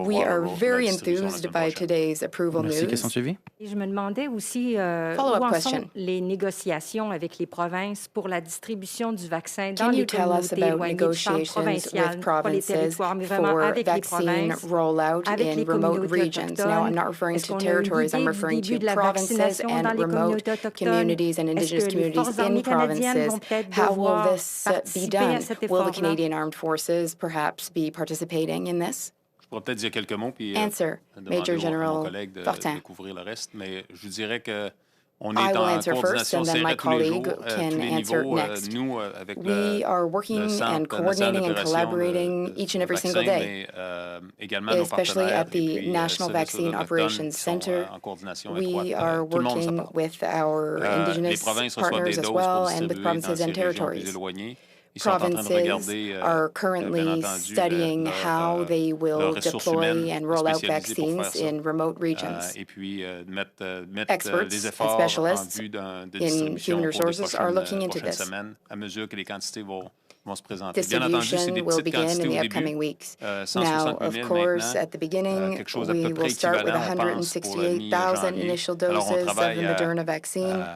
We are very enthused by today's approval news. Je me demandais aussi Follow-up question. les négociations avec les provinces pour la distribution du vaccin dans Can les you tell us communautés about éloignées du centre negotiations provincial with pour les provinces territoires, mais vraiment for avec les vaccine provinces, rollout avec in les remote communautés regions? Now, I'm not referring Est-ce to qu'on a une territories, I'm idée du referring début to de la provinces vaccination dans and les remote communautés autochtones? communities and Est-ce Indigenous que les communities forces in armées canadiennes provinces. vont peut-être How will devoir this be participer done? à cet Will the effort-là? Canadian Armed Forces perhaps be participating in this? Je pourrais peut-être dire quelques mots puis Answer, Major demander à mon General collègue de Fortin. couvrir le reste, mais je dirais que on I est will en answer first, coordination and then my serrée tous les jours, colleague tous can les answer niveaux, next. nous avec We are working le and centre national coordinating and d'opération collaborating each and every single vaccin, day, mais également nos especially partenaires at the et puis National services Vaccine autochtones Operations qui sont Center. en coordination We étroite. are Tout le monde working s'apporte. with our Les Indigenous provinces reçoivent partners des as doses well pour and with distribuer dans provinces ces and régions plus territories. éloignées. Ils sont en train de Provinces regarder, are bien currently entendu, studying how they will ressources deploy humaines and roll out spécialisées pour vaccines faire ça. in remote regions. Et puis mettre Experts des and efforts en specialists vue de in distribution human pour les resources are looking into prochaines this. semaines à mesure que les quantités vont se présenter. Bien entendu, c'est Distribution des will petites begin in quantités the au upcoming début. weeks. 160 Now, 000 of course, maintenant, at the beginning, quelque chose d'à peu we près will start with équivalent, on pense, pour le 168,000 mi-janvier. initial Alors, on doses of the travaille Moderna vaccine.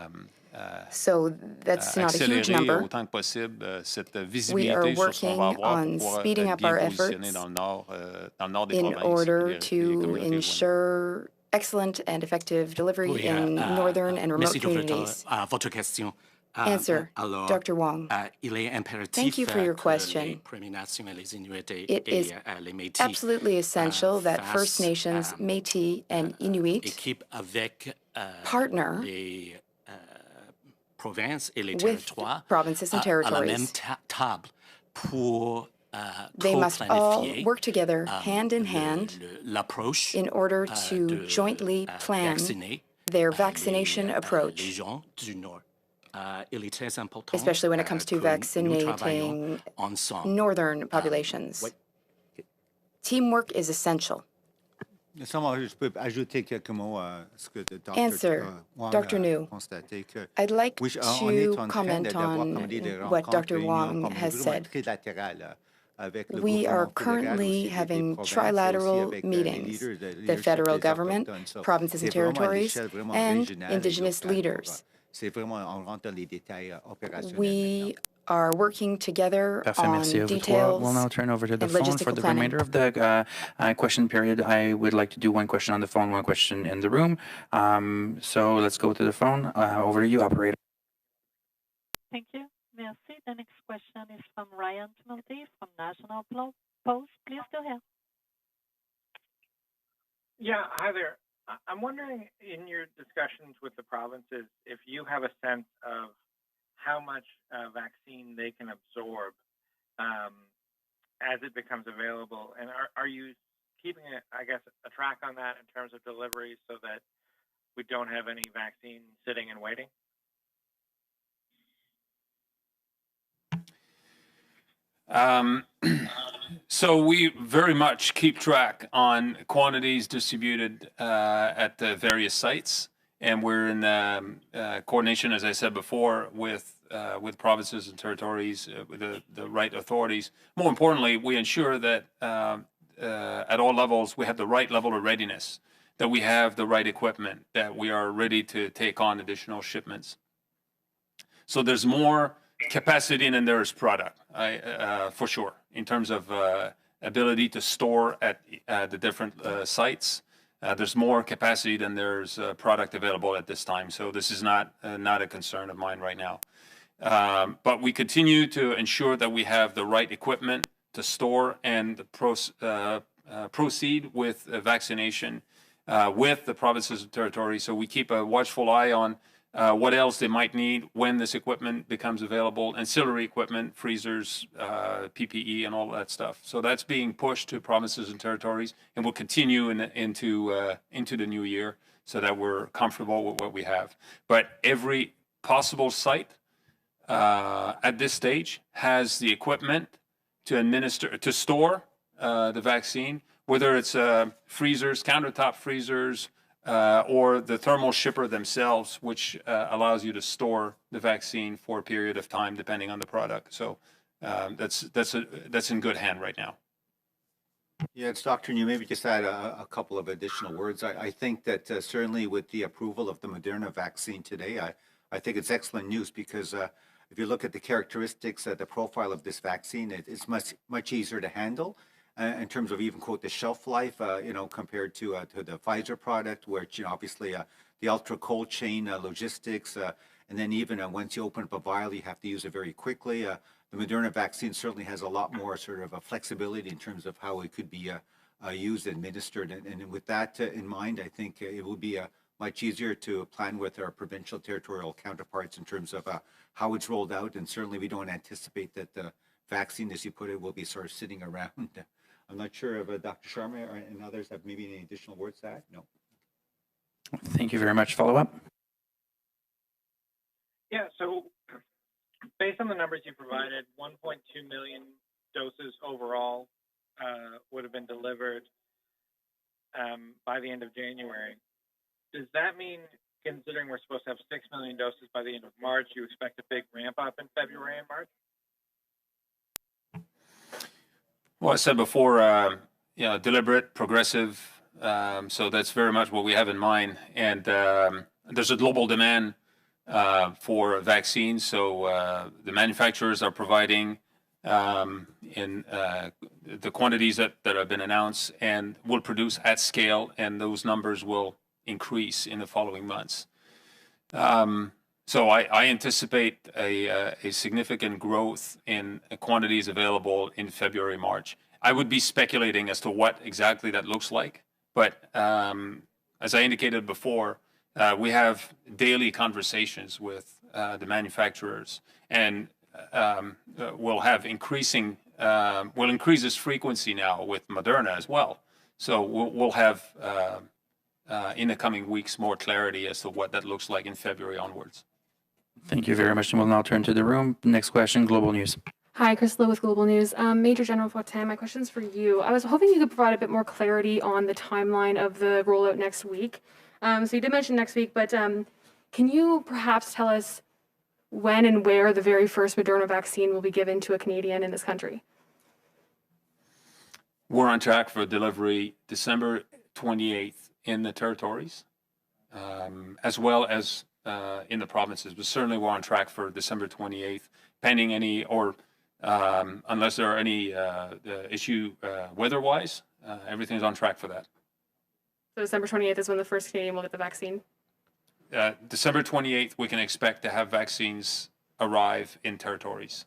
So that's not a huge accélérer number. autant que possible cette We are visibilité sur ce qu'on va working avoir pour on pouvoir speeding up bien our positionner efforts dans le nord des in provinces, order les to communautés éloignées. ensure excellent and effective delivery in northern and remote merci communities. de votre question. Answer, Alors, Dr. Wong. il est impératif Thank you for your que les question. Premières Nations et les Inuits It is les Métis absolutely essential that First fassent, Nations, Métis, and Inuit équipe avec partner les provinces et les with territoires provinces and à la même territories. table pour They must all co-planifier work together hand in hand l'approche in order to jointly plan vacciner their vaccination les approach, gens du Nord. Il est très important especially when it comes to que nous travaillons vaccinating ensemble. northern populations. Teamwork is essential. Je peux ajouter quelques mots à ce que Dr. Answer, Wong Dr. a New. constaté. I'd like Oui, on est to en train comment d'avoir on comme dit des what rencontres, Dr. réunions Wong comme has vraiment said. trilatérales avec le We are gouvernement fédéral, currently aussi des having provinces, et aussi trilateral avec les meetings, leaders, the leadership federal des government, Autochtones. So, provinces and c'est vraiment à territories, l'échelle vraiment and régionale et Indigenous locale leaders. c'est vraiment, on rentre dans les détails opérationnels. We are working together Parfait, merci on à vous trois. We'll now details turn over to the and phone for logistical the planning. remainder of the question period. I would like to do one question on the phone, one question in the room. So let's go to the phone. Over to you, operator. Thank you. Merci. The next question is from Ryan Tumulty from National Post. Please go ahead. Yeah, hi there. I'm wondering in your discussions with the provinces if you have a sense of how much vaccine they can absorb as it becomes available? And are you keeping, a track on that in terms of delivery so that we don't have any vaccine sitting and waiting? So we very much keep track on quantities distributed at the various sites, and we're in coordination, as I said before, with provinces and territories, with the right authorities. More importantly, we ensure that at all levels we have the right level of readiness, that we have the right equipment, that we are ready to take on additional shipments. So there's more capacity than there is product, for sure, in terms of ability to store at the different sites. There's more capacity than there's product available at this time. So this is not a concern of mine right now. But we continue to ensure that we have the right equipment to store and proceed with vaccination with the provinces and territories. So we keep a watchful eye on what else they might need when this equipment becomes available, ancillary equipment, freezers, PPE, and all that stuff. So that's being pushed to provinces and territories, and will continue into the new year so that we're comfortable with what we have. But every possible site at this stage has the equipment to store the vaccine, whether it's freezers, countertop freezers, or the thermal shipper themselves, which allows you to store the vaccine for a period of time, depending on the product. So that's in good hand right now. Yeah, it's Dr. New. Maybe just add a couple of additional words. I think that certainly with the approval of the Moderna vaccine today, I think it's excellent news because if you look at the characteristics, the profile of this vaccine, it's much easier to handle. In terms of even quote the shelf life, compared to the Pfizer product, which obviously the ultra cold chain logistics, and then even once you open up a vial, you have to use it very quickly. The Moderna vaccine certainly has a lot more sort of flexibility in terms of how it could be used, administered, and with that in mind, I think it will be much easier to plan with our provincial territorial counterparts in terms of how it's rolled out, and certainly we don't anticipate that the vaccine, as you put it, will be sort of sitting around. I'm not sure if Dr. Sharma and others have maybe any additional words to add. No. Thank you very much. Follow up? Yeah, so based on the numbers you provided, 1.2 million doses overall would have been delivered by the end of January. Does that mean, considering we're supposed to have 6 million doses by the end of March, you expect a big ramp up in February and March? Well, I said before, deliberate, progressive. So that's very much what we have in mind. And there's a global demand for vaccines. So the manufacturers are providing in the quantities that have been announced and will produce at scale, and those numbers will increase in the following months. So I anticipate a significant growth in quantities available in February, March. I would be speculating as to what exactly that looks like, but as I indicated before, we have daily conversations with the manufacturers, and we'll increase this frequency now with Moderna as well. So we'll have in the coming weeks more clarity as to what that looks like in February onwards. Thank you very much. And we'll now turn to the room. Next question, Global News. Hi, Chris Lowe with Global News. Major General Fortin, my question's for you. I was hoping you could provide a bit more clarity on the timeline of the rollout next week. So you did mention next week, but can you perhaps tell us when and where the very first Moderna vaccine will be given to a Canadian in this country? We're on track for delivery December 28th in the territories, as well as in the provinces, but certainly we're on track for December 28th, pending any, or unless there are any issue weather-wise, everything's on track for that. So December 28th is when the first Canadian will get the vaccine? December 28th, we can expect to have vaccines arrive in territories,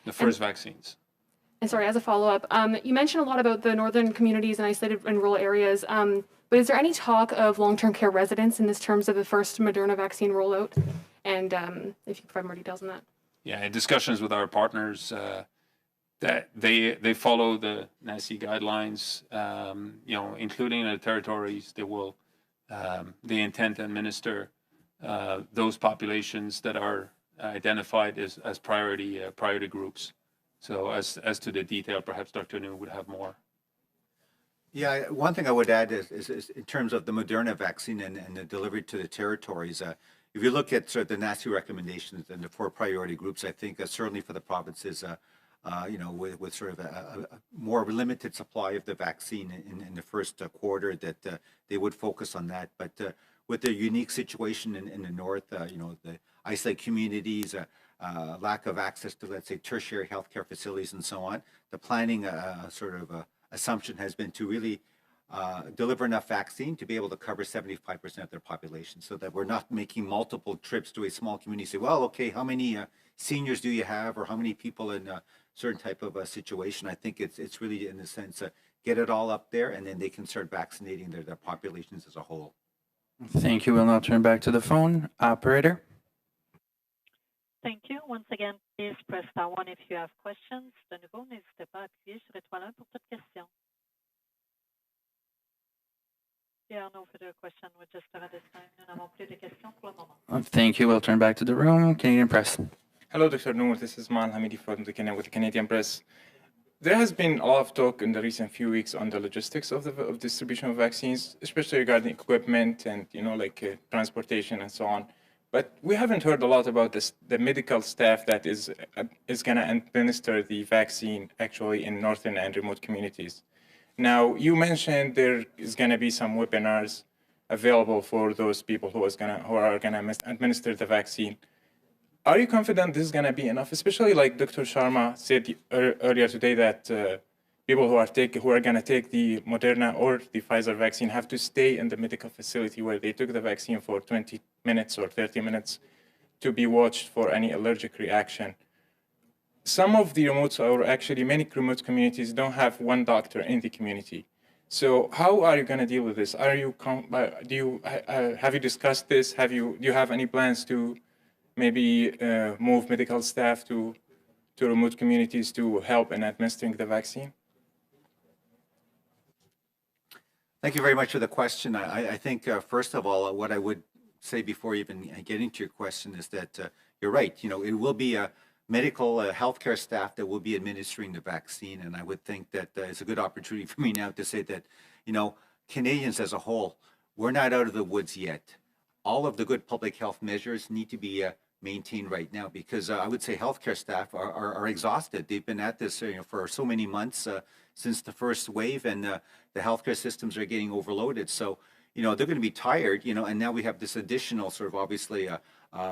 the first vaccines. And sorry, as a follow-up, you mentioned a lot about the northern communities and isolated and rural areas. But is there any talk of long-term care residents in this terms of the first Moderna vaccine rollout? And if you could provide more details on that. Yeah, in discussions with our partners, that they follow the NACI guidelines, including the territories. They intend to administer those populations that are identified as priority groups. So as to the detail, perhaps Dr. New would have more. Yeah, one thing I would add is in terms of the Moderna vaccine and the delivery to the territories, if you look at sort of the NACI recommendations and the 4 priority groups, I think certainly for the provinces, with sort of a more limited supply of the vaccine in the first quarter, that they would focus on that. But with the unique situation in the north, the isolated communities, lack of access to, let's say, tertiary healthcare facilities and so on, the planning assumption has been to really deliver enough vaccine to be able to cover 75% of their population, so that we're not making multiple trips to a small community, say, well, okay, how many seniors do you have, or how many people in a certain type of a situation. I think it's really, in a sense, get it all up there, and then they can start vaccinating their populations as a whole. Thank you. We'll now turn back to the phone. Operator. Thank you. Once again, please press star 1 if you have questions. De nouveau, n'hésitez pas à appuyer sur étoile 1 pour toute question. There are no further questions registered at this time. Nous n'avons plus de questions pour le moment. Thank you. We'll turn back to the room. Canadian Press. Hello, Dr. Noor. This is Mal Hamidi from the Canadian Press. There has been a lot of talk in the recent few weeks on the logistics of distribution of vaccines, especially regarding equipment and transportation and so on. But we haven't heard a lot about the medical staff that is going to administer the vaccine actually in northern and remote communities. Now, you mentioned there is going to be some webinars available for those people who are going to administer the vaccine. Are you confident this is going to be enough? Especially like Dr. Sharma said earlier today that people who are going to take the Moderna or the Pfizer vaccine have to stay in the medical facility where they took the vaccine for 20 minutes or 30 minutes to be watched for any allergic reaction. Some of the remote, or actually many remote communities, don't have one doctor in the community. So how are you going to deal with this? Have you discussed this? Do you have any plans to maybe move medical staff to remote communities to help in administering the vaccine? Thank you very much for the question. I think, first of all, what I would say before even getting to your question is that you're right. It will be a medical healthcare staff that will be administering the vaccine. And I would think that it's a good opportunity for me now to say that, Canadians as a whole, we're not out of the woods yet. All of the good public health measures need to be maintained right now, because I would say healthcare staff are exhausted. They've been at this for so many months since the first wave, and the healthcare systems are getting overloaded. So, they're going to be tired, and now we have this additional sort of obviously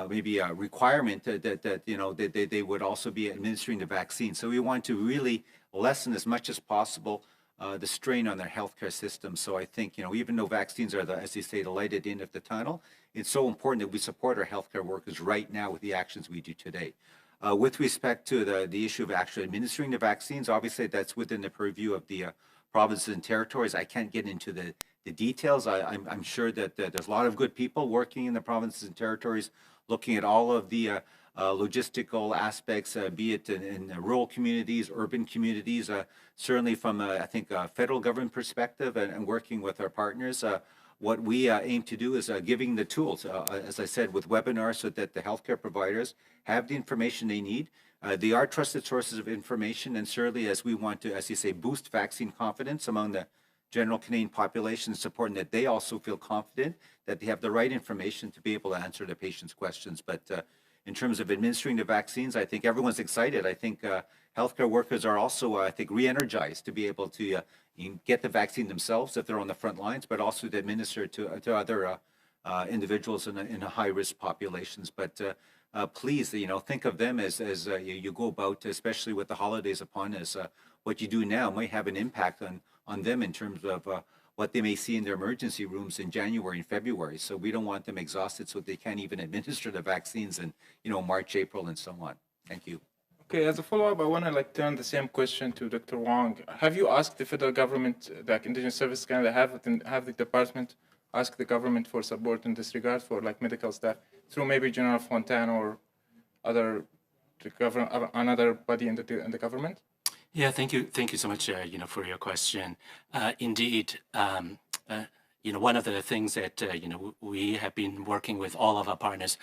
maybe a requirement that they would also be administering the vaccine. So we want to really lessen as much as possible the strain on their healthcare system. So I think, even though vaccines are, as you say, the light at the end of the tunnel, it's so important that we support our healthcare workers right now with the actions we do today. With respect to the issue of actually administering the vaccines, obviously that's within the purview of the provinces and territories. I can't get into the details. I'm sure that there's a lot of good people working in the provinces and territories looking at all of the logistical aspects, be it in rural communities, urban communities, certainly from, I think, a federal government perspective and working with our partners. What we aim to do is giving the tools, as I said, with webinars so that the healthcare providers have the information they need. They are trusted sources of information, and certainly as we want to, as you say, boost vaccine confidence among the general Canadian population, it's important that they also feel confident that they have the right information to be able to answer the patient's questions. But in terms of administering the vaccines, I think everyone's excited. I think healthcare workers are also, I think, re-energized to be able to get the vaccine themselves if they're on the front lines, but also to administer to other individuals in high-risk populations. But please, think of them as you go about, especially with the holidays upon us. What you do now might have an impact on them in terms of what they may see in their emergency rooms in January and February. So we don't want them exhausted so they can't even administer the vaccines in, March, April, and so on. Thank you. Okay, as a follow-up, I want to turn the same question to Dr. Wong. Have you asked the federal government, the Indigenous Services Canada, have the department ask the government for support in this regard for medical staff through maybe General Fontaine or another body in the government? Yeah, thank you so much, for your question. Indeed, one of the things that, we have been working with all of our partners,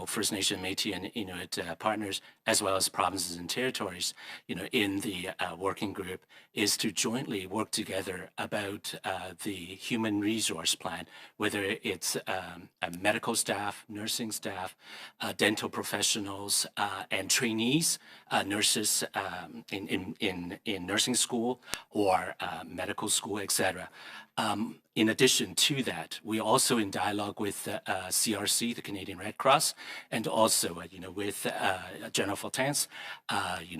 First Nation, Métis, and Inuit partners, as well as provinces and territories, in the working group, is to jointly work together about the human resource plan, whether it's medical staff, nursing staff, dental professionals, and trainees, nurses in nursing school or medical school, etc. In addition to that, we're also in dialogue with CRC, the Canadian Red Cross, and also, with General Fortin's,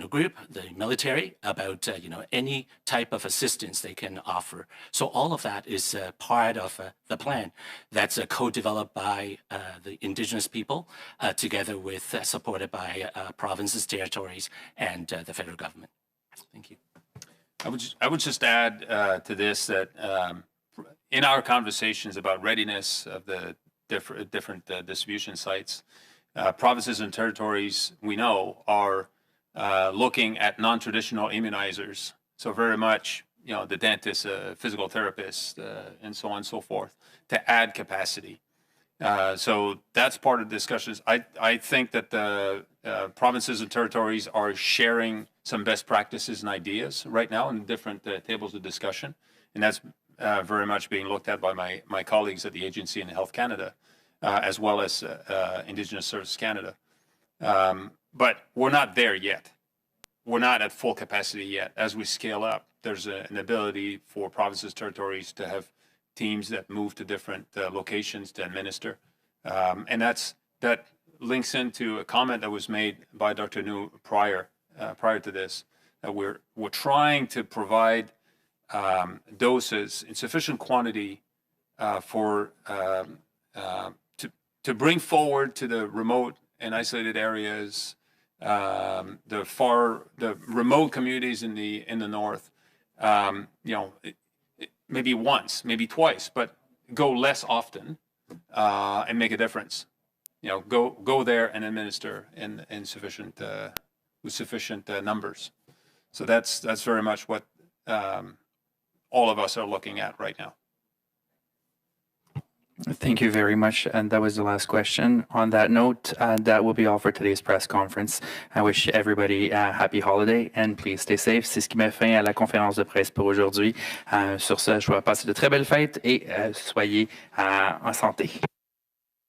group, the military, about, any type of assistance they can offer. So all of that is part of the plan that's co-developed by the Indigenous people, together with, supported by provinces, territories, and the federal government. Thank you. I would just add to this that in our conversations about readiness of the different distribution sites, provinces and territories, we know, are looking at non-traditional immunizers. So very much, the dentist, physical therapist, and so on and so forth, to add capacity. So that's part of the discussions. I think that the provinces and territories are sharing some best practices and ideas right now in different tables of discussion. And that's very much being looked at by my colleagues at the agency and Health Canada, as well as Indigenous Services Canada. But we're not there yet. We're not at full capacity yet. As we scale up, there's an ability for provinces, territories to have teams that move to different locations to administer. And that links into a comment that was made by Dr. New prior to this, that we're trying to provide doses in sufficient quantity to bring forward to the remote and isolated areas, the remote communities in the north, maybe once, maybe twice, but go less often and make a difference. Go there and administer in sufficient with sufficient numbers. So that's very much what all of us are looking at right now. Thank you very much. And that was the last question. On that note, that will be all for today's press conference. I wish everybody a happy holiday and please stay safe. C'est ce qui met fin à la conférence de presse pour aujourd'hui. Sur ce, je vous passe de très belles fêtes et soyez en santé.